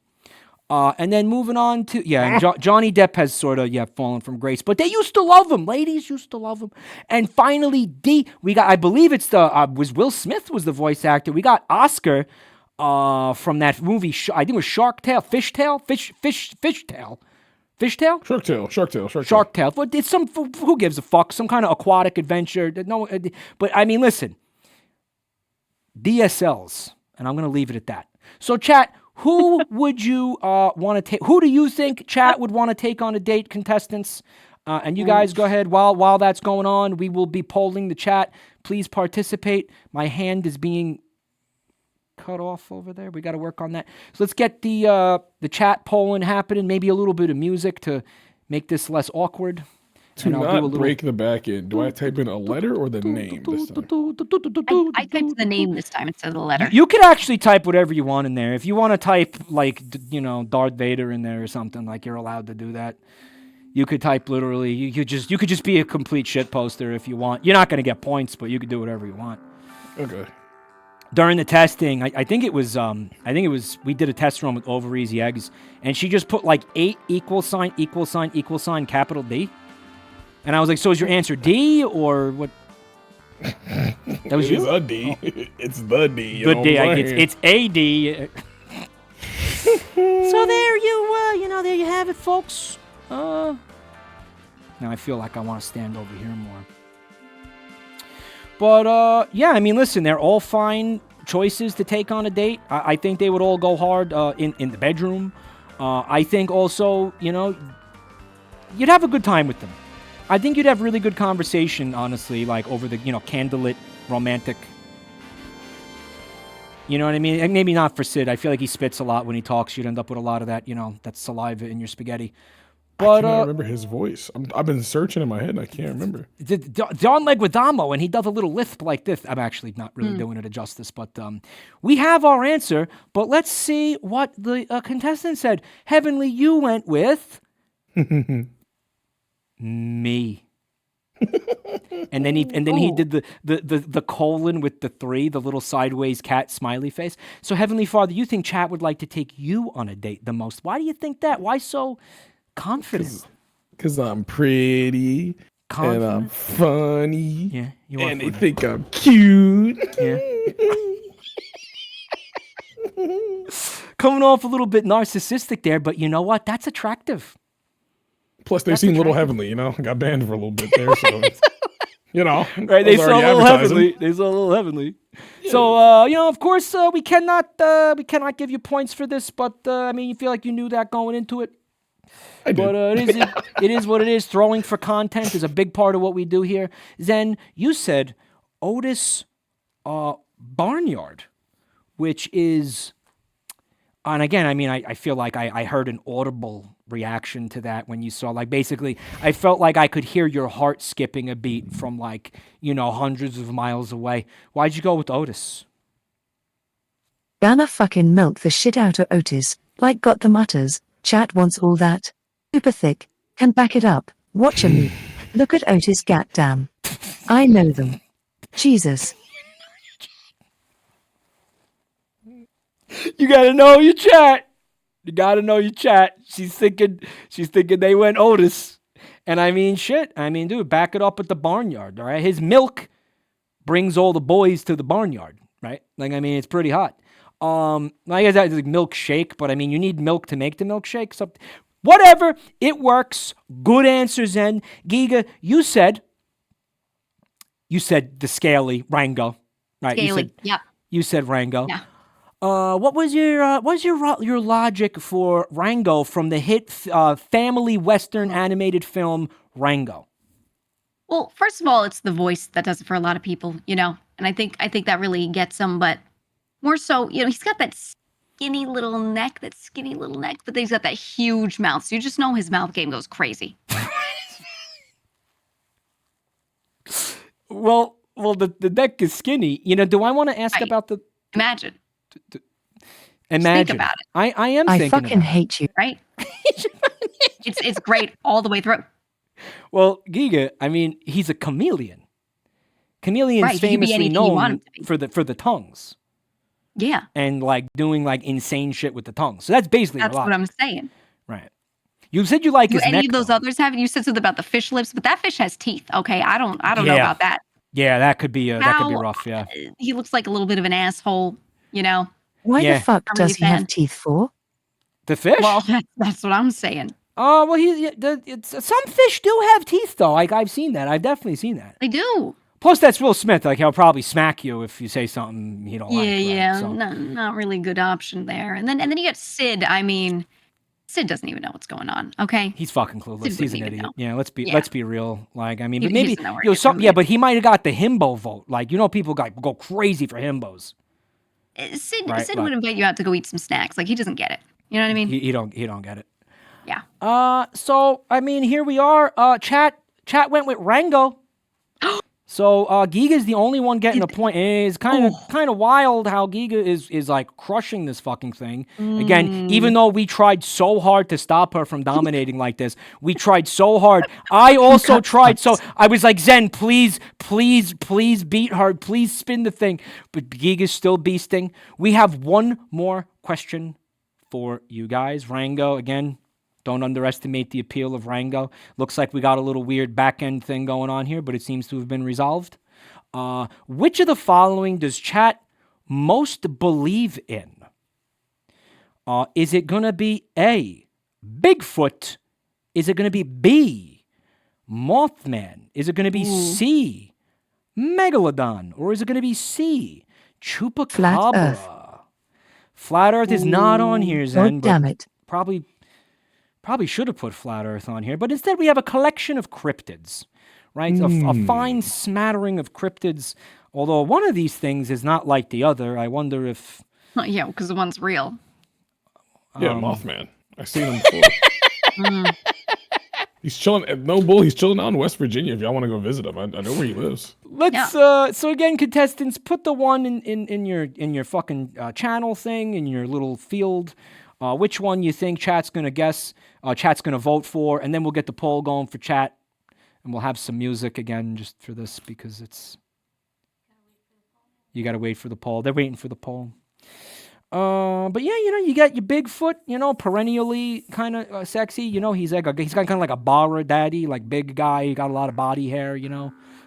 And then moving on to and Johnny Depp has sort of fallen from grace, but they used to love him. Ladies used to love him. And finally, D, we got, I believe it's was Will Smith was the voice actor. We got Oscar. From that movie, I think it was Shark Tale, Fish Tale. Shark Tale. But it's who gives a fuck? Some kind of aquatic adventure. No, but I mean, listen, DSLs, and I'm gonna leave it at that. So, chat, who would you want to take? Who do you think chat would want to take on a date, contestants? And you guys go ahead while that's going on. We will be polling the chat. Please participate. My hand is being cut off over there. We got to work on that. So let's get the chat polling happening. Maybe a little bit of music to make this less awkward. To not break the back end, do I type in a letter or the name this time? I typed the name this time instead of the letter. You could actually type whatever you want in there. If you want to type like Darth Vader in there or something, like, you're allowed to do that. You could type literally. You could just be a complete shit poster if you want. You're not going to get points, but you could do whatever you want. Okay. During the testing, I think it was we did a test run with Over Easy Eggs, and she just put like 8 $! capital D. And I was like, so is your answer D or what? That was you? It's a D. Oh. It's the D. The D. It's a D. So there there you have it, folks. Now I feel like I want to stand over here more. But, I mean, listen, they're all fine choices to take on a date. I think they would all go hard in the bedroom. I think also, you know, you'd have a good time with them. I think you'd have really good conversation, honestly, like over the, you know, candlelit, romantic. You know what I mean? And maybe not for Sid. I feel like he spits a lot when he talks. You'd end up with a lot of that, you know, that saliva in your spaghetti. But I cannot remember his voice. I've been searching in my head and I can't remember. Don Leguizamo, and he does a little lisp like this. I'm actually not really doing it a justice, but we have our answer. But let's see what the contestant said. Heavenly, you went with me. And then he did the colon with the 3, the little sideways cat smiley face. So Heavenly Father, you think chat would like to take you on a date the most? Why do you think that? Why so confident? Because I'm pretty and I'm funny. Yeah, you are. And they think I'm cute. Yeah. Coming off a little bit narcissistic there, but you know what? That's attractive. Plus, they've seen Little Heavenly, you know? Got banned for a little bit there, so... You know, right? They saw Little Heavenly. They saw Little Heavenly. Yeah. So, you know, of course, we cannot give you points for this. But I mean, you feel like you knew that going into it. I do. But it is what it is. Throwing for content is a big part of what we do here. Zen, you said Otis Barnyard, which is, and again, I mean, I feel like I heard an audible reaction to that when you saw, like, basically I felt like I could hear your heart skipping a beat from, like, you know, hundreds of miles away. Why'd you go with Otis? Gonna fucking milk the shit out of Otis, like got the mutters. Chat wants all that. Super thick, can back it up. Watch me. Look at Otis, goddamn. I know them. Jesus. You gotta know your chat. You gotta know your chat. She's thinking they went Otis. And I mean, shit. I mean, dude, back it up at the barnyard, all right? His milk brings all the boys to the barnyard, right? Like, I mean, it's pretty hot. I guess that's like milkshake, but I mean, you need milk to make the milkshake. So, whatever. It works. Good answer, Zen. GEEGA, you said the scaly Rango, right? Scaly, yep. You said Rango. Yeah. What was your logic for Rango from the hit family Western animated film Rango? Well, first of all, it's the voice that does it for a lot of people, you know, and I think that really gets him. But more so, you know, he's got that skinny little neck, but then he's got that huge mouth. So you just know his mouth game goes crazy. Well, the neck is skinny. You know, do I want to ask about the imagine? Imagine. Think about it. I am thinking. I fucking hate you. Right? It's great all the way through. Well, GEEGA, I mean, he's a chameleon. Chameleons famously known for the tongues. Yeah. And like doing like insane shit with the tongue. So that's basically what I'm saying. Right. You said you like his neck. Any of those others have? You said something about the fish lips, but that fish has teeth. Okay, I don't know about that. Yeah, that could be rough. Yeah. He looks like a little bit of an asshole. You know. Why the fuck does he have teeth for? The fish? Well, that's what I'm saying. Oh, well, some fish do have teeth though. Like I've seen that. I've definitely seen that. They do. Plus, that's Will Smith. Like he'll probably smack you if you say something he don't like. Yeah, right? So. not really good option there. And then you got Sid. I mean, Sid doesn't even know what's going on. Okay, he's fucking clueless. He's an idiot. Know. Yeah, let's be real. Like I mean, but maybe but he might have got the himbo vote. Like you know, people go crazy for himbos. Sid would invite you out to go eat some snacks. Like he doesn't get it. You know what I mean? He don't get it. Yeah. So I mean, here we are. Chat went with Rango. So GEEGA is the only one getting a point. And it's kind of wild how GEEGA is like crushing this fucking thing. Again, even though we tried so hard to stop her from dominating like this, we tried so hard. I also tried so. I was like, Zen, please beat her. Please spin the thing. But GEEGA's still beasting. We have one more question for you guys. Rango, again, don't underestimate the appeal of Rango. Looks like we got a little weird back-end thing going on here, but it seems to have been resolved. Which of the following does chat most believe in? Is it going to be A, Bigfoot? Is it going to be B, Mothman? Is it going to be C, Megalodon? Or is it going to be C, Chupacabra. Earth. Flat Earth is not on here, Zen. God damn but it. Probably should have put Flat Earth on here. But instead, we have a collection of cryptids, right? A fine smattering of cryptids. Although one of these things is not like the other. I wonder if... Yeah, because the one's real. Yeah, Mothman. I've seen him before. He's chilling. No bull. He's chilling out in West Virginia. If y'all want to go visit him, I know where he lives. Let's. So again, contestants, put the one in your fucking channel thing in your little field. Which one you think chat's gonna guess? Chat's gonna vote for, and then we'll get the poll going for chat, and we'll have some music again just for this because it's. You gotta wait for the poll. They're waiting for the poll. But yeah, you got your Bigfoot, perennially kind of sexy. He's got kind of like a barra daddy, like big guy. He got a lot of body hair,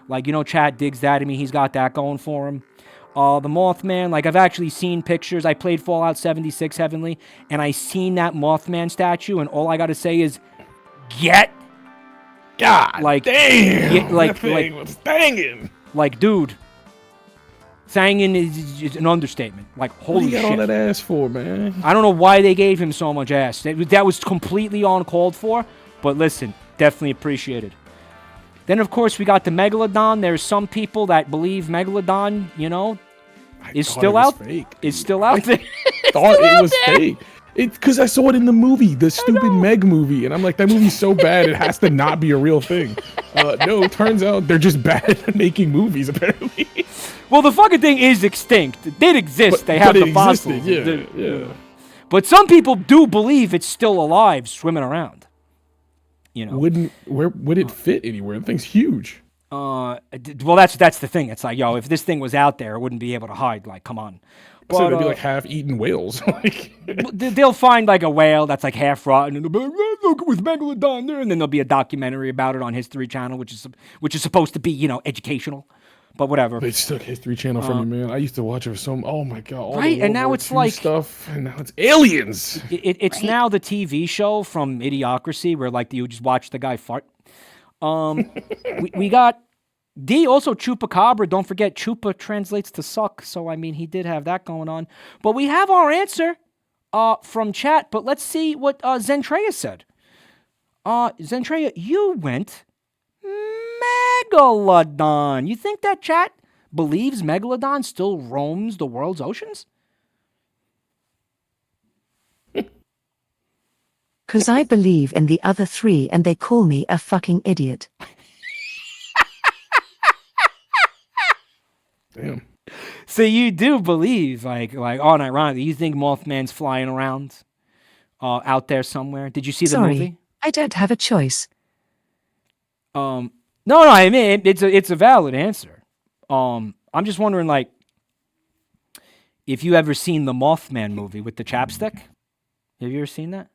Like, Chad digs that. I mean, he's got that going for him. The Mothman, like I've actually seen pictures. I played Fallout 76 Heavenly, and I seen that Mothman statue, and all I got to say is, get. God, like, damn, like, that thing was banging. Like, dude. Thangin is an understatement. Like, holy shit. What do you got all that ass for, man? I don't know why they gave him so much ass. That was completely uncalled for, but listen, definitely appreciated. Then, of course, we got the Megalodon. There's some people that believe Megalodon, is still out. Fake, is still out there. I thought it was fake. Because I saw it in the movie, the stupid Meg movie, and I'm like, that movie's so bad, it has to not be a real thing. No, turns out they're just bad at making movies, apparently. Well, the fucking thing is extinct. It did exist. They have the fossils. Yeah. But some people do believe it's still alive, swimming around. Where would it fit anywhere? The thing's huge. Well, that's the thing. It's like, if this thing was out there, it wouldn't be able to hide. Like, come on. So they'd be like half-eaten whales. They'll find like a whale that's like half rotten, and they'll be like, "Look, it was Megalodon there," and then there'll be a documentary about it on History Channel, which is supposed to be educational, but whatever. They took History Channel from me, man. I used to watch it for oh my god, all right, the and now War it's II like stuff, and now it's aliens. It's now the TV show from Idiocracy where like you just watch the guy fart. We got. D, also Chupacabra. Don't forget, Chupa translates to suck. So, I mean, he did have that going on. But we have our answer from chat. But let's see what Zentreya said. Zentreya, you went Megalodon. You think that chat believes Megalodon still roams the world's oceans? Because I believe in the other three and they call me a fucking idiot. Damn. So you do believe, unironically, you think Mothman's flying around out there somewhere? Did you see the movie? I don't have a choice. No, I mean, it's a valid answer. I'm just wondering, like, if you ever seen the Mothman movie with the chapstick? Have you ever seen that?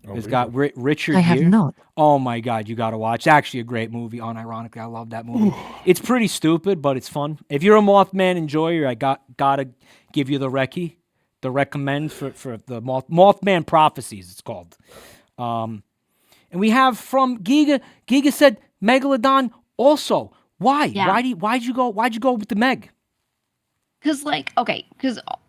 It's got Richard Gere. I have not. Oh my God, you gotta watch. It's actually a great movie. Unironically, I love that movie. It's pretty stupid, but it's fun. If you're a Mothman enjoyer, I gotta give you the recommend for the Mothman Prophecies. It's called. And we have from GEEGA. GEEGA said Megalodon also. Why? Yeah. Why'd you go with the Meg? Because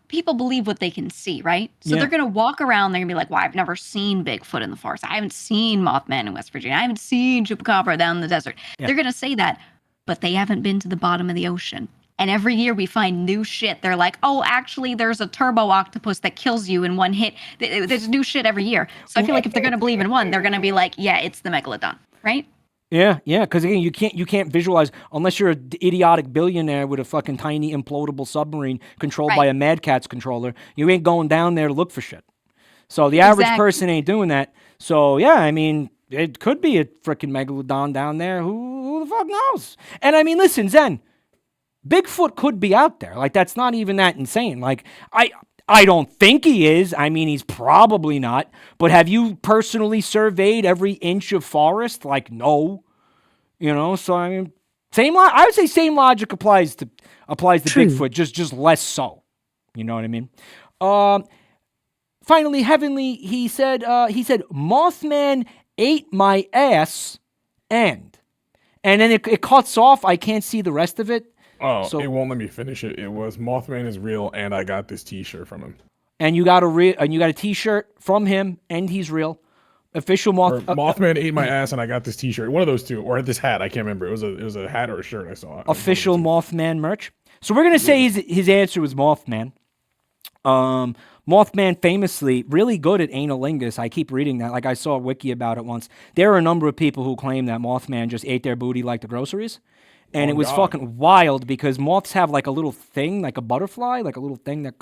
people believe what they can see, right? So they're going to walk around, they're going to be like, well, I've never seen Bigfoot in the forest. I haven't seen Mothman in West Virginia. I haven't seen Chupacabra down in the desert. Yeah. They're going to say that, but they haven't been to the bottom of the ocean. And every year we find new shit. They're like, oh, actually, there's a turbo octopus that kills you in one hit. There's new shit every year. So I feel like if they're going to believe in one, they're going to be like, yeah, it's the Megalodon, right? Yeah, because again, you can't visualize unless you're an idiotic billionaire with a fucking tiny implodable submarine controlled by a Mad Catz controller. You ain't going down there to look for shit. So the average person ain't doing that. So yeah, I mean, it could be a freaking Megalodon down there. Who the fuck knows? And I mean, listen, Zen, Bigfoot could be out there. Like, that's not even that insane. Like, I don't think he is. I mean, he's probably not. But have you personally surveyed every inch of forest? Like, no. So I mean, I would say same logic applies to Bigfoot, just less so. You know what I mean? Finally, Heavenly, he said Mothman ate my ass and then it cuts off. I can't see the rest of it. Oh, So- it won't let me finish it. It was Mothman is real, and I got this T-shirt from him. And you got a T-shirt from him, and he's real. Official Mothman ate my ass, and I got this T-shirt. One of those two, or this hat. I can't remember. It was a hat or a shirt I saw. Official Mothman merch. So we're gonna say his answer was Mothman. Mothman famously really good at analingus. I keep reading that. Like I saw a wiki about it once. There are a number of people who claim that Mothman just ate their booty like the groceries. And it was fucking wild because moths have like a little thing, like a butterfly, like a little thing that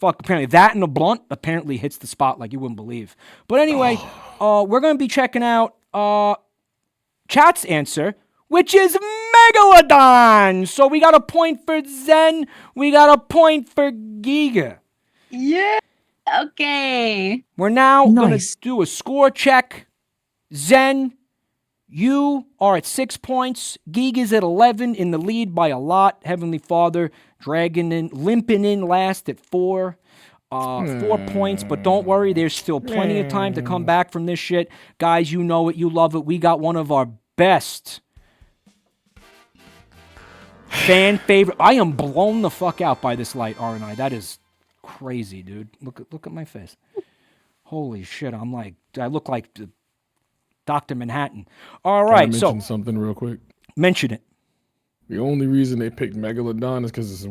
apparently that and a blunt apparently hits the spot like you wouldn't believe. But anyway, we're gonna be checking out chat's answer, which is Megalodon. So we got a point for Zen, we got a point for GEEGA. Yeah. Okay. We're now Nice. gonna do a score check. Zen, you are at 6 points. GEEGA is at 11 in the lead by a lot. Heavenly Father limping in last at 4. 4 points, but don't worry, there's still plenty of time to come back from this shit. Guys, you know it, you love it. We got one of our best fan favorite. I am blown the fuck out by this light, aren't I? That is crazy, dude. Look at my face. Holy shit, I look like Dr. Manhattan. All right, Can I mention something real quick? Mention it. The only reason they picked Megalodon is because it's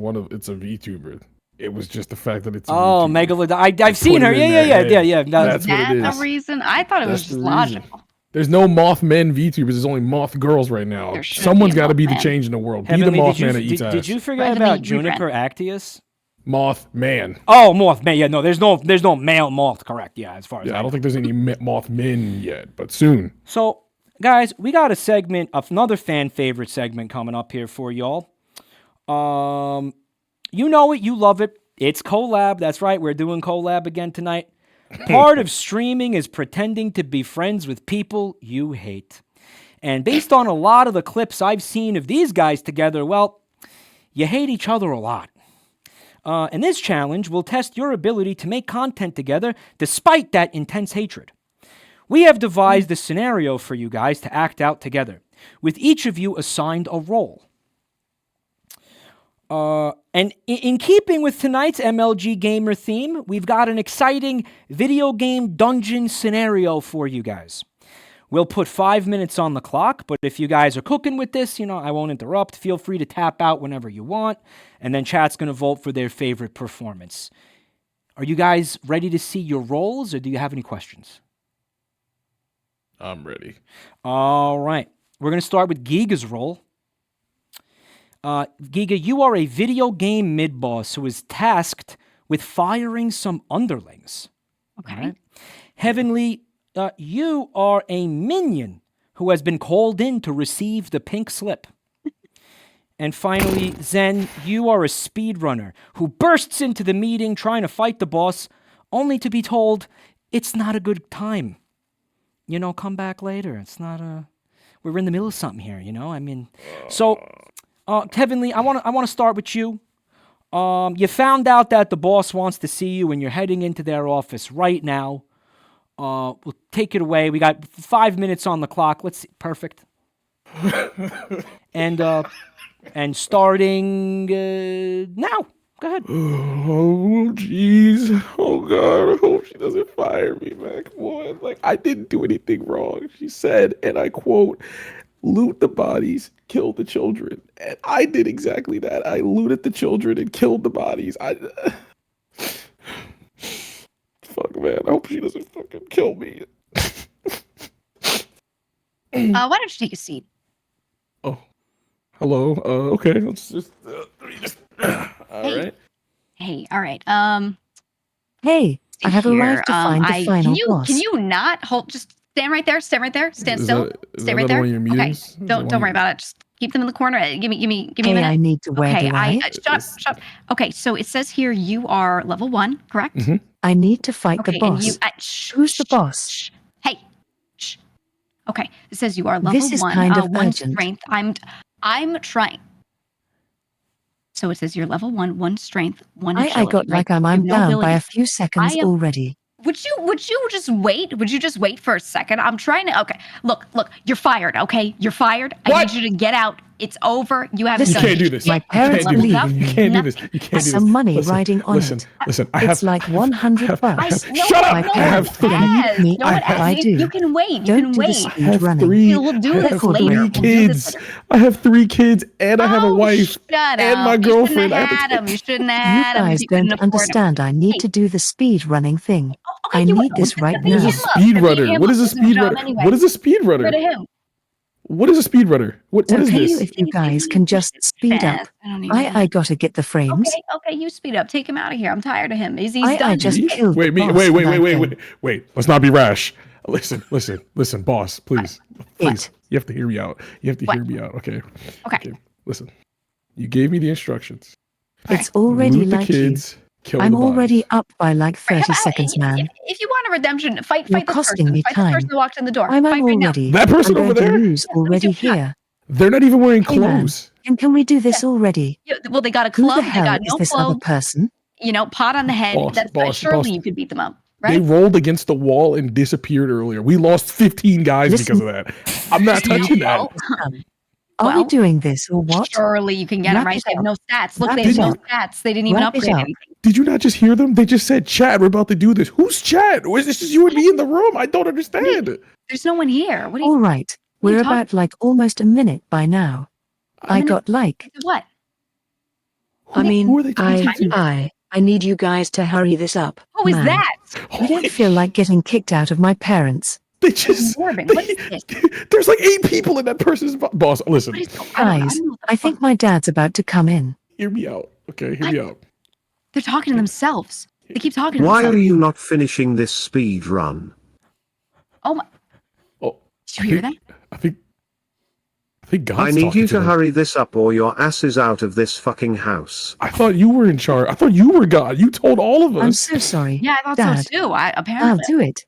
a VTuber. It was just the fact that it's a Oh, VTuber. Megalodon. I've seen her. put it in there. Yeah. That's Is what that it the is. reason? I thought it was That's just the reason. logical. There's no Mothman VTubers. There's only Moth girls right now. There should Someone's be a got to be the Mothman. change in the world. Heavenly, be the Mothman that eats ass. did you forget Heavenly, about rebrand. Juniper Actius? Mothman. Oh, Mothman. Yeah, no, there's no male moth. Correct. Yeah, as far as Yeah, I don't think there's any Mothmen yet, but soon. So, guys, we got a segment, another fan favorite segment coming up here for y'all. You know it, you love it. It's Collab. That's right, we're doing Collab again tonight. Part of streaming is pretending to be friends with people you hate. And based on a lot of the clips I've seen of these guys together, well, you hate each other a lot. And this challenge will test your ability to make content together despite that intense hatred. We have devised a scenario for you guys to act out together, with each of you assigned a role. And in keeping with tonight's MLG Gamer theme, we've got an exciting video game dungeon scenario for you guys. We'll put 5 minutes on the clock, but if you guys are cooking with this, I won't interrupt. Feel free to tap out whenever you want, and then chat's going to vote for their favorite performance. Are you guys ready to see your roles, or do you have any questions? I'm ready. All right. We're going to start with GEEGA's role. GEEGA, you are a video game mid-boss who is tasked with firing some underlings. Okay. All right? Heavenly, you are a minion who has been called in to receive the pink slip. And finally, Zen, you are a speedrunner who bursts into the meeting trying to fight the boss, only to be told it's not a good time. Come back later. It's not we're in the middle of something here, Heavenly, I want to start with you. You found out that the boss wants to see you, and you're heading into their office right now. We'll take it away. We got 5 minutes on the clock. Let's see. Perfect. And starting now. Go ahead. Oh, jeez. Oh, God. I hope she doesn't fire me, man. Come on. I didn't do anything wrong. She said, and I quote, loot the bodies, kill the children. And I did exactly that. I looted the children and killed the bodies. Fuck, man. I hope she doesn't fucking kill me. Why don't you take a seat? Oh. Hello. Okay. Let's just... all right. Hey, all right. Hey, I have here, arrived to find the final boss. Can you not hold? Just stand right there. Stand right there. Stand Is still. that Stay right there. one of your Okay. meetings? Is that Don't one worry of- about it. Just keep them in the corner. Give me a Hey, minute. I need to wear Okay. the right. Shut. Okay. So it says here you are level 1, correct? Mhm. I need to fight Okay. the boss. And you. Who's the boss? Shh. Hey. Shh. Okay. It says you are level This is 1. kind of 1 urgent. strength. I'm trying. So it says you're level 1, 1 strength, 1 agility. I got right? like I'm You have no down by a abilities. few seconds I am- already. Would you just wait? Would you just wait for a second? I'm trying to. Okay, look, you're fired. Okay, you're fired. I What? need you to get out It's over. You haven't You done can't do this. My You parents can't do this. believe You can't do this. You can't do this. some money Listen, riding on listen, it. Listen, I It's have like 100 bucks. Shut up! My I have parents three. Yes. me No one if I asked. do. You can wait. You Don't can do the wait. speed I have running. three. We'll do I this have later. three We'll do this kids. later. I have 3 kids, and I have a wife Shut and up. my girlfriend. You I shouldn't have have to had him. You shouldn't have You had him. guys You couldn't don't afford him. understand. I need Hey. to do the speed running thing. Okay, I you need will. this right Beat What is now. a him up. speed Beat runner? him What up. is a It's his speed job runner? anyway. What is a speed Get rid runner? of him. What is a speed runner? What It's is okay this? if you guys can just speed up. I don't even know. I gotta get the frames. Okay, you speed up. Take him out of here. I'm tired of him. He's done. I just Me? killed Wait, the me? boss Wait, and I go, wait. Let's not be rash. Listen, boss, please. You have to hear me out. You have to hear me out. Okay. Listen. You gave me the instructions. It's already Loot the like kids. Kill I'm the bodies. already up by like 30 seconds, man. If you want a redemption, fight You're this person. costing me Fight this time. person who walked in the door. I'm Fight right now. already. That person I'm over going there? to lose already here. They're not even wearing Hey, man. clothes. And can we do this already? Yeah, well, they got a Who club. the They hell got is no this other clothes. person? Pot on the head. Surely you could beat them up, They right? rolled against the wall and disappeared earlier. We lost 15 guys because of that. I'm not touching that. Are we doing this or what? Surely you can get them, Wrap right? it They have up. no stats. Look, Wrap they have it no up. stats. They didn't even Wrap it upgrade up. anything. Did you not just hear them? They just said, Chad, we're about to do this. Who's Chad? Or is this just you and me in the room? I don't understand. There's no one here. What are you? All right. What are you We're talking- about like almost a minute by now. I got like, What? I mean, who are they talking to? I need you guys to hurry this up. Who is man. that? I don't feel like getting kicked out of my parents. They just. Morbid. What is this? There's like 8 people in that person's boss. Listen, What is going on? Guys, I think my dad's about to come in. hear me out. Okay, hear me out. They're talking to themselves. They keep talking to Why themselves. are you not finishing this speed run? Oh my! Oh, Did you hear that? I think God's I need talking you to them. hurry this up or your ass is out of this fucking house. I thought you were in charge. I thought you were God. You told all of us. I'm so sorry. Yeah, I thought Dad, so too. I'll Apparently. do it.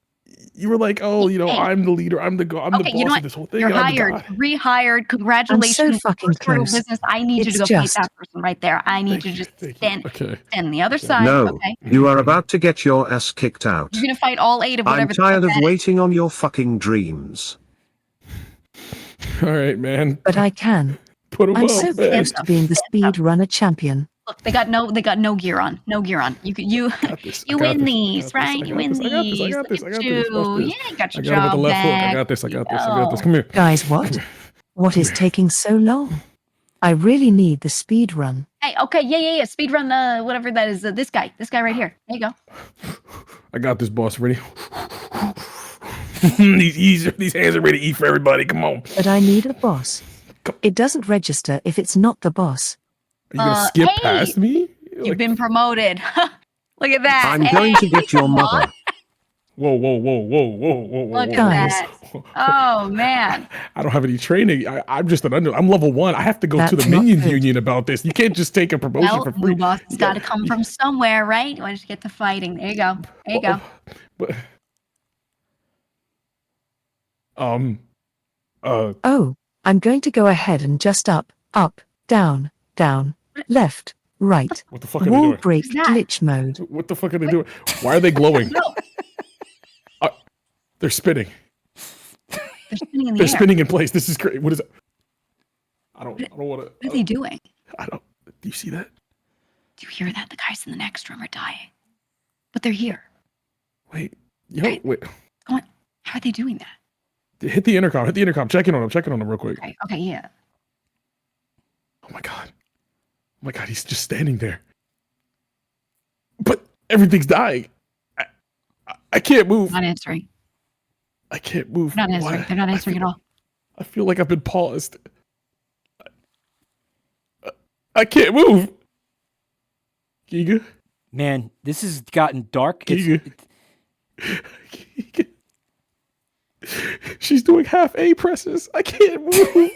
You were like, oh, Hey. I'm the leader. I'm the God. I'm the Okay, boss you know of what? this whole thing. You're I'm the hired, God. rehired. Congratulations. fucking First order of close. business. I need you It's to go just- fight that person right there. I need you to just stand Okay. on the other side. No, Okay. you are about to get your ass kicked out. You're gonna fight all 8 of whatever. I'm the tired fuck of that is. waiting on your fucking dreams. All right, man. But I can. Put him I'm up, so man. close to being the speed runner champion. Look, they got no gear on. No gear on. You got this. I you got win this. these, right? You win these. I got this. Look at I got you. this. Watch this. Yeah, you got your I got him with job the left hook. back. I got this. I got this. Come here. Guys, what? What is taking so long? I really need the speed run. Hey, okay, yeah. Speed run the whatever that is. This guy right here. There you go. I got this, boss. Ready? these hands are ready to eat for everybody. Come on. But I need a boss. It doesn't register if it's not the boss. Are you gonna skip hey, past me? You've been promoted. Look at that. I'm going to get your mother. Whoa. Look at Guys. that. Oh man. I don't have any training. I'm just I'm level 1. I have to go to the That's not Minions good. Union about this. You can't just take a promotion Well, for free. new boss has got to come from somewhere, right? Why don't you get to fighting? There you go. There you go. But, Oh, I'm going to go ahead and just up, down, left, right. what the fuck are they Wall doing? break What's that? glitch mode. What the fuck are they doing? Why are they glowing? They're spinning. They're spinning in the They're air. spinning in place. This is great. What is it? I don't want to. What are they doing? I don't. Do you see that? Do you hear that? The guys in the next room are dying. But they're here. Wait. Yo, wait. Come on. How are they doing that? Hit the intercom. Check in on him real quick. Okay, yeah. Oh my god. He's just standing there. But everything's dying. I can't move. Not answering. I can't move. They're not answering. Why? They're not answering at all. I feel like I've been paused. I can't move. Giga? Man, this has gotten dark. Giga. She's doing half A presses. I can't move.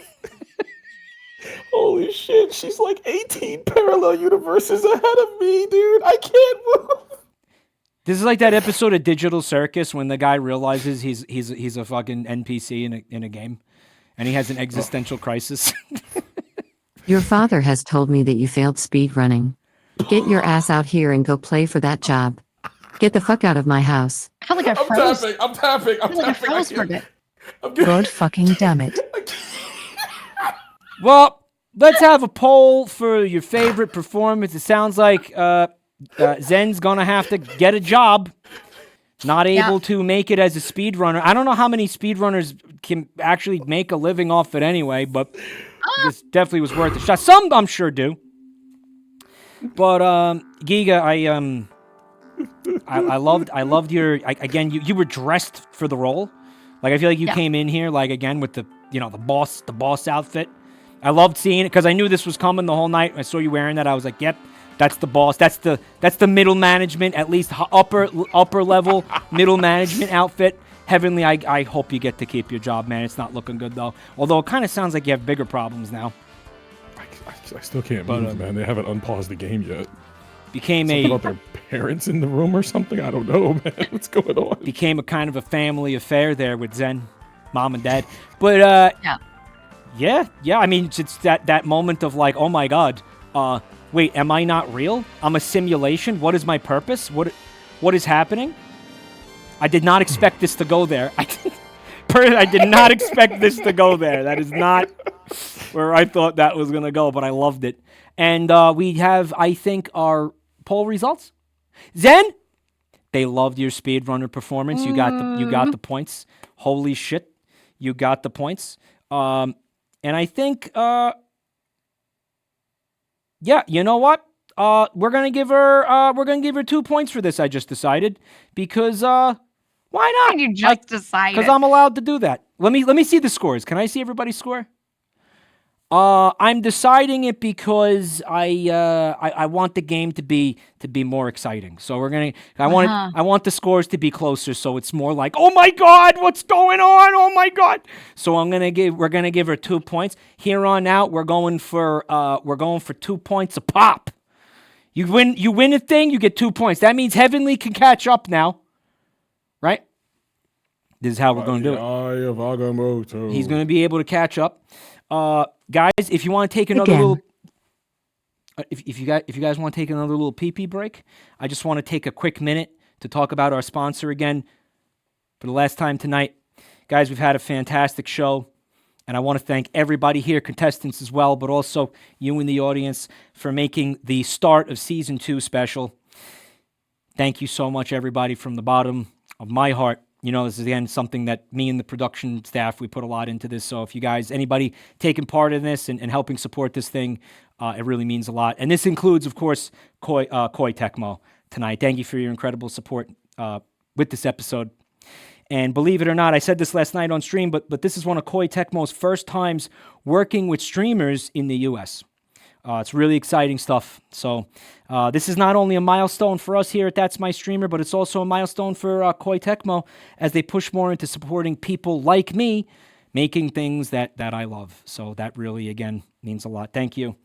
Holy shit, she's like 18 parallel universes ahead of me, dude. I can't move. This is like that episode of Digital Circus when the guy realizes he's a fucking NPC in a game, and he has an existential crisis. Your father has told me that you failed speed running. Get your ass out here and go play for that job. Get the fuck out of my house. I felt like I froze. I'm tapping. I felt like I froze for a bit. I'm good. God fucking damn it. Well, let's have a poll for your favorite performance. It sounds like Zen's gonna have to get a job. Not able to make it as a speedrunner. I don't know how many speedrunners can actually make a living off it anyway, but this definitely was worth a shot. Some I'm sure do. But Giga, I loved your again. You were dressed for the role. Like I feel like you came in here like again with the the boss outfit. I loved seeing it because I knew this was coming the whole night. I saw you wearing that. I was like, yep, that's the boss. That's the middle management, at least upper level middle management outfit. Heavenly, I hope you get to keep your job, man. It's not looking good though. Although it kind of sounds like you have bigger problems now. I still can't move, man. They haven't unpaused the game yet. Something about their parents in the room or something. I don't know, man. What's going on? Became a kind of a family affair there with Zen, mom and dad. But yeah. I mean, it's that moment of like, oh my god, wait, am I not real? I'm a simulation. What is my purpose? What is happening? I did not expect this to go there. I did not expect this to go there. That is not where I thought that was gonna go, but I loved it. And we have, I think, our poll results. Zen, they loved your speedrunner performance. You got the points. Holy shit, you got the points. And I think, yeah, you know what? We're gonna give her 2 points for this. I just decided because why not? You just decided because I'm allowed to do that. Let me see the scores. Can I see everybody's score? I'm deciding it because I want the game to be more exciting. So I want the scores to be closer, so it's more like, oh my god, what's going on? Oh my god! So we're gonna give her 2 points. Here on out, we're going for 2 points a pop. You win a thing, you get 2 points. That means Heavenly can catch up now, right? This is how we're gonna do it. Eye of Agamotto. He's gonna be able to catch up. Guys, if you want to take another little, if you guys want to take another little pee-pee break, I just want to take a quick minute to talk about our sponsor again for the last time tonight. Guys, we've had a fantastic show, and I want to thank everybody here, contestants as well, but also you in the audience for making the start of Season 2 special. Thank you so much, everybody, from the bottom of my heart. You know, this is, again, something that me and the production staff, we put a lot into this. So if you guys, anybody taking part in this and helping support this thing, it really means a lot. And this includes, of course, Koei Tecmo tonight. Thank you for your incredible support with this episode. And believe it or not, I said this last night on stream, but this is one of Koei Tecmo's first times working with streamers in the U.S. It's really exciting stuff. So this is not only a milestone for us here at That's My Streamer, but it's also a milestone for Koei Tecmo as they push more into supporting people like me making things that I love. So that really, again, means a lot. Thank you.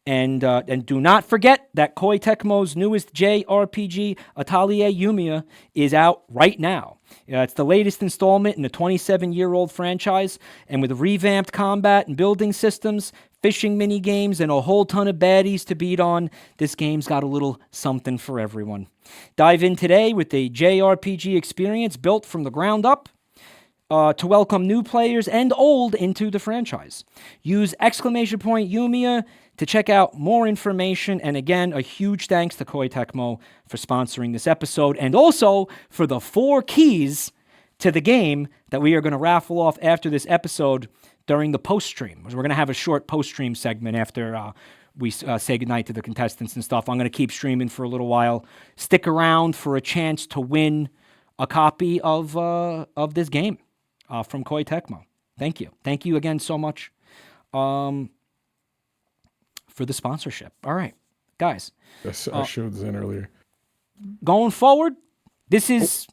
And do not forget that Koei Tecmo's newest JRPG, Atelier Yumiya, is out right now. It's the latest installment in a 27-year-old franchise, and with revamped combat and building systems, fishing mini-games, and a whole ton of baddies to beat on, this game's got a little something for everyone. Dive in today with a JRPG experience built from the ground up to welcome new players and old into the franchise. Use !Yumiya to check out more information, and again, a huge thanks to Koei Tecmo for sponsoring this episode, and also for the 4 keys to the game that we are going to raffle off after this episode during the post-stream. We're going to have a short post-stream segment after we say goodnight to the contestants and stuff. I'm going to keep streaming for a little while. Stick around for a chance to win a copy of this game from Koei Tecmo. Thank you. Thank you again so much for the sponsorship. All right, guys. I showed Zen earlier. Going forward, this is...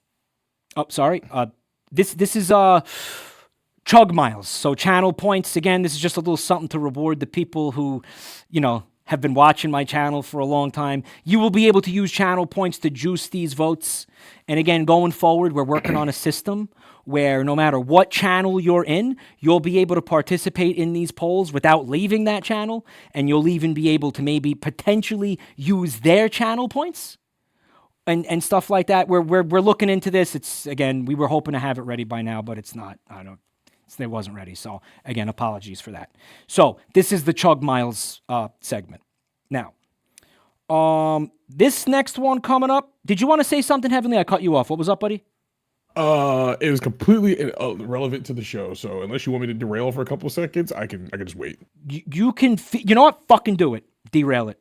This is Chug Miles. So channel points, again, this is just a little something to reward the people who, have been watching my channel for a long time. You will be able to use channel points to juice these votes. And again, going forward, we're working on a system where no matter what channel you're in, you'll be able to participate in these polls without leaving that channel. And you'll even be able to maybe potentially use their channel points and stuff like that. We're looking into this. It's, again, we were hoping to have it ready by now, but it's not. They wasn't ready. So again, apologies for that. So this is the Chug Miles segment. Now, this next one coming up. Did you want to say something, Heavenly? I cut you off. What was up, buddy? It was completely irrelevant to the show. So unless you want me to derail for a couple of seconds, I can just wait. You can. You know what? Fucking do it. Derail it.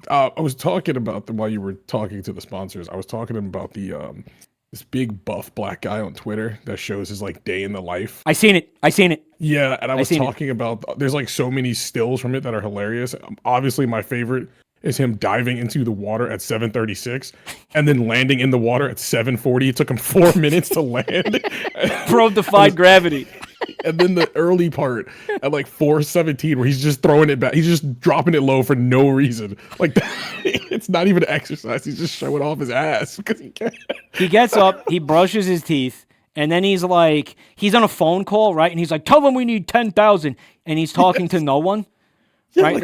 I was talking about while you were talking to the sponsors. I was talking about the this big buff black guy on Twitter that shows his like day in the life. I seen it. Yeah, and I was talking about there's like so many stills from it that are hilarious. Obviously, my favorite is him diving into the water at 7:36 and then landing in the water at 7:40. It took him 4 minutes to land. Bro defied gravity. And then the early part at like 4:17 where he's just throwing it back. He's just dropping it low for no reason. Like it's not even an exercise. He's just showing off his ass because he can. He gets up, he brushes his teeth, and then he's like, he's on a phone call, right? And he's like, tell them we need 10,000. And he's talking to no one. Yeah, right? like,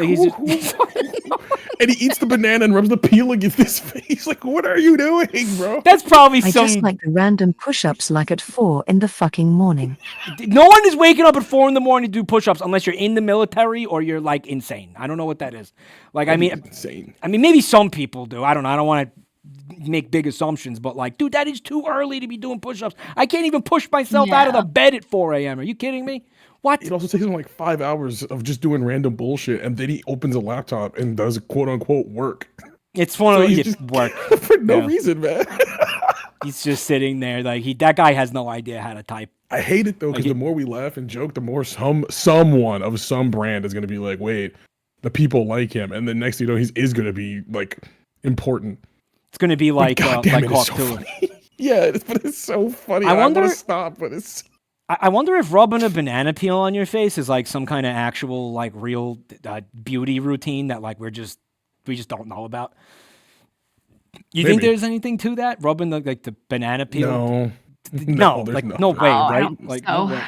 and he eats the banana and rubs the peel against his face. Like, what are you doing, bro? That's probably I just like the random push-ups like at 4 in the fucking morning. No one is waking up at 4 in the morning to do push-ups unless you're in the military or you're like insane. I don't know what that is. Like, I mean, insane. I mean, maybe some people do. I don't know. I don't want to make big assumptions, but like, dude, that is too early to be doing push-ups. I can't even push myself out of the bed at 4 a.m. Are you kidding me? What? It also takes him like 5 hours of just doing random bullshit, and then he opens a laptop and does quote unquote work. It's one of those just work for no reason, man. He's just sitting there like that guy has no idea how to type. I hate it though, because the more we laugh and joke, the more someone of some brand is gonna be like, wait, the people like him, and the next thing you know, he is gonna be like important. It's gonna be like Hawk Tula. Yeah, but it's so funny. I want to stop, but it's. I wonder if rubbing a banana peel on your face is like some kind of actual, like, real beauty routine that like we just don't know about. You think there's anything to that? Rubbing the banana peel? No, like no way, right? Like no way.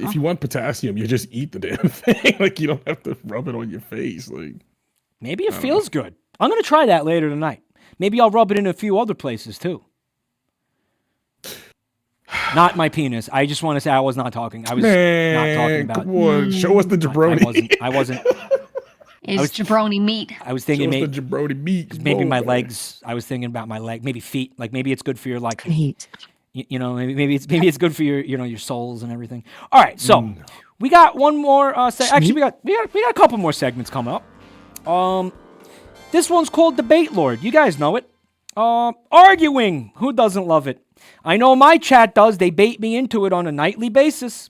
If you want potassium, you just eat the damn thing. Like you don't have to rub it on your face. Like maybe it feels good. I'm gonna try that later tonight. Maybe I'll rub it in a few other places too. Not my penis. I just want to say I was not talking. I was not talking about. Come on, show us the jabroni. I wasn't. Is jabroni meat? I was thinking the jabroni meat. Maybe my legs. I was thinking about my leg. Maybe feet. Like maybe it's good for your like heat. You know, maybe it's good for your your soles and everything. All right, so we got one more. Actually, we got a couple more segments coming up. This one's called Debate Lord. You guys know it. Arguing. Who doesn't love it? I know my chat does. They bait me into it on a nightly basis.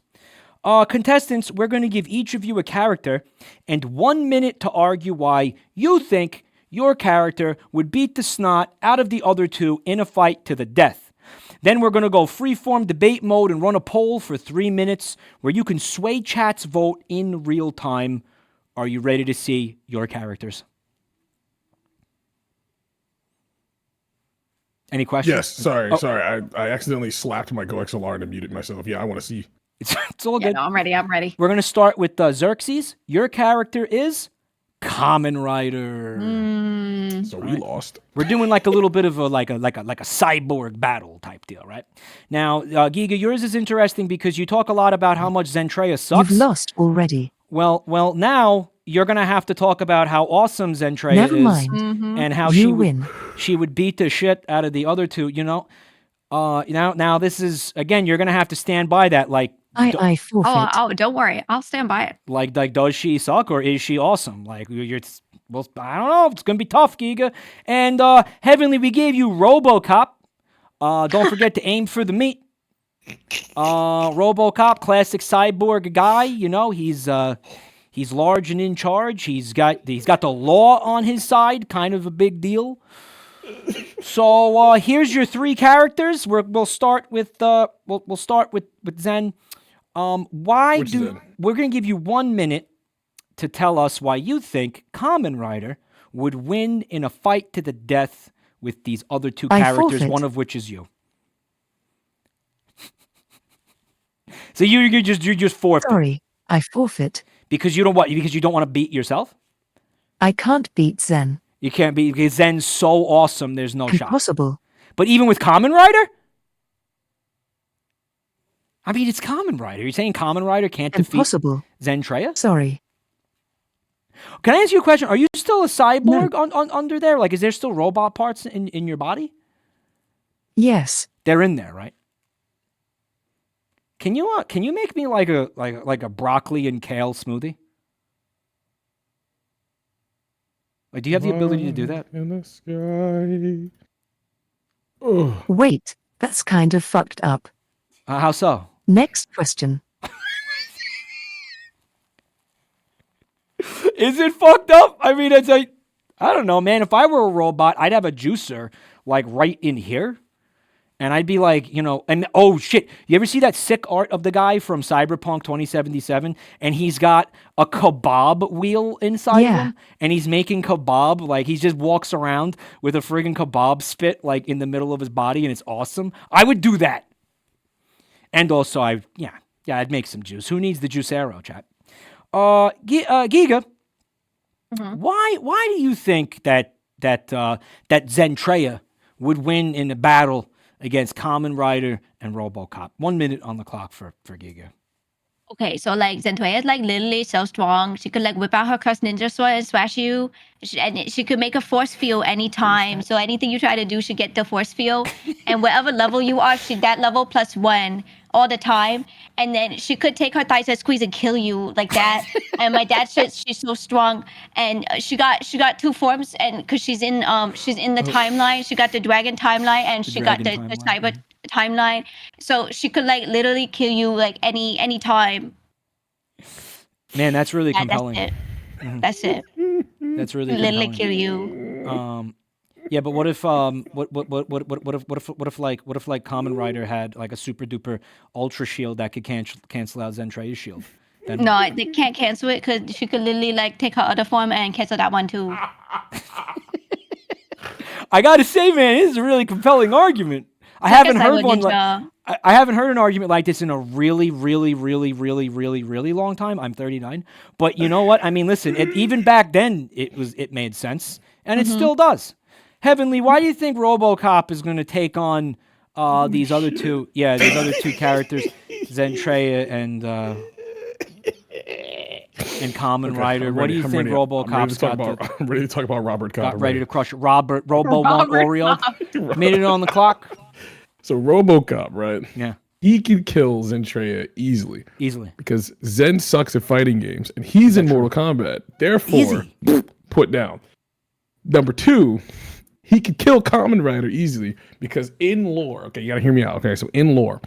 Contestants, we're going to give each of you a character and 1 minute to argue why you think your character would beat the snot out of the other two in a fight to the death. Then we're going to go freeform debate mode and run a poll for 3 minutes where you can sway chat's vote in real time. Are you ready to see your characters? Any questions? Yes, sorry. I accidentally slapped my GoXLR and muted myself. Yeah, I want to see. It's all good. No, I'm ready. We're going to start with Xerxes. Your character is Kamen Rider. So we lost. We're doing like a little bit of a cyborg battle type deal, right? Now, GEEGA, yours is interesting because you talk a lot about how much Zentreya sucks. You've lost already. Well, now you're going to have to talk about how awesome Zentreya Never is mind. and how she would beat the shit out of the other two, you know? Now this is, again, you're going to have to stand by that. Like, I forfeit. Oh, don't worry. I'll stand by it. Like, does she suck or is she awesome? Like, well, I don't know. It's going to be tough, GEEGA. And Heavenly, we gave you RoboCop. Don't forget to aim for the meat. RoboCop, classic cyborg guy. You know, he's large and in charge. He's got the law on his side. Kind of a big deal. So here's your 3 characters. We'll start with Zen. We're going to give you 1 minute to tell us why you think Kamen Rider would win in a fight to the death with these other 2 characters, forfeit. one of which is you. So you just forfeit. Sorry, I forfeit. Because you don't what? Because you don't want to beat yourself? I can't beat Zen. You can't beat because Zen's so awesome. There's no shot. Impossible. But even with Kamen Rider? I mean, it's Kamen Rider. You're saying Kamen Rider can't defeat Impossible. Zentreya? Sorry. Can I ask you a question? Are you still a cyborg on under there? Like, is there still robot parts in your body? Yes. They're in there, right? Can you make me like a broccoli and kale smoothie? Like, do you have the ability to do that? In the sky. Ugh. Wait, that's kind of fucked up. How so? Next question. Is it fucked up? I mean, it's like, I don't know, man. If I were a robot, I'd have a juicer like right in here. And I'd be like, you know, and oh shit, you ever see that sick art of the guy from Cyberpunk 2077? And he's got a kebab wheel inside of him, and he's making kebab. Like, he just walks around with a friggin' kebab spit like in the middle of his body, and it's awesome. I would do that. And also, I'd make some juice. Who needs the juicero, chat? GEEGA, why do you think that Zentreya would win in a battle against Kamen Rider and RoboCop? 1 minute on the clock for GEEGA. Okay, so like Zentreya is like literally so strong. She could like whip out her cursed ninja sword and slash you. And she could make a force field anytime. So anything you try to do should get the force field. And whatever level you are, that level +1 all the time. And then she could take her thighs and squeeze and kill you like that. And my dad said she's so strong. And she got 2 forms, and because she's in the timeline. She got the dragon timeline, and she got the cyber timeline. So she could like literally kill you like any time. Man, that's really compelling. That's it. That's it. That's really literally compelling. kill you. Yeah, but what if what if Kamen Rider had like a super duper ultra shield that could cancel out Zentreya's shield? Then No, they can't cancel it because she could literally like take her other form and cancel that one too. I gotta say, man, this is a really compelling argument. I haven't heard one like I haven't heard an argument like this in a really long time. I'm 39, but you know what? I mean, listen, even back then it made sense, and it still does. Heavenly, why do you think RoboCop is going to take on these other two characters, Zentreya and Kamen Rider? What do you think RoboCop's got? I'm ready to talk about Robert Cobb. Got ready to crush it. Robo One Oreo. Minute on the clock. So RoboCop, right? Yeah. He can kill Zentreya easily. Easily. Because Zen sucks at fighting games, and he's in Mortal Kombat. Therefore, put down. Number 2, he could kill Kamen Rider easily because in lore, okay, you gotta hear me out. Okay, so in lore,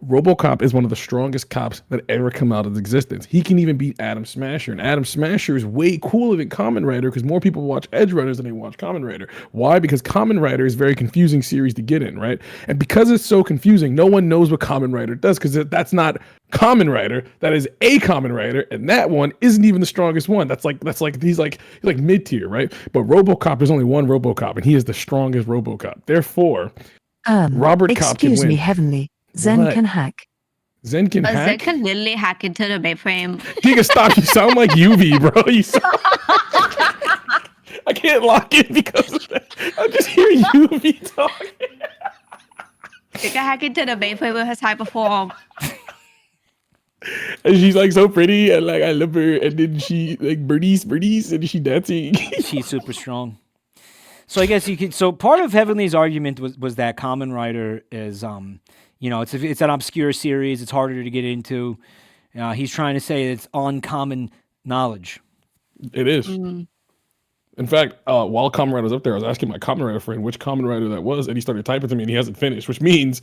RoboCop is one of the strongest cops that ever come out of existence. He can even beat Adam Smasher, and Adam Smasher is way cooler than Kamen Rider because more people watch Edge Runners than they watch Kamen Rider. Why? Because Kamen Rider is a very confusing series to get in, right? And because it's so confusing, no one knows what Kamen Rider does because that's not Kamen Rider. That is a Kamen Rider, and that one isn't even the strongest one. That's like he's like mid tier, right? But RoboCop, there's only one RoboCop, and he is the strongest RoboCop. Therefore, Robert Cop can win. Excuse me, Heavenly. Zen can hack. Zen can hack? Zen can literally hack into the mainframe. GEEGA, stop. You sound like UV, bro. I can't lock in because of that. I'm just hearing UV talking. She can hack into the mainframe with her cyber form. And she's like so pretty, and like I love her. And then she like birdies, and she dancing. She's super strong. So I guess you could. So part of Heavenly's argument was that Kamen Rider is you know, it's an obscure series. It's harder to get into. He's trying to say it's uncommon knowledge. It is. In fact, while Kamen Rider was up there, I was asking my Kamen Rider friend which Kamen Rider that was, and he started typing to me, and he hasn't finished, which means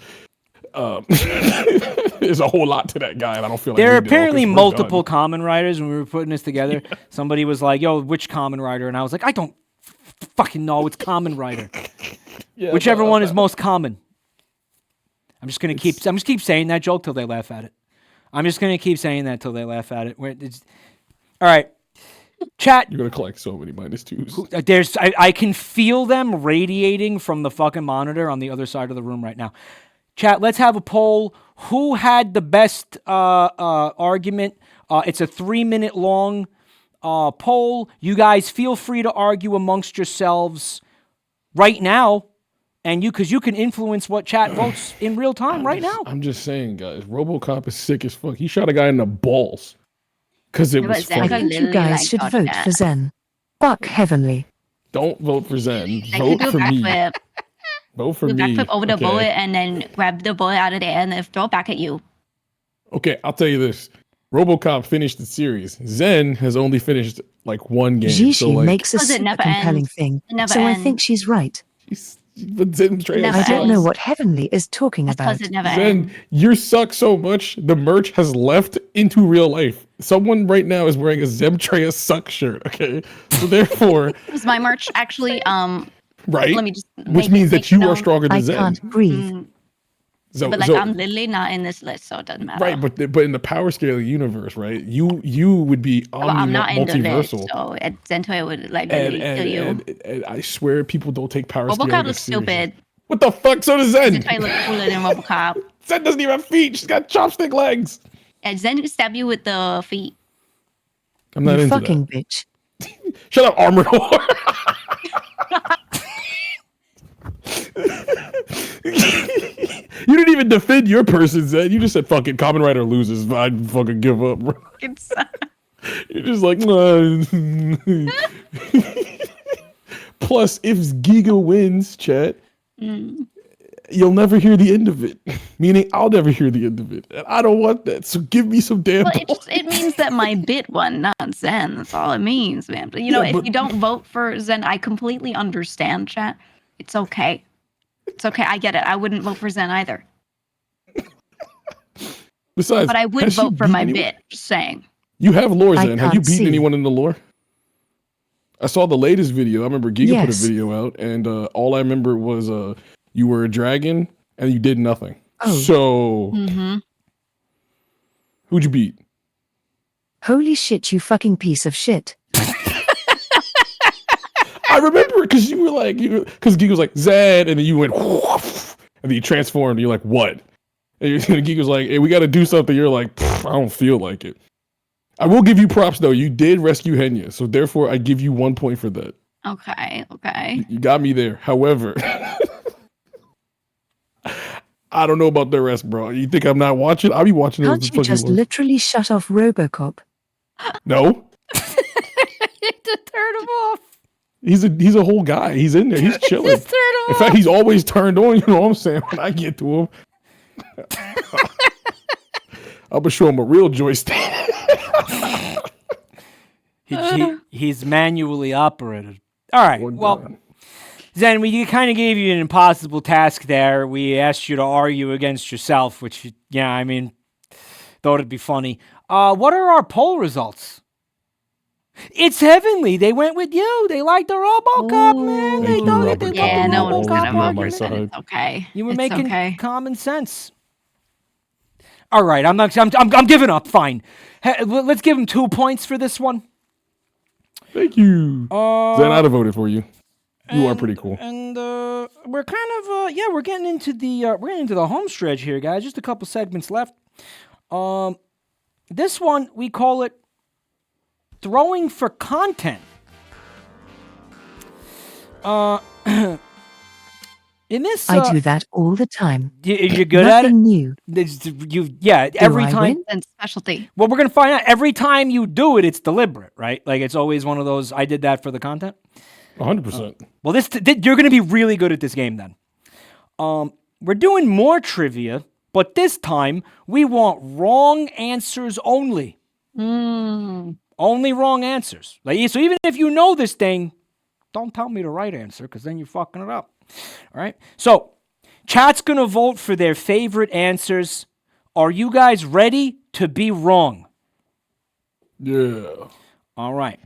there's a whole lot to that guy, and I don't feel like there are apparently multiple Kamen Riders. When we were putting this together, somebody was like, "Yo, which Kamen Rider?" And I was like, "I don't fucking know. It's Kamen Rider. Whichever one is most common." I'm just gonna keep saying that joke till they laugh at it. I'm just gonna keep saying that till they laugh at it. All right, chat. You're gonna collect so many -2s. I can feel them radiating from the fucking monitor on the other side of the room right now. Chat. Let's have a poll. Who had the best argument? It's a 3-minute long poll. You guys feel free to argue amongst yourselves right now. and because you can influence what chat votes in real time now. I'm just saying, guys. RoboCop is sick as fuck. He shot a guy in the balls because it was Zen I funny. think you guys should vote for Zen. Fuck Heavenly. Don't vote for Zen. I Vote could do for a me. backflip. Vote for Do a me. backflip over the okay? bullet and then grab the bullet out of the air and then throw it back at you. Okay, I'll tell you this. RoboCop finished the series. Zen has only finished like one game. Gigi so like, makes a Because it super never compelling ends. thing, It never so I ends. think she's right. but Zentreya Never I don't know ends. what Heavenly is talking That's because about. it never Zen, ends. you suck so much. The merch has left into real life. Someone right now is wearing a Zentreya suck shirt. Okay, so therefore, Was my merch actually right? let me just Which means that you are stronger than I Zen. can't breathe. So, but like so I'm literally not in this list, so it doesn't matter. right, but in the power scaling universe, right? You would be But I'm not in the list, multiversal. so Zentreya would like And, literally kill you. and I swear people don't take power scaling RoboCop as looks serious. stupid. What the fuck? So does Zen. Zentreya looks cooler than RoboCop. Zen doesn't even have feet. She's got chopstick legs. And Zen can stab you with the feet. I'm not You into fucking bitch. that. Shut up, armored whore. You didn't even defend your person, Zen. You just said, fuck it, Common Rider loses. I fucking give up, bro. You're just like, Plus, if GEEGA wins, chat, you'll never hear the end of it. Meaning, I'll never hear the end of it. And I don't want that. So give me some damn Well, it means that my bit won, not Zen. That's all it means, man. But, you know, if you don't vote for Zen, I completely understand, chat. It's okay. It's okay. I get it. I wouldn't vote for Zen either. Besides, But I would has she vote for beat my anyone? bit. Just saying. You have lore, I Zen. Have you can't beaten see. anyone in the lore? I saw the latest video. I remember GEEGA put a Yes. video out, and all I remember was you were a dragon and you did nothing. Oh. So, Mm-hmm. who'd you beat? Holy shit, you fucking piece of shit. I remember because you were like, because GEEGA was like, Zen, and then you went, and then you transformed, and you're like, what? And GEEGA was like, hey, we got to do something. You're like, I don't feel like it. I will give you props, though. You did rescue Henya, so therefore I give you 1 point for that. Okay. Okay. You got me there. However, I don't know about the rest, bro. You think I'm not watching? I'll be watching those. Can't you just literally shut off Robocop? No, To turn him off. he's a whole guy. He's in there. He's chilling. Just turn him In off. fact, he's always turned on. You know what I'm saying? When I get to him, I'm gonna show him a real joystick. He's manually operated. All right. One Well, time. Zen, we kind of gave you an impossible task there. We asked you to argue against yourself, which, yeah, I mean, thought it'd be funny. What are our poll results? It's Heavenly. They went with you. They liked the RoboCop, man. Thank They you, thought Robert. they Yeah, loved the no one's Always gonna RoboCop be on my argument. side. It's okay. You were It's making okay. common sense. All right, I'm giving up. Fine. Let's give him 2 points for this one. Thank you. Zen, I'd have voted for you. You are pretty cool. And we're kind of we're getting into the home stretch here, guys. Just a couple segments left. This one we call it throwing for content. In this, I do that all the time. you're good at it. Nothing new. Every I time. win? And specialty. Well, we're gonna find out. Every time you do it, it's deliberate, right? Like it's always one of those. I did that for the content. 100%. Well, you're gonna be really good at this game then. We're doing more trivia, but this time we want wrong answers only. Only wrong answers. Like, so even if you know this thing, don't tell me the right answer because then you're fucking it up. All right. So, chat's gonna vote for their favorite answers. Are you guys ready to be wrong? Yeah. All right.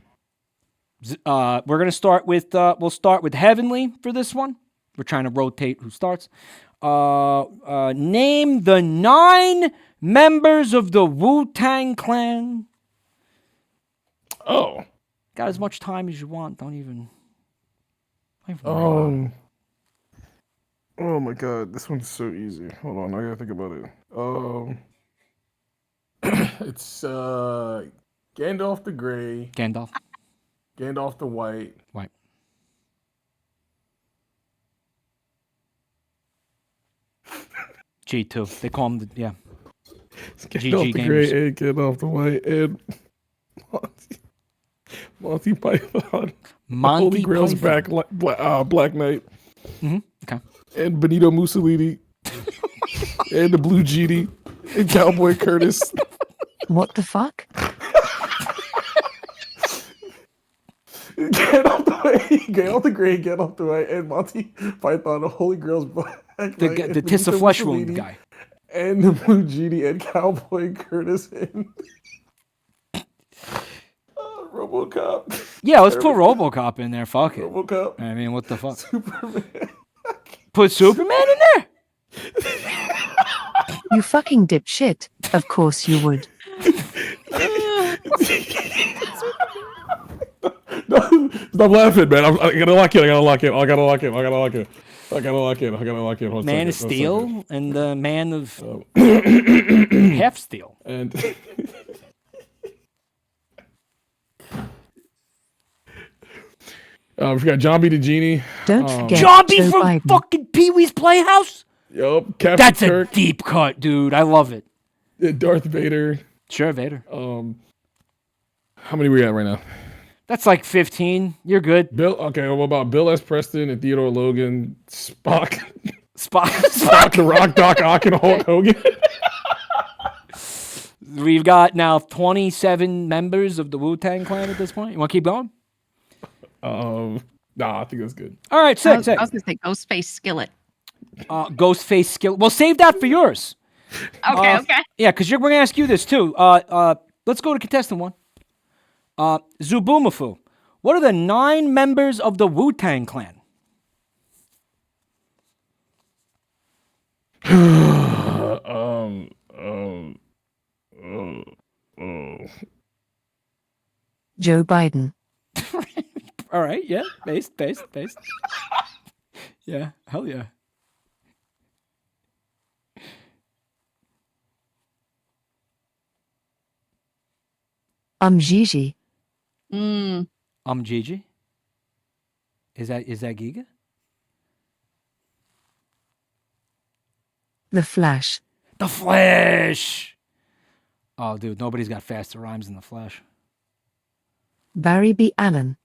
We're gonna start with. We'll start with Heavenly for this one. We're trying to rotate who starts. Name the 9 members of the Wu-Tang Clan. Oh. Got as much time as you want. Don't even Oh my god, this one's so easy. Hold on, I gotta think about it. It's Gandalf the Grey, Gandalf. Gandalf the White, White. G2. They call him, yeah. Getting off GG the gray gamers. and getting off the white and Monty Python. Monty Holy Grail's Python. back, Black Knight. Okay. And Benito Mussolini. And the Blue Genie. And Cowboy Curtis. What the fuck? Get off the way. Get off the gray, get off the way. And Monty Python, the Holy Grail's Black Knight. The Tiss of Flesh Wound guy. And the Blue Genie and Cowboy Curtis and RoboCop. Yeah, let's put RoboCop in there. Fuck it. RoboCop. I mean, what the fuck? Superman. Put Superman in there? You fucking dipshit. Of course you would. No, stop laughing, man. I gotta lock in. Man of Steel and the Man of Half Steel. And we got John B. the Genie. Don't forget John B. Joe from Biden. fucking Pee-wee's Playhouse? Yup. Captain That's Kirk. a deep cut, dude. I love it. Darth Vader. Sure, Vader. How many we at right now? That's like 15. You're good. Bill. Okay. What about Bill S. Preston and Theodore Logan? Spock. Spock. The Rock. Doc Ock and Hulk Hogan. We've got now 27 members of the Wu-Tang Clan at this point. You want to keep going? Nah, I think that's good. All right, I was sick. going to say Ghostface Skillet. Ghostface Skill. Well, save that for yours. Okay, okay. Yeah, because we're going to ask you this too. Let's go to contestant one. Zubumafu. What are the 9 members of the Wu-Tang Clan? Joe Biden. All right, yeah, based. Yeah, hell yeah. Gigi. Gigi? Is that Giga? The Flash. The Flash! Oh, dude, nobody's got faster rhymes than the Flash. Barry B. Allen.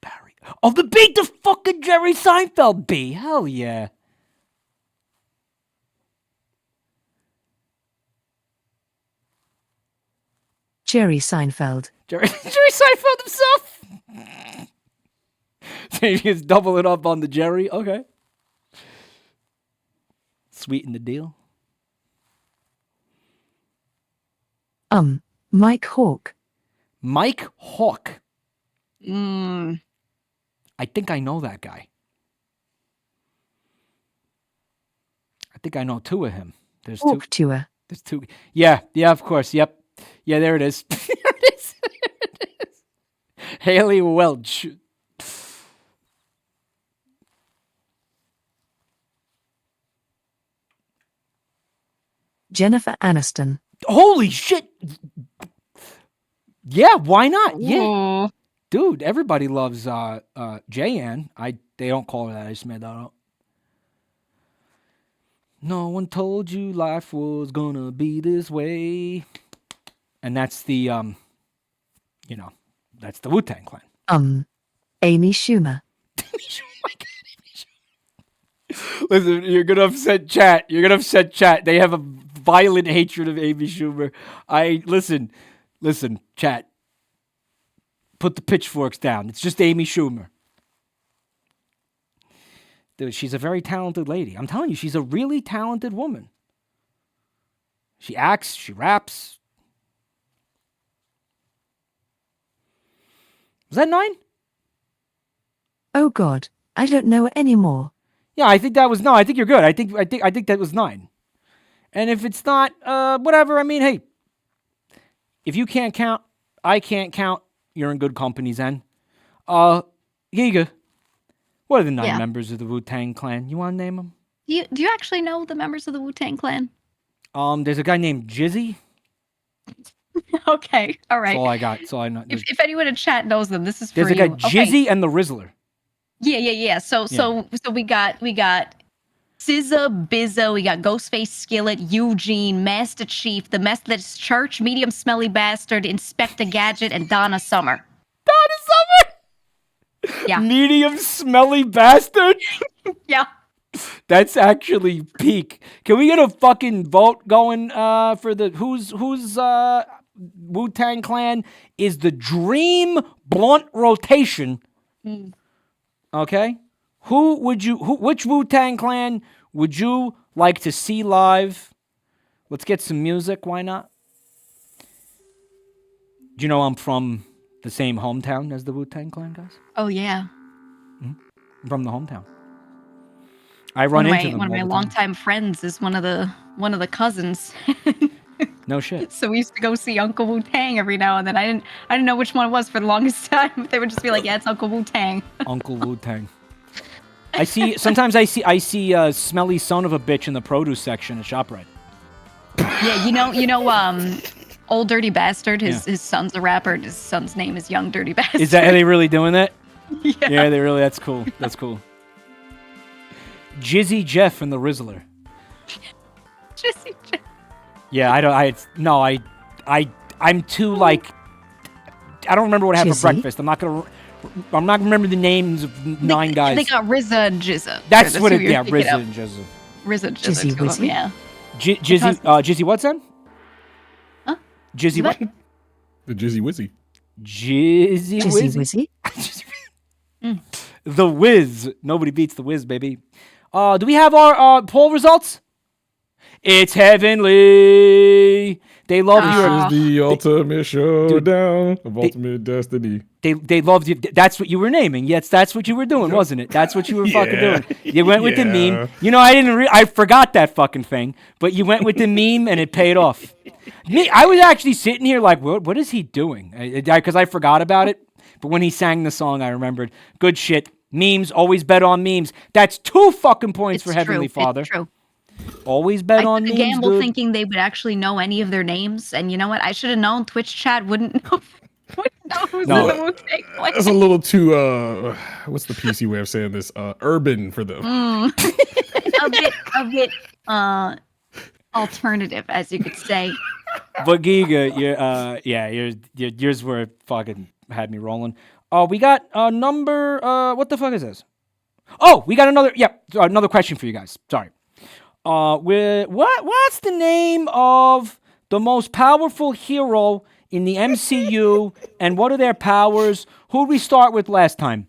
Barry. Oh, the fucking Jerry Seinfeld B. Hell yeah. Jerry Seinfeld. Jerry Seinfeld himself. So you just double it up on the Jerry. Okay. Sweeten the deal. Mike Hawk. Mike Hawk. Mm. I think I know that guy. I think I know 2 of him. There's Hawk 2. Tour. There's 2. Yeah, of course. Yep. Yeah, there it is. There it is. Haley Welch. Jennifer Aniston. Holy shit. Yeah, why not? Yeah. Ooh. Dude, everybody loves J-Ann. They don't call her that. I just made that up. No one told you life was gonna be this way. And that's the that's the Wu-Tang Clan. Amy Schumer. Listen, you're gonna upset chat. They have a violent hatred of Amy Schumer. Listen, chat. Put the pitchforks down. It's just Amy Schumer. Dude, she's a very talented lady. I'm telling you, she's a really talented woman. She acts, she raps. Was that 9? Oh God, I don't know anymore. Yeah, I think that was no. I think you're good. I think that was 9. And if it's not, whatever. I mean, hey, if you can't count, I can't count. You're in good company, Zen. Giga, what are the 9 members of the Wu-Tang Clan? You want to name them? Do you actually know the members of the Wu-Tang Clan? There's a guy named Jizzy. Okay, all right. That's all I got. That's all I know. If anyone in chat knows them, this is for There's you. a guy Jizzy and the Rizzler. Yeah. So we got SZA, Bizzo, we got Ghostface Skillet, Eugene, Master Chief, The Methodist Church, Medium Smelly Bastard, Inspector Gadget, and Donna Summer. Donna Summer! Yeah. Medium smelly bastard? Yeah. That's actually peak. Can we get a fucking vote going for the who's Wu-Tang Clan is the dream blunt rotation? Okay? Which Wu-Tang Clan would you like to see live? Let's get some music, why not? Do you know I'm from the same hometown as the Wu-Tang Clan guys? Oh yeah. I'm from the hometown. I run into them One of my all the time. longtime friends is one of the cousins. No shit. So we used to go see Uncle Wu Tang every now and then. I didn't know which one it was for the longest time. They would just be like, "Yeah, it's Uncle Wu Tang." Uncle Wu Tang. Sometimes I see a smelly son of a bitch in the produce section at ShopRite. Yeah, you know, Old Dirty Bastard. His son's a rapper. And his son's name is Young Dirty Bastard. Are they really doing that? Yeah. They really. That's cool. That's cool. Jizzy Jeff and the Rizzler. Jizzy Jeff. Yeah, I'm too like. I don't remember what I had for breakfast. I'm not gonna remember the names of 9 guys. They got RZA and GZA. That's what it. Yeah, RZA and GZA. RZA and Jizzy GZA. Wizzy? Yeah. Jizzy what's that? Huh? Jizzy what? The Jizzy Wizzy. Jizzy Jizzy Wizzy. Wizzy? The Wiz. Nobody beats the Wiz, baby. Do we have our poll results? It's Heavenly. They love This is the ultimate showdown of ultimate destiny. They loved you. That's what you were naming. Yes, that's what you were doing, wasn't it? That's what you were fucking doing. You went with the meme. You know, I forgot that fucking thing, but you went with the meme and it paid off. I was actually sitting here like, what is he doing? Because I forgot about it. But when he sang the song, I remembered. Good shit. Memes, always bet on memes. That's 2 fucking points for Heavenly Father. It's true. Always bet on memes, gamble dude. thinking they would actually know any of their names, and you know what? I should have known. Twitch chat wouldn't know. Who's in the Wu-Tang Clan. That's a little too what's the PC way of saying this? Urban for them. A bit alternative, as you could say. But Giga, yours were fucking had me rolling. We got a number. What the fuck is this? Oh, we got another question for you guys. Sorry. What's the name of the most powerful hero in the MCU, and what are their powers? Who did we start with last time?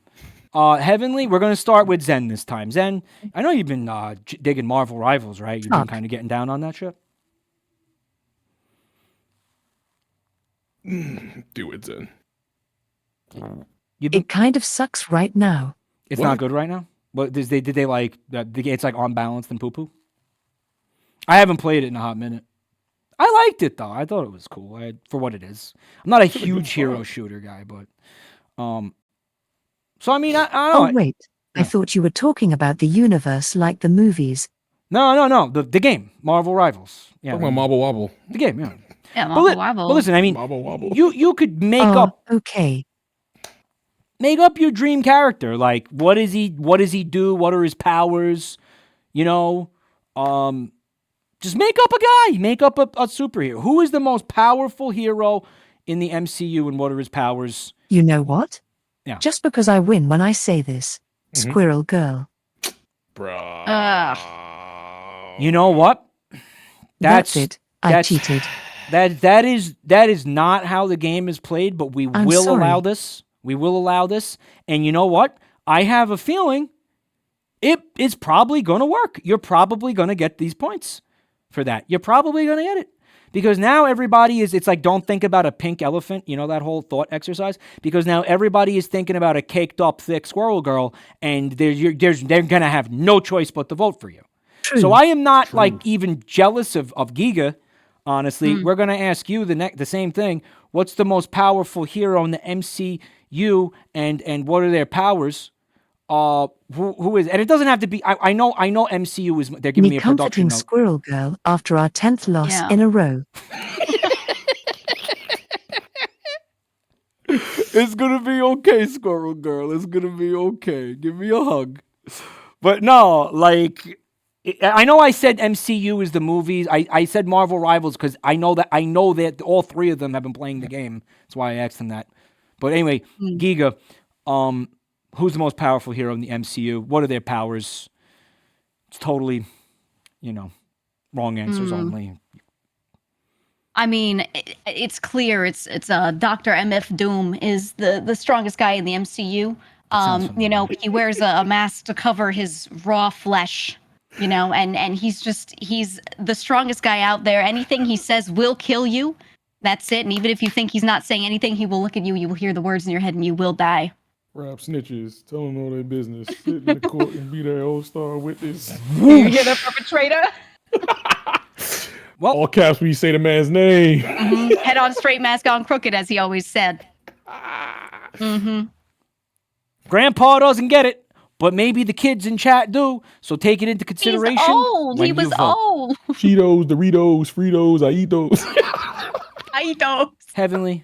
Heavenly, we're going to start with Zen this time. Zen, I know you've been digging Marvel Rivals, right? You've been kind of getting down on that shit? Do it, Zen. It kind of sucks right now. It's not good right now? But did they like, it's like unbalanced and poo-poo? I haven't played it in a hot minute. I liked it though. I thought it was cool for what it is. I'm not a huge hero shooter guy, but so I mean, I don't know. Oh wait, I thought you were talking about the universe like the movies. No. The game, Marvel Rivals. Yeah, Talking about Marble Wobble. the game. Yeah. Yeah, Marvel Wobble. But listen, I mean, Marble Wobble. you could make up your dream character. Like, what does he do? What are his powers? You know, just make up a guy. Make up a superhero. Who is the most powerful hero in the MCU, and what are his powers? You know what? Yeah. Just because I win when I say this. Squirrel Girl. Bro. You know what? That's it. I cheated. That is not how the game is played, but we will allow this. We will allow this. And you know what? I have a feeling it is probably going to work. You're probably going to get these points for that. You're probably going to get it. Because now everybody it's like, don't think about a pink elephant, you know, that whole thought exercise. Because now everybody is thinking about a caked up, thick squirrel girl, and they're going to have no choice but to vote for you. True. So I am not like even jealous of GEEGA. Honestly, we're going to ask you the same thing. What's the most powerful hero in the MCU, and what are their powers? Who is? And it doesn't have to be. I know MCU is. They're giving me a production note. Squirrel Girl after our 10th loss in a row. It's gonna be okay, Squirrel Girl. It's gonna be okay. Give me a hug. But no, like, I know I said MCU is the movies. I said Marvel Rivals because I know that all three of them have been playing the game. That's why I asked them that. But anyway, GEEGA, who's the most powerful hero in the MCU? What are their powers? It's totally, wrong answers only. I mean, it's clear. It's Dr. MF Doom is the strongest guy in the MCU. He wears a mask to cover his raw flesh. And he's the strongest guy out there. Anything he says will kill you. That's it. And even if you think he's not saying anything, he will look at you. You will hear the words in your head, and you will die. Rap snitches, tell them all their business. Sit in the court and be their all-star witness. You hear the perpetrator? Well, all caps when you say the man's name. Head on straight, mask on crooked, as he always said. Grandpa doesn't get it. But maybe the kids in chat do, so take it into consideration. He's old. He was old. Cheetos, Doritos, Fritos, I eat those. I eat those. Heavenly,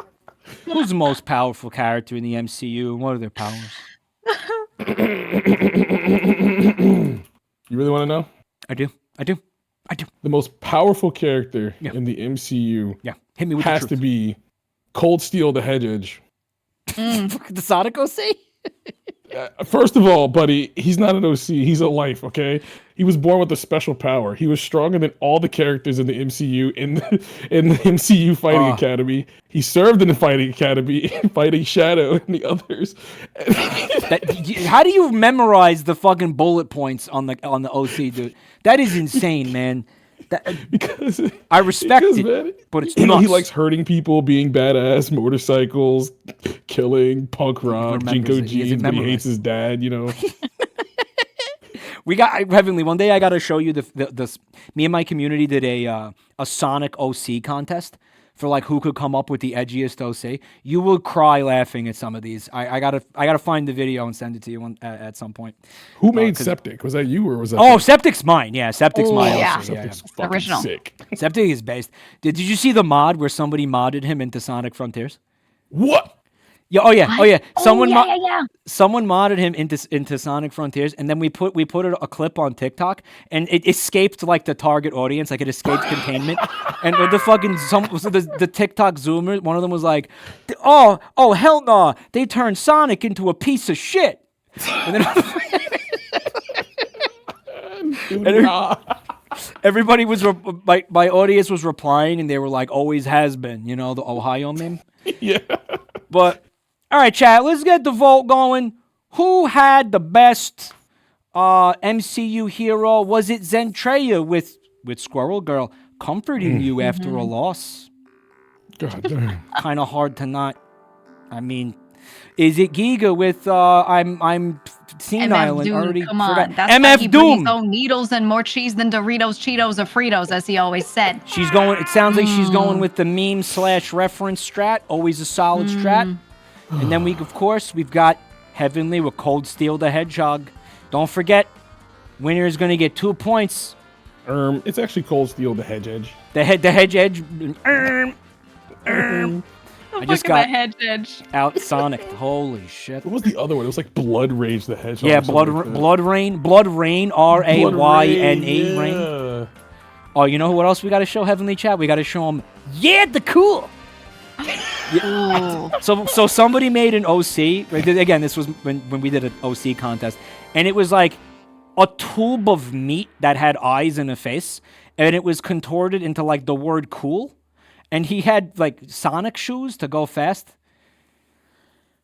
who's the most powerful character in the MCU, and what are their powers? You really want to know? I do. The most powerful character in the MCU Hit me with has the to truth. be Cold Steel the Hedge Edge. The Sonic OC? First of all, buddy, he's not an OC. He's a life, okay? He was born with a special power. He was stronger than all the characters in the MCU in the MCU Fighting Academy. He served in the Fighting Academy, fighting Shadow and the others. How do you memorize the fucking bullet points on the OC, dude? That is insane, man. Because I respect it, man, but it's nuts. nuts. He likes hurting people, being badass, motorcycles, killing, punk rock, Jinko jeans, but he hates his dad, We got Heavenly. One day I got to show you the me and my community did a Sonic OC contest for like who could come up with the edgiest OC. You will cry laughing at some of these. I gotta find the video and send it to you at some point. Who made Septic? Was that you or was that? Oh, Septic's mine. Yeah, Septic's mine. Yeah. Septic's fucking Original. sick. Septic is based. Did you see the mod where somebody modded him into Sonic Frontiers? What? Yeah. Oh yeah. Someone Someone modded him into Sonic Frontiers, and then we put a clip on TikTok, and it escaped like the target audience, like it escaped containment, and the TikTok Zoomers, one of them was like, oh hell no, they turned Sonic into a piece of shit, and then everybody was my audience was replying, and they were like, always has been, the Ohio meme. Yeah. But all right, chat, let's get the vote going. Who had the best MCU hero? Was it Zentreya with Squirrel Girl comforting you after a loss? God damn. Kind of hard to not. I mean, is it GEEGA with I'm senile MF and Doom, already come on. forgot? That's why MF he Doom. brings home needles and more cheese than Doritos, Cheetos, or Fritos, as he always said. She's going. It sounds like she's going with the meme/reference strat. Always a solid strat. And then we've got Heavenly with Cold Steel the Hedgehog. Don't forget, winner is going to get 2 points. It's actually Cold Steel the Hedge Edge. The Hedge Edge. I just got the hedge edge. out Sonic. Holy shit. What was the other one? It was like Blood Rage the Hedgehog. Yeah, or something like that. Blood Rain, R-A-Y-N-E, Rain. Yeah. Oh, you know what else we got to show Heavenly Chat? We got to show them, the cool. So somebody made an OC. Right? Again, this was when we did an OC contest, and it was like a tube of meat that had eyes and a face, and it was contorted into like the word cool, and he had like Sonic shoes to go fast.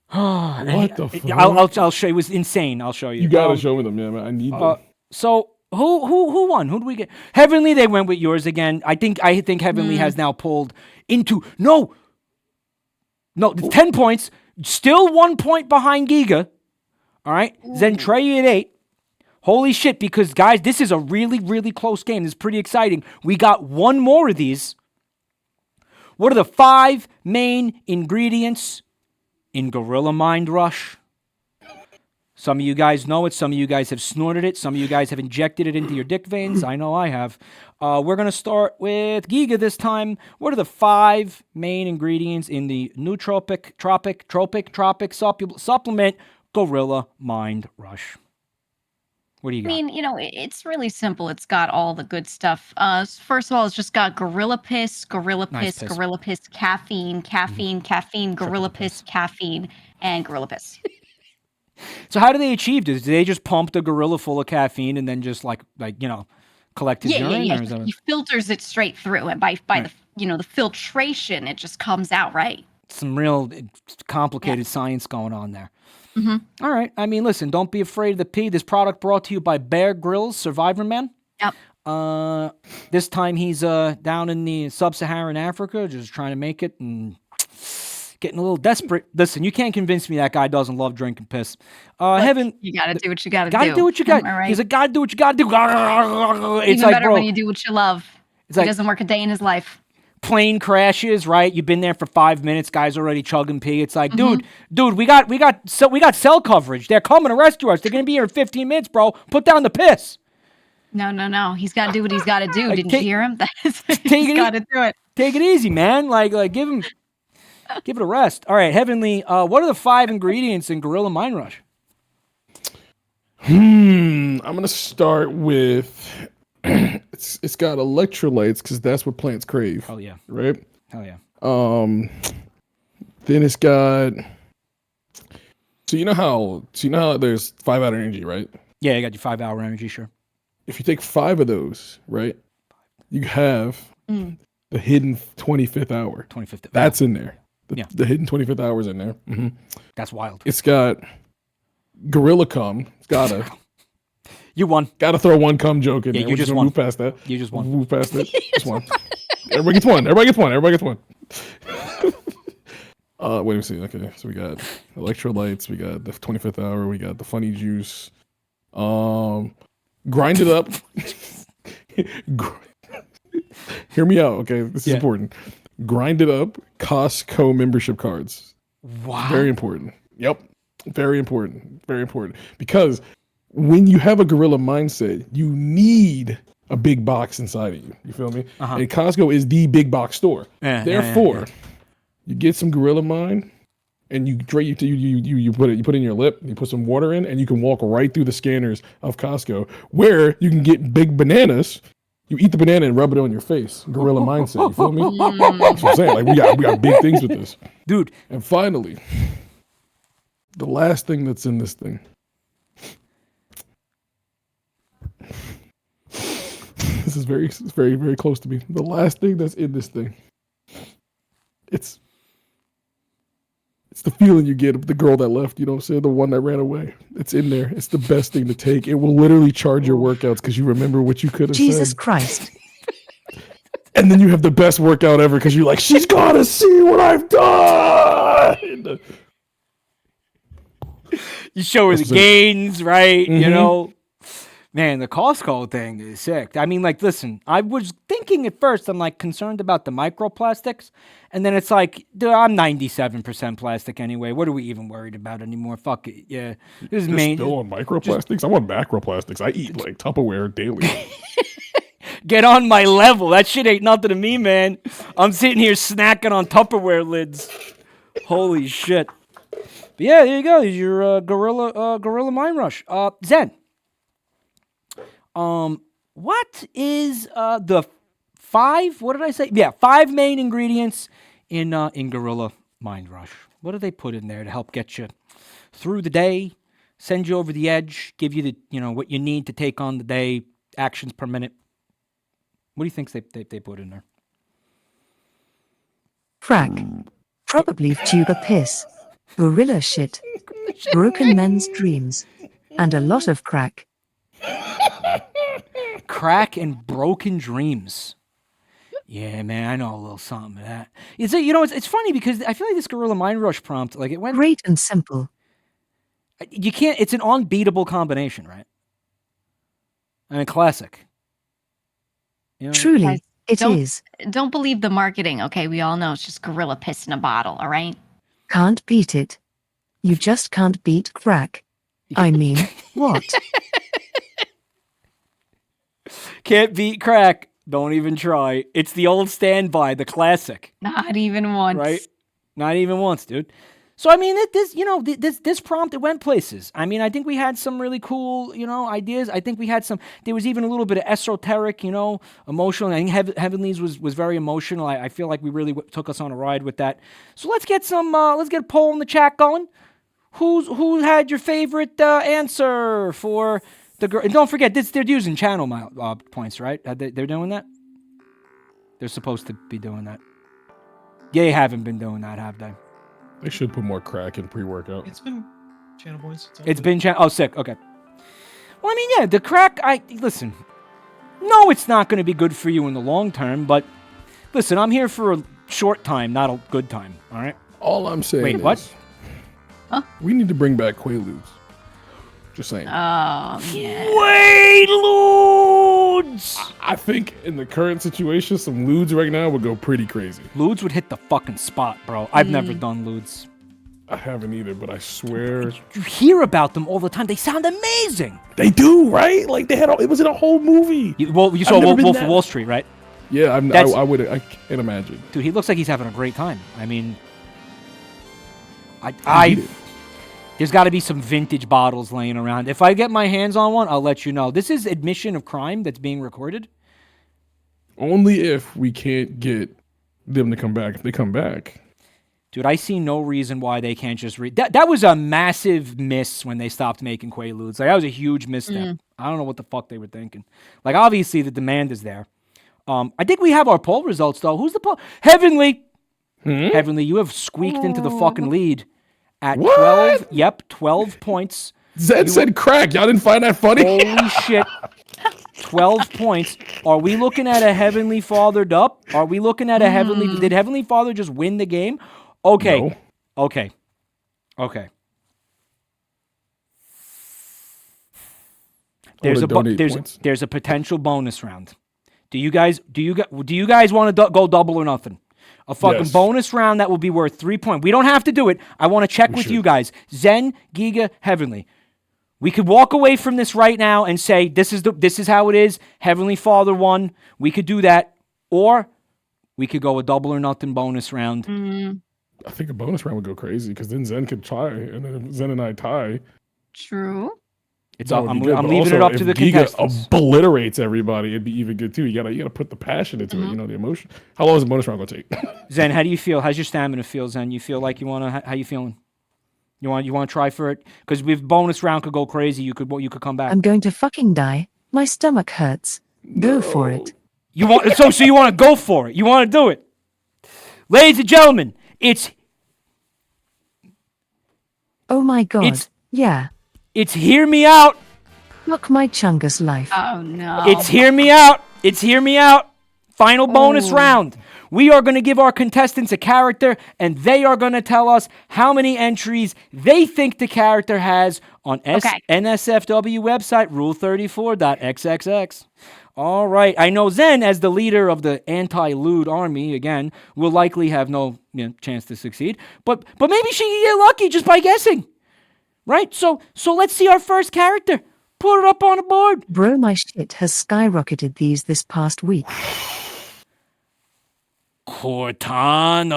What the fuck? I'll show you. It was insane. I'll show you. You gotta show me them, yeah, man. I need them. So who won? Who do we get? Heavenly, they went with yours again. I think Heavenly has now pulled into no, it's 10 points. Still 1 point behind GEEGA. All right, Zentreya at 8. Holy shit! Because guys, this is a really, really close game. This is pretty exciting. We got one more of these. What are the 5 main ingredients in Gorilla Mind Rush? Some of you guys know it. Some of you guys have snorted it. Some of you guys have injected it into your dick veins. I know I have. We're going to start with GEEGA this time. What are the 5 main ingredients in the nootropic supplement Gorilla Mind Rush? What do you I got? mean, it's really simple. It's got all the good stuff. First of all, it's just got gorilla piss, gorilla Nice piss, piss. gorilla piss, caffeine, caffeine, gorilla Triple piss, caffeine, and gorilla piss. So how do they achieve this? Do they just pump the gorilla full of caffeine and then just collect his urine? Yeah. Or is that He filters it straight through, and by Right. the filtration, it just comes out right. some real complicated science going on there? Mm-hmm. All right. I mean, listen, don't be afraid of the pee. This product brought to you by Bear Grylls, Survivor Man. Yep. This time he's down in the sub-Saharan Africa, just trying to make it and getting a little desperate. Listen, you can't convince me that guy doesn't love drinking piss. Heaven, You gotta do what you gotta do. gotta do what you got. Am I right? He's like, gotta do what you gotta do. It's Even like, better bro, when you do what you love. It's He like- doesn't work a day in his life. plane crashes, right? You've been there for 5 minutes, guys already chugging pee. It's like, Mm-hmm. dude, we got cell coverage. They're coming to rescue us. They're gonna be here in 15 minutes, bro. Put down the piss. No. He's got to do what he's got to do. Like, Didn't you hear him? He's it got to do it. Take it easy, man. Like give it a rest. All right, Heavenly. What are the 5 ingredients in Gorilla Mind Rush? I'm gonna start with it's got electrolytes because that's what plants crave. Oh yeah, right. hell yeah. Then it's got. So you know how there's 5-hour energy, right? Yeah, you got your 5-hour energy, sure. If you take 5 of those, right, you have the hidden 25th hour. 25th. That's in there. Yeah. The hidden 25th hour is in there. Mm-hmm. That's wild. It's got gorilla cum. It's gotta. You won. Gotta throw one cum joke in Yeah, there. you We're just gonna won. Move past that. You just won. Move past it. Just one. Everybody gets one. Everybody gets one. Everybody gets one. Wait a second. Okay, so we got electrolytes. We got the 25th hour. We got the funny juice. Grind it up. Hear me out. Okay, this is important. Grind it up. Costco membership cards. Wow. Very important. Yep. Very important. Very important. Because when you have a gorilla mindset, you need a big box inside of you. You feel me? Uh-huh. And Costco is the big box store. Therefore, you get some gorilla mind, and you put it in your lip. You put some water in, and you can walk right through the scanners of Costco, where you can get big bananas. You eat the banana and rub it on your face. Gorilla mindset. You feel me? That's what I'm saying. Like we got big things with this, dude. And finally, the last thing that's in this thing. This is very, very close to me. The last thing that's in this thing. It's the feeling you get of the girl that left, you know what I'm saying? The one that ran away. It's in there. It's the best thing to take. It will literally charge your workouts because you remember what you could have said. Jesus Christ. And then you have the best workout ever because you're like, she's got to see what I've done. You show her That's the gains, right? Mm-hmm. You know? Man, the Costco thing is sick. I mean, like, listen, I was thinking at first, I'm like concerned about the microplastics. And then it's like, dude, I'm 97% plastic anyway. What are we even worried about anymore? Fuck it. Yeah. This is main. Still on microplastics? I want macroplastics. I eat like Tupperware daily. Get on my level. That shit ain't nothing to me, man. I'm sitting here snacking on Tupperware lids. Holy shit. But yeah, there you go. There's your Gorilla Mind Rush. Zen. What is the 5? What did I say? Yeah, 5 main ingredients in Gorilla Mind Rush. What do they put in there to help get you through the day, send you over the edge, give you the what you need to take on the day, actions per minute? What do you think they put in there? Crack. Probably tuba piss. Gorilla shit. Broken men's dreams. And a lot of crack. Crack and broken dreams. Yeah, man, I know a little something of that. It's funny because I feel like this Gorilla Mind Rush prompt, like it went Great and simple. You can't. It's an unbeatable combination, right? I mean, classic. You know? Truly, it is. Don't believe the marketing, okay? We all know it's just gorilla piss in a bottle, all right? Can't beat it. You just can't beat crack. I mean, what? Can't beat crack. Don't even try. It's the old standby, the classic. Not even once. Right? Not even once, dude. So I mean, this prompt, it went places. I mean, I think we had some really cool, ideas. I think we had there was even a little bit of esoteric, emotional. I think Heavenly's was very emotional. I feel like we really took us on a ride with that. So let's get a poll in the chat going. Who had your favorite answer for the girl? And don't forget, they're using channel points, right? They're doing that? They're supposed to be doing that. They haven't been doing that, have they? They should put more crack in pre-workout. It's been channel boys. It's been channel. Oh, sick. Okay. Well, I mean, yeah, the crack. Listen. No, it's not going to be good for you in the long term. But listen, I'm here for a short time, not a good time. All right. All I'm saying Wait, is, what? Huh? We need to bring back Quaaludes. Just saying. Oh yeah. Quaaludes! I think in the current situation, some Ludes right now would go pretty crazy. Ludes would hit the fucking spot, bro. I've never done Ludes. I haven't either, but I swear. You hear about them all the time. They sound amazing. They do, right? Like it was in a whole movie. You saw Wolf of Wall Street, right? Yeah, I can't imagine. Dude, he looks like he's having a great time. I mean, there's got to be some vintage bottles laying around. If I get my hands on one, I'll let you know. This is admission of crime that's being recorded. Only if we can't get them to come back. If they come back. Dude, I see no reason why they can't just read. That was a massive miss when they stopped making Quaaludes. Like, that was a huge misstep. I don't know what the fuck they were thinking. Like, obviously, the demand is there. I think we have our poll results, though. Who's the poll? Heavenly! Heavenly, you have squeaked into the fucking lead at 12. Yep, 12 points. Zed said crack. Y'all didn't find that funny? Holy shit. 12 points. Are we looking at a Heavenly Fathered up? Are we looking at a Heavenly... Did Heavenly Father just win the game? Okay. No. Okay. There's a potential bonus round. Do you guys want to go double or nothing? A fucking bonus round that will be worth 3 points. We don't have to do it. I want to check with you guys. Zen, GEEGA, Heavenly. We could walk away from this right now and say this is how it is. Heavenly Father won. We could do that, or we could go a double or nothing bonus round. I think a bonus round would go crazy because then Zen could try, and then if Zen and I tie. True. I'm leaving it up to the contestants. Obliterates everybody. It'd be even good too. You gotta put the passion into it. The emotion. How long is the bonus round gonna take? Zen, how do you feel? How's your stamina feel, Zen? You feel like you wanna? How you feeling? You want to try for it? Because if bonus round could go crazy, you could come back. I'm going to fucking die. My stomach hurts. Go for it. You want so you want to go for it? You want to do it, ladies and gentlemen? Oh my god. It's hear me out. Fuck my chungus life. Oh no. It's hear me out. Final bonus round. We are going to give our contestants a character, and they are going to tell us how many entries they think the character has on NSFW website, rule34.xxx. All right. I know Zen, as the leader of the anti-lewd army, again, will likely have no chance to succeed. But maybe she can get lucky just by guessing. Right? So let's see our first character. Put it up on the board. Bro, my shit has skyrocketed this past week. Cortana,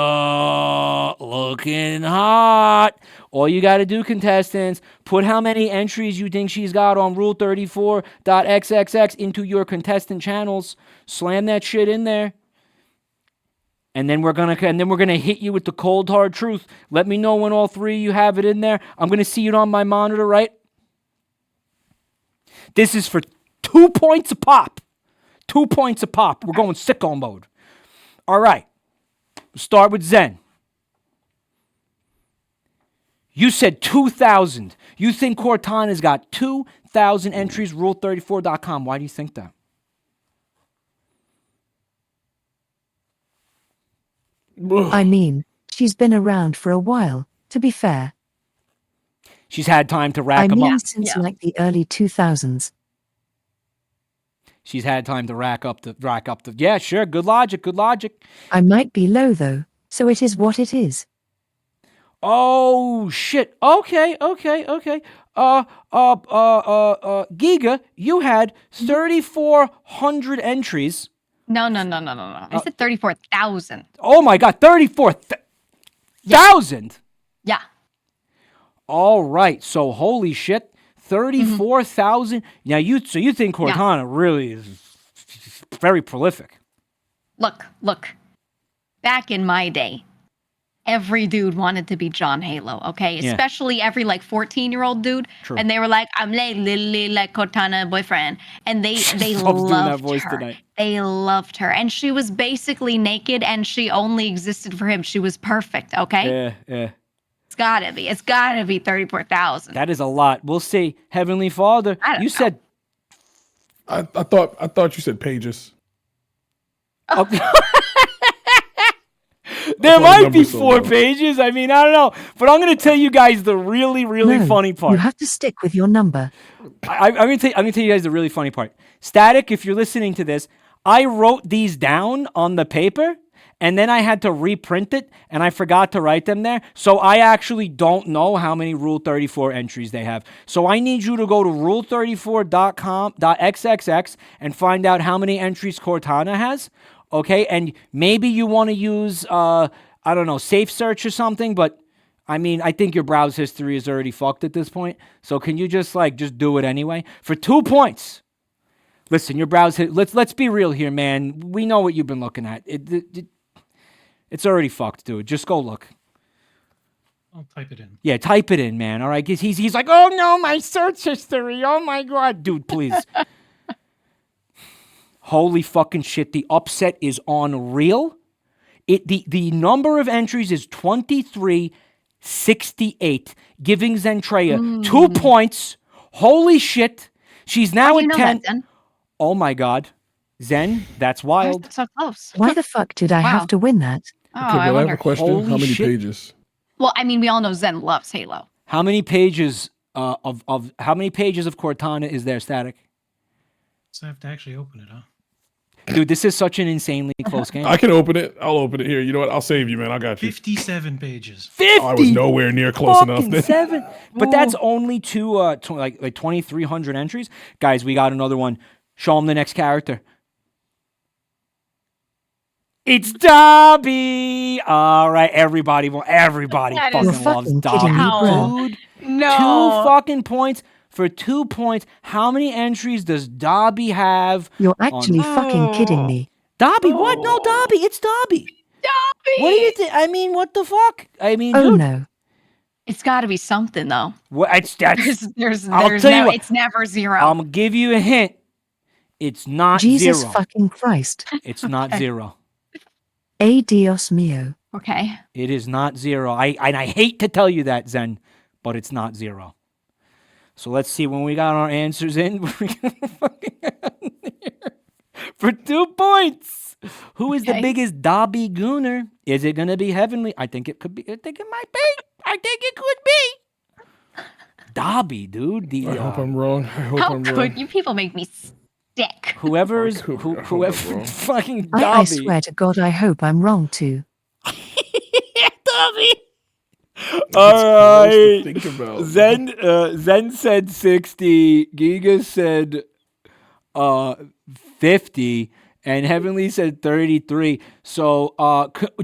looking hot. All you got to do, contestants, put how many entries you think she's got on rule34.xxx into your contestant channels. Slam that shit in there. And then we're gonna hit you with the cold hard truth. Let me know when all three of you have it in there. I'm gonna see it on my monitor, right? This is for 2 points a pop. 2 points a pop. We're going sicko mode. All right. We'll start with Zen. You said 2,000. You think Cortana's got 2,000 entries, rule34.com. Why do you think that? I mean, she's been around for a while, to be fair. She's had time to rack them up. Since like the early 2000s. She's had time to rack up the. Yeah, sure. Good logic. I might be low though, so it is what it is. Oh shit. Okay. GEEGA, you had 3,400 entries. No. I said 34,000. Oh my god, 34,000. Yeah. All right. So holy shit, 34,000. Now you think Cortana really is very prolific. Look. Back in my day, every dude wanted to be John Halo, okay? Yeah. Especially every like 14-year-old dude. True. And they were like, I'm like Lily, like Cortana boyfriend. And they Loves doing that loved voice her. tonight. They loved her. And she was basically naked and she only existed for him. She was perfect, okay? Yeah. It's gotta be 34,000. That is a lot. We'll see. Heavenly Father, I don't you know. said I thought you said pages. there That's why the might be number's so 4 low. pages. I mean, I don't know. But I'm going to tell you guys the really No, funny part. You have to stick with your number. I'm going to tell you guys the really funny part. Static, if you're listening to this, I wrote these down on the paper, and then I had to reprint it, and I forgot to write them there. So I actually don't know how many Rule 34 entries they have. So I need you to go to rule34.com.xxx and find out how many entries Cortana has. Okay, and maybe you want to use, I don't know, Safe Search or something, but I mean, I think your browse history is already fucked at this point. So can you just do it anyway? For 2 points. Listen, your browse let's be real here, man. We know what you've been looking at. It's already fucked, dude. Just go look. I'll type it in. Yeah, type it in, man. All right, he's like, oh no, my search history. Oh my god, dude, please. Holy fucking shit! The upset is unreal. The number of entries is 2368, giving Zentreya 2 points. Holy shit! She's now How do you at know 10. that, Zen? Oh my god, Zen, that's Why is wild. that so close? Why the fuck did I Wow. have to win that? Oh, Okay, I but I have wonder. a question. Holy How many shit. pages? Well, I mean, we all know Zen loves Halo. How many pages of Cortana is there, Static? So I have to actually open it, huh? Dude, this is such an insanely close game. I can open it. I'll open it here. You know what? I'll save you, man. I got you. 57 pages. 50 I was nowhere near close enough. fucking Then. 7. But that's only like 2,300 entries. Guys, we got another one. Show them the next character. It's Dobby. All right, everybody That fucking is- You're loves fucking Dobby. kidding me, bro. Dude, No. 2 fucking points. For 2 points, how many entries does Dobby have? You're actually fucking kidding me. Dobby, what? No, Dobby. It's Dobby. Dobby! What do you think? I mean, what the fuck? I mean, Oh dude. no. It's got to be something, though. That's I'll There's tell you no, what. it's never 0. I'm going to give you a hint. It's not Jesus 0. fucking Christ. It's not 0. Ay Dios mío. Okay. It is not 0. I hate to tell you that, Zen, but it's not 0. So let's see when we got our answers in. For 2 points. Who is the Okay. biggest Dobby gooner? Is it going to be Heavenly? I think it could be. I think it might be. I think it could be. Dobby, dude. I hope I'm wrong. I hope How I'm could wrong. you people make me sick? Whoever is I hope I'm whoever wrong. fucking I Dobby. swear to God, I hope I'm wrong too. Dobby. It's All gross to right. think about. Zen said 60. GEEGA said 50. And Heavenly said 33. So,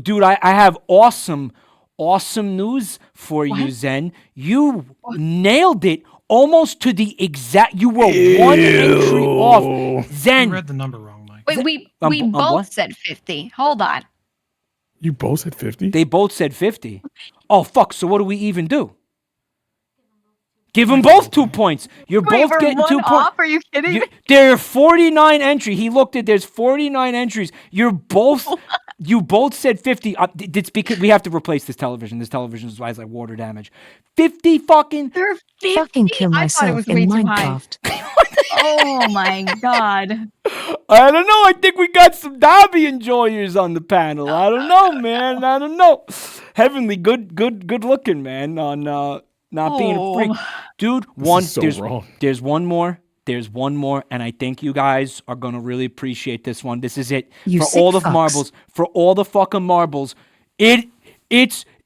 dude, I have awesome news for you, Zen. You nailed it almost to the exact. You were 1 entry off. You Zen, read the number wrong, Mike. Wait, we I'm both what? said 50. Hold on. You both said 50? they both said 50. Oh, fuck. So what do we even do? Give them both 2 points. You're Wait, both we're getting 2 one points. off? Are you kidding me? There are 49 entries. He looked at. There's 49 entries. You both said 50. It's because we have to replace this television. This television is like water damage. 50 fucking. They're 50. Fucking kill I thought it was myself way in too high. Minecraft. Oh my god. I don't know. I think we got some Dobby enjoyers on the panel. I don't know, man. I don't know. Heavenly, good looking, man. On not being a freak, dude. is so wrong. There's one more. There's one more, and I think you guys are gonna really appreciate this one. This is it You for sick all the fucks. marbles. For all the fucking marbles. It's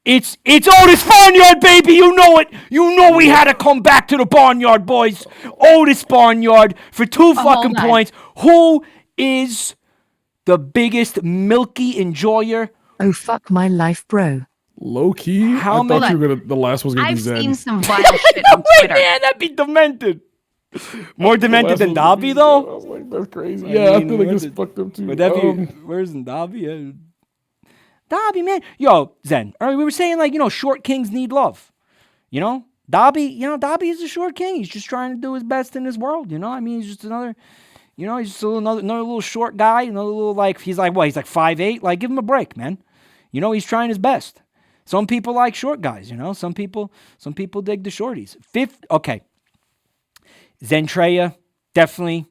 Otis Barnyard, baby. You know it. You know we had to come back to the Barnyard, boys. Otis Barnyard for 2 fucking hold on. points. Who is the biggest milky enjoyer? Oh fuck my life, bro. Low key, How I thought many- you were gonna. The last was gonna I've be Zen. seen some vile shit on Wait, Twitter. man, that'd be demented. More The demented last than was gonna be Dobby, Zen. though? I was like, that's crazy. I Yeah, I mean, feel like what's it's it- fucked up too. Would that be, where's Dobby? Dobby, man. Yo, Zen. All right, we were saying, like, short kings need love. Dobby, Dobby is a short king. He's just trying to do his best in this world, I mean, he's just another, he's just another little short guy, another little, like, he's like 5'8"? Like, give him a break, man. He's trying his best. Some people like short guys, Some people dig the shorties. Okay. Zentreya, definitely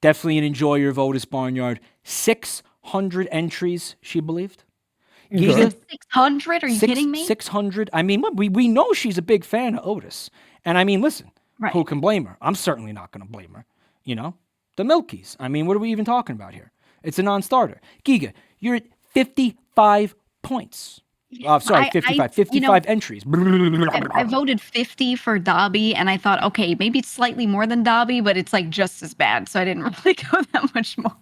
an enjoyer of Otis Barnyard. 600 entries, she believed. Giga, 600? Are you kidding me? 600. I mean, look, we know she's a big fan of Otis. And I mean, listen, Right. who can blame her? I'm certainly not going to blame her. The Milkies. I mean, what are we even talking about here? It's a non-starter. Giga, you're at 55 points. Sorry, 55 entries. I voted 50 for Dobby, and I thought, okay, maybe it's slightly more than Dobby, but it's like just as bad. So I didn't really go that much more.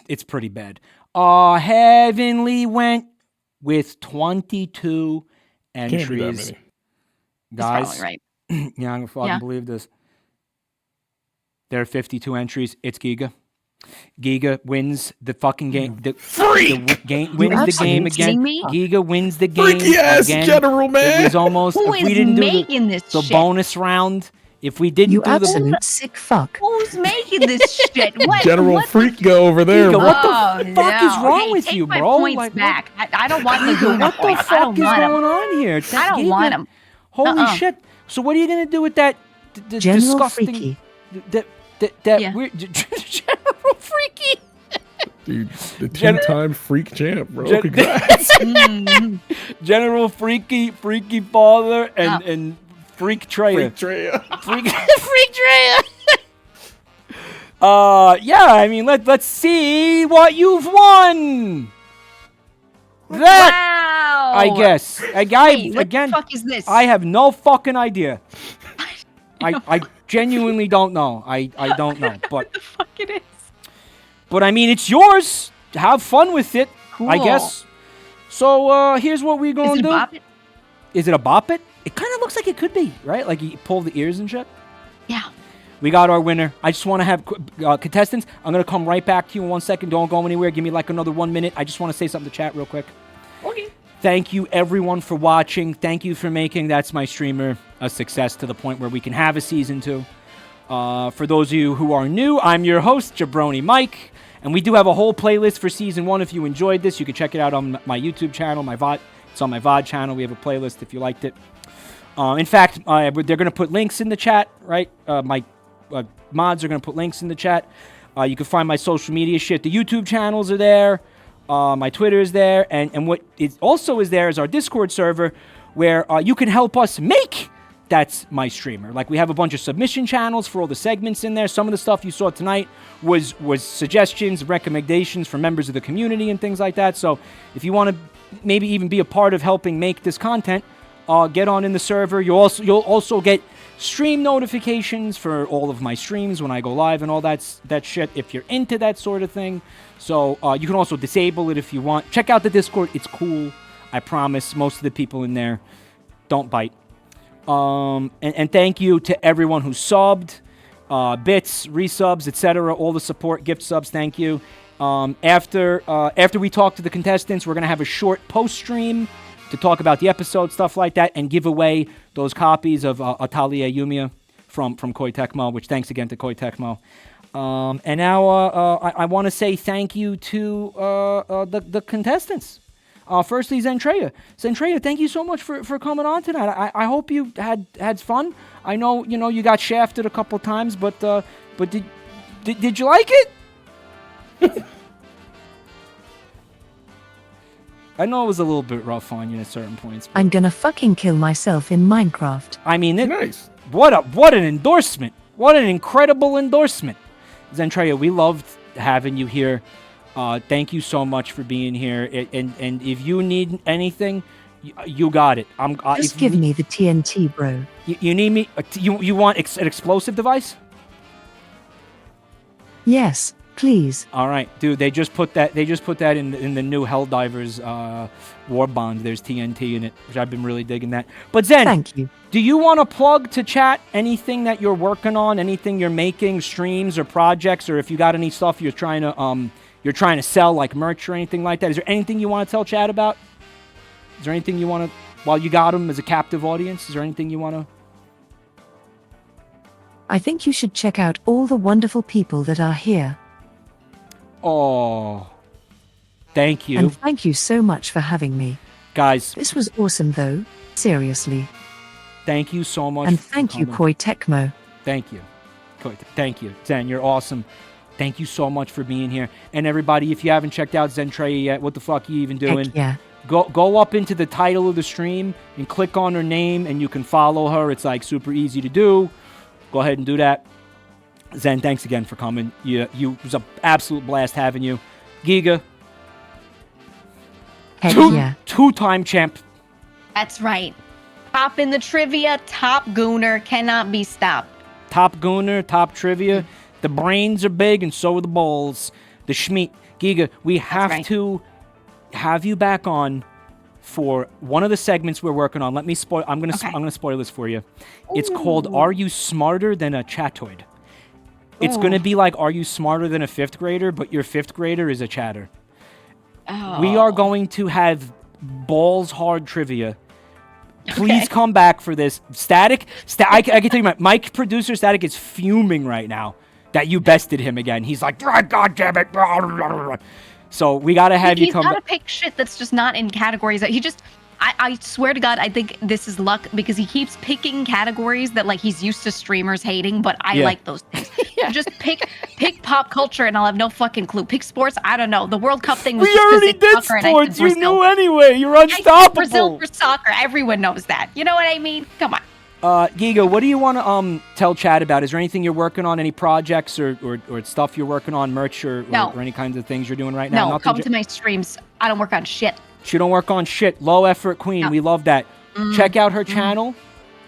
It's pretty bad. Heavenly went with 22 entries. Can't be that many. Guys, That's probably right. yeah, I'm gonna fucking believe this. There are 52 entries. It's Giga. Giga wins the fucking game. Freak! Wins the game kidding again. me? Giga wins the game Freaky ass again. general, man. It was almost. Who if we is didn't do making this the shit? bonus round, if we didn't You do the absolute sick fuck. Who's making this shit? What? General what Freak go over there, Giga, bro. what the Oh, fuck is no. wrong Hey, with take you, my bro? points Like, back. I don't want the Giga, Luna what the points. I fuck don't is want 'em. going on here? I don't Giga, want them. Holy shit! So what are you gonna do with that? The General disgusting. Freaky. That Yeah. weird General Freaky. Dude, the Gen- 10-time freak champ, bro. Gen- Congrats. General Freaky Father, and Freak Treya. Freak Treya. Freak Treya. Yeah. I mean, let's see what you've won. That Wow. I guess. Wait, what Again, the fuck is this? I have no fucking idea. I genuinely don't know. I don't know, but what the fuck it is. But I mean, it's yours. Have fun with it, I Cool. guess. So here's what we're Is gonna it a do. bop it? Is it a bop it? It kind of looks like it could be, right? Like you pull the ears and shit. Yeah. We got our winner. I just want to have contestants. I'm gonna come right back to you in 1 second. Don't go anywhere. Give me like another 1 minute. I just want to say something to chat real quick. Okay. Thank you everyone for watching. Thank you for making That's My Streamer a success to the point where we can have a season 2. For those of you who are new, I'm your host, JabroniMike. And we do have a whole playlist for Season 1 if you enjoyed this. You can check it out on my YouTube channel, my VOD. It's on my VOD channel. We have a playlist if you liked it. In fact, they're going to put links in the chat, right? My mods are going to put links in the chat. You can find my social media shit. The YouTube channels are there. My Twitter is there. And what is also is there is our Discord server where you can help us make That's My Streamer. Like, we have a bunch of submission channels for all the segments in there. Some of the stuff you saw tonight was suggestions, recommendations from members of the community and things like that. So if you want to maybe even be a part of helping make this content, get on in the server. You'll also get stream notifications for all of my streams when I go live and all that shit if you're into that sort of thing. So you can also disable it if you want. Check out the Discord. It's cool. I promise. Most of the people in there don't bite. And thank you to everyone who subbed, bits, resubs, etc. All the support, gift subs. Thank you. After we talk to the contestants, we're gonna have a short post stream to talk about the episode, stuff like that, and give away those copies of Atelier Yumiya from Koei Tecmo. Which thanks again to Koei Tecmo. And now I want to say thank you to the contestants. Firstly, Zentreya. Zentreya, thank you so much for coming on tonight. I hope you had fun. I know you got shafted a couple times, but did you like it? I know it was a little bit rough on you at certain points. But I'm gonna fucking kill myself in Minecraft. I mean, Nice. What an endorsement! What an incredible endorsement, Zentreya. We loved having you here. Thank you so much for being here. And if you need anything, you got it. Just give me the TNT, bro. You need me? You want an explosive device? Yes, please. All right, dude. They just put that in the new Helldivers War Bond. There's TNT in it, which I've been really digging that. But Zen, Thank you. do you want to plug to chat anything that you're working on, anything you're making, streams or projects, or if you got any stuff you're trying to sell like merch or anything like that? Is there anything you want to tell chat about? Is there anything you want to, while you got them as a captive audience? Is there anything you want to? I think you should check out all the wonderful people that are here. Oh, thank you. And thank you so much for having me. Guys, this was awesome though. Seriously. Thank you so much. And thank you, Koi Tecmo. Thank you. Thank you. Zen, you're awesome. Thank you so much for being here. And everybody, if you haven't checked out Zentreya yet, what the fuck are you even doing? Heck yeah. Go up into the title of the stream and click on her name and you can follow her. It's like super easy to do. Go ahead and do that. Zen, thanks again for coming. It was an absolute blast having you. GEEGA. Heck yeah. Two-time champ. That's right. Top in the trivia, top gooner, cannot be stopped. Top gooner, top trivia. The brains are big and so are the balls. The schmeat. GEEGA, we have to have you back on for one of the segments we're working on. Let me spoil. I'm gonna spoil this for you. It's called "Are You Smarter Than a Chatoid?" It's gonna be like "Are you smarter than a fifth grader?" But your fifth grader is a chatter. Oh. We are going to have balls hard trivia. Please come back for this. Static. I can tell you, Mike, producer Static, is fuming right now that you bested him again. He's like, God damn it. So we got to have you come back. He's got to pick shit that's just not in categories that he just... I swear to God, I think this is luck because he keeps picking categories that like he's used to streamers hating, but I like those things. Just pick pop culture and I'll have no fucking clue. Pick sports, I don't know. The World Cup thing was we just already did sports. You knew anyway. You're unstoppable. Brazil for soccer. Everyone knows that. You know what I mean? Come on. GEEGA, what do you want to tell chat about? Is there anything you're working on? Any projects or stuff you're working on, merch or any kinds of things you're doing right now? No, come to my streams. I don't work on shit. She don't work on shit. Low effort queen. No. We love that. Check out her channel,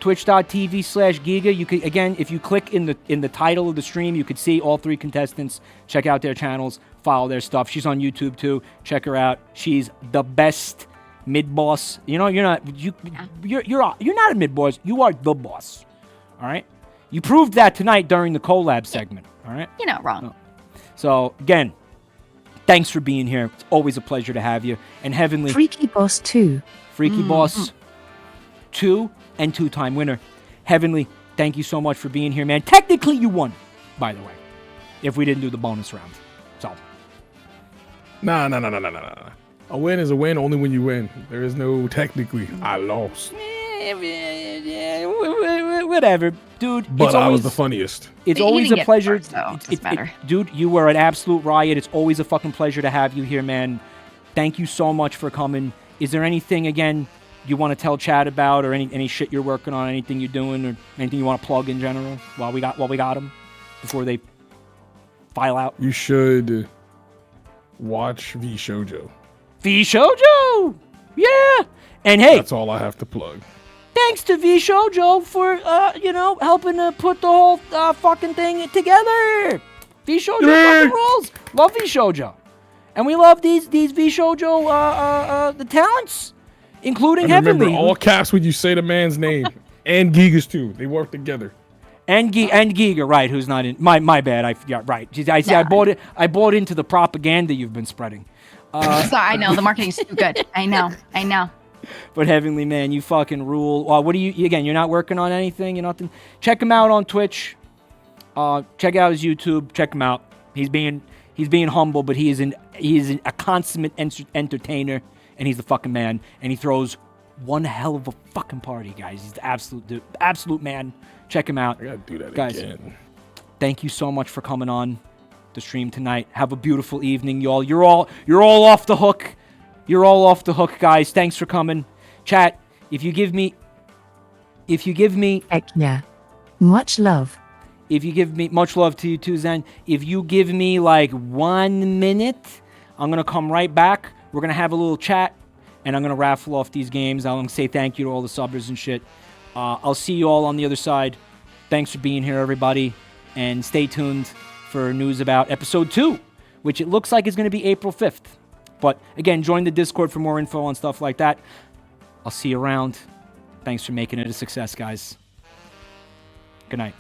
twitch.tv/GEEGA. You could, again, if you click in the title of the stream, you could see all three contestants. Check out their channels, follow their stuff. She's on YouTube too. Check her out. She's the best mid boss. You know, you're not a mid boss. You are the boss. All right. You proved that tonight during the collab segment. All right. You're not wrong. No. So again, thanks for being here. It's always a pleasure to have you. And Heavenly Freaky Boss 2. Freaky Boss 2 and 2-time winner. Heavenly, thank you so much for being here, man. Technically, you won, by the way, if we didn't do the bonus round. So. Nah. A win is a win only when you win. There is no technically, I lost. Whatever, dude. But I was the funniest. It's always a pleasure. Doesn't matter. Dude, you were an absolute riot. It's always a fucking pleasure to have you here, man. Thank you so much for coming. Is there anything, again, you want to tell chat about, or any shit you're working on, anything you're doing, or anything you want to plug in general while we got them before they file out? You should watch vshojo. vshojo! Yeah! And hey, that's all I have to plug. Thanks to vshojo for, helping to put the whole fucking thing together. vshojo fucking rules. Love vshojo. And we love these vshojo the talents, including Heavenly. Remember, all caps when you say the man's name. And Gigas too. They work together. And GEEGA, right, who's not in... My bad, I forgot, right. I bought into the propaganda you've been spreading. Sorry, I know, the marketing's too good. I know. But Heavenly, man, you fucking rule. What do you... Again, you're not working on anything? You're nothing? Check him out on Twitch. Check out his YouTube. Check him out. He's being humble, but he is a consummate entertainer, and he's the fucking man. And he throws one hell of a fucking party, guys. He's the absolute man. Check him out. I gotta do that guys, again. Thank you so much for coming on the stream tonight. Have a beautiful evening, y'all. You're all off the hook. You're all off the hook, guys. Thanks for coming. Chat, if you give me heck yeah. Much love. If you give me much love to you too, Zen. If you give me like 1 minute, I'm gonna come right back. We're gonna have a little chat, and I'm gonna raffle off these games. I'm gonna say thank you to all the subbers and shit. I'll see you all on the other side. Thanks for being here, everybody, and stay tuned for news about episode 2, which it looks like is going to be April 5th. But again, join the Discord for more info on stuff like that. I'll see you around. Thanks for making it a success, guys. Good night.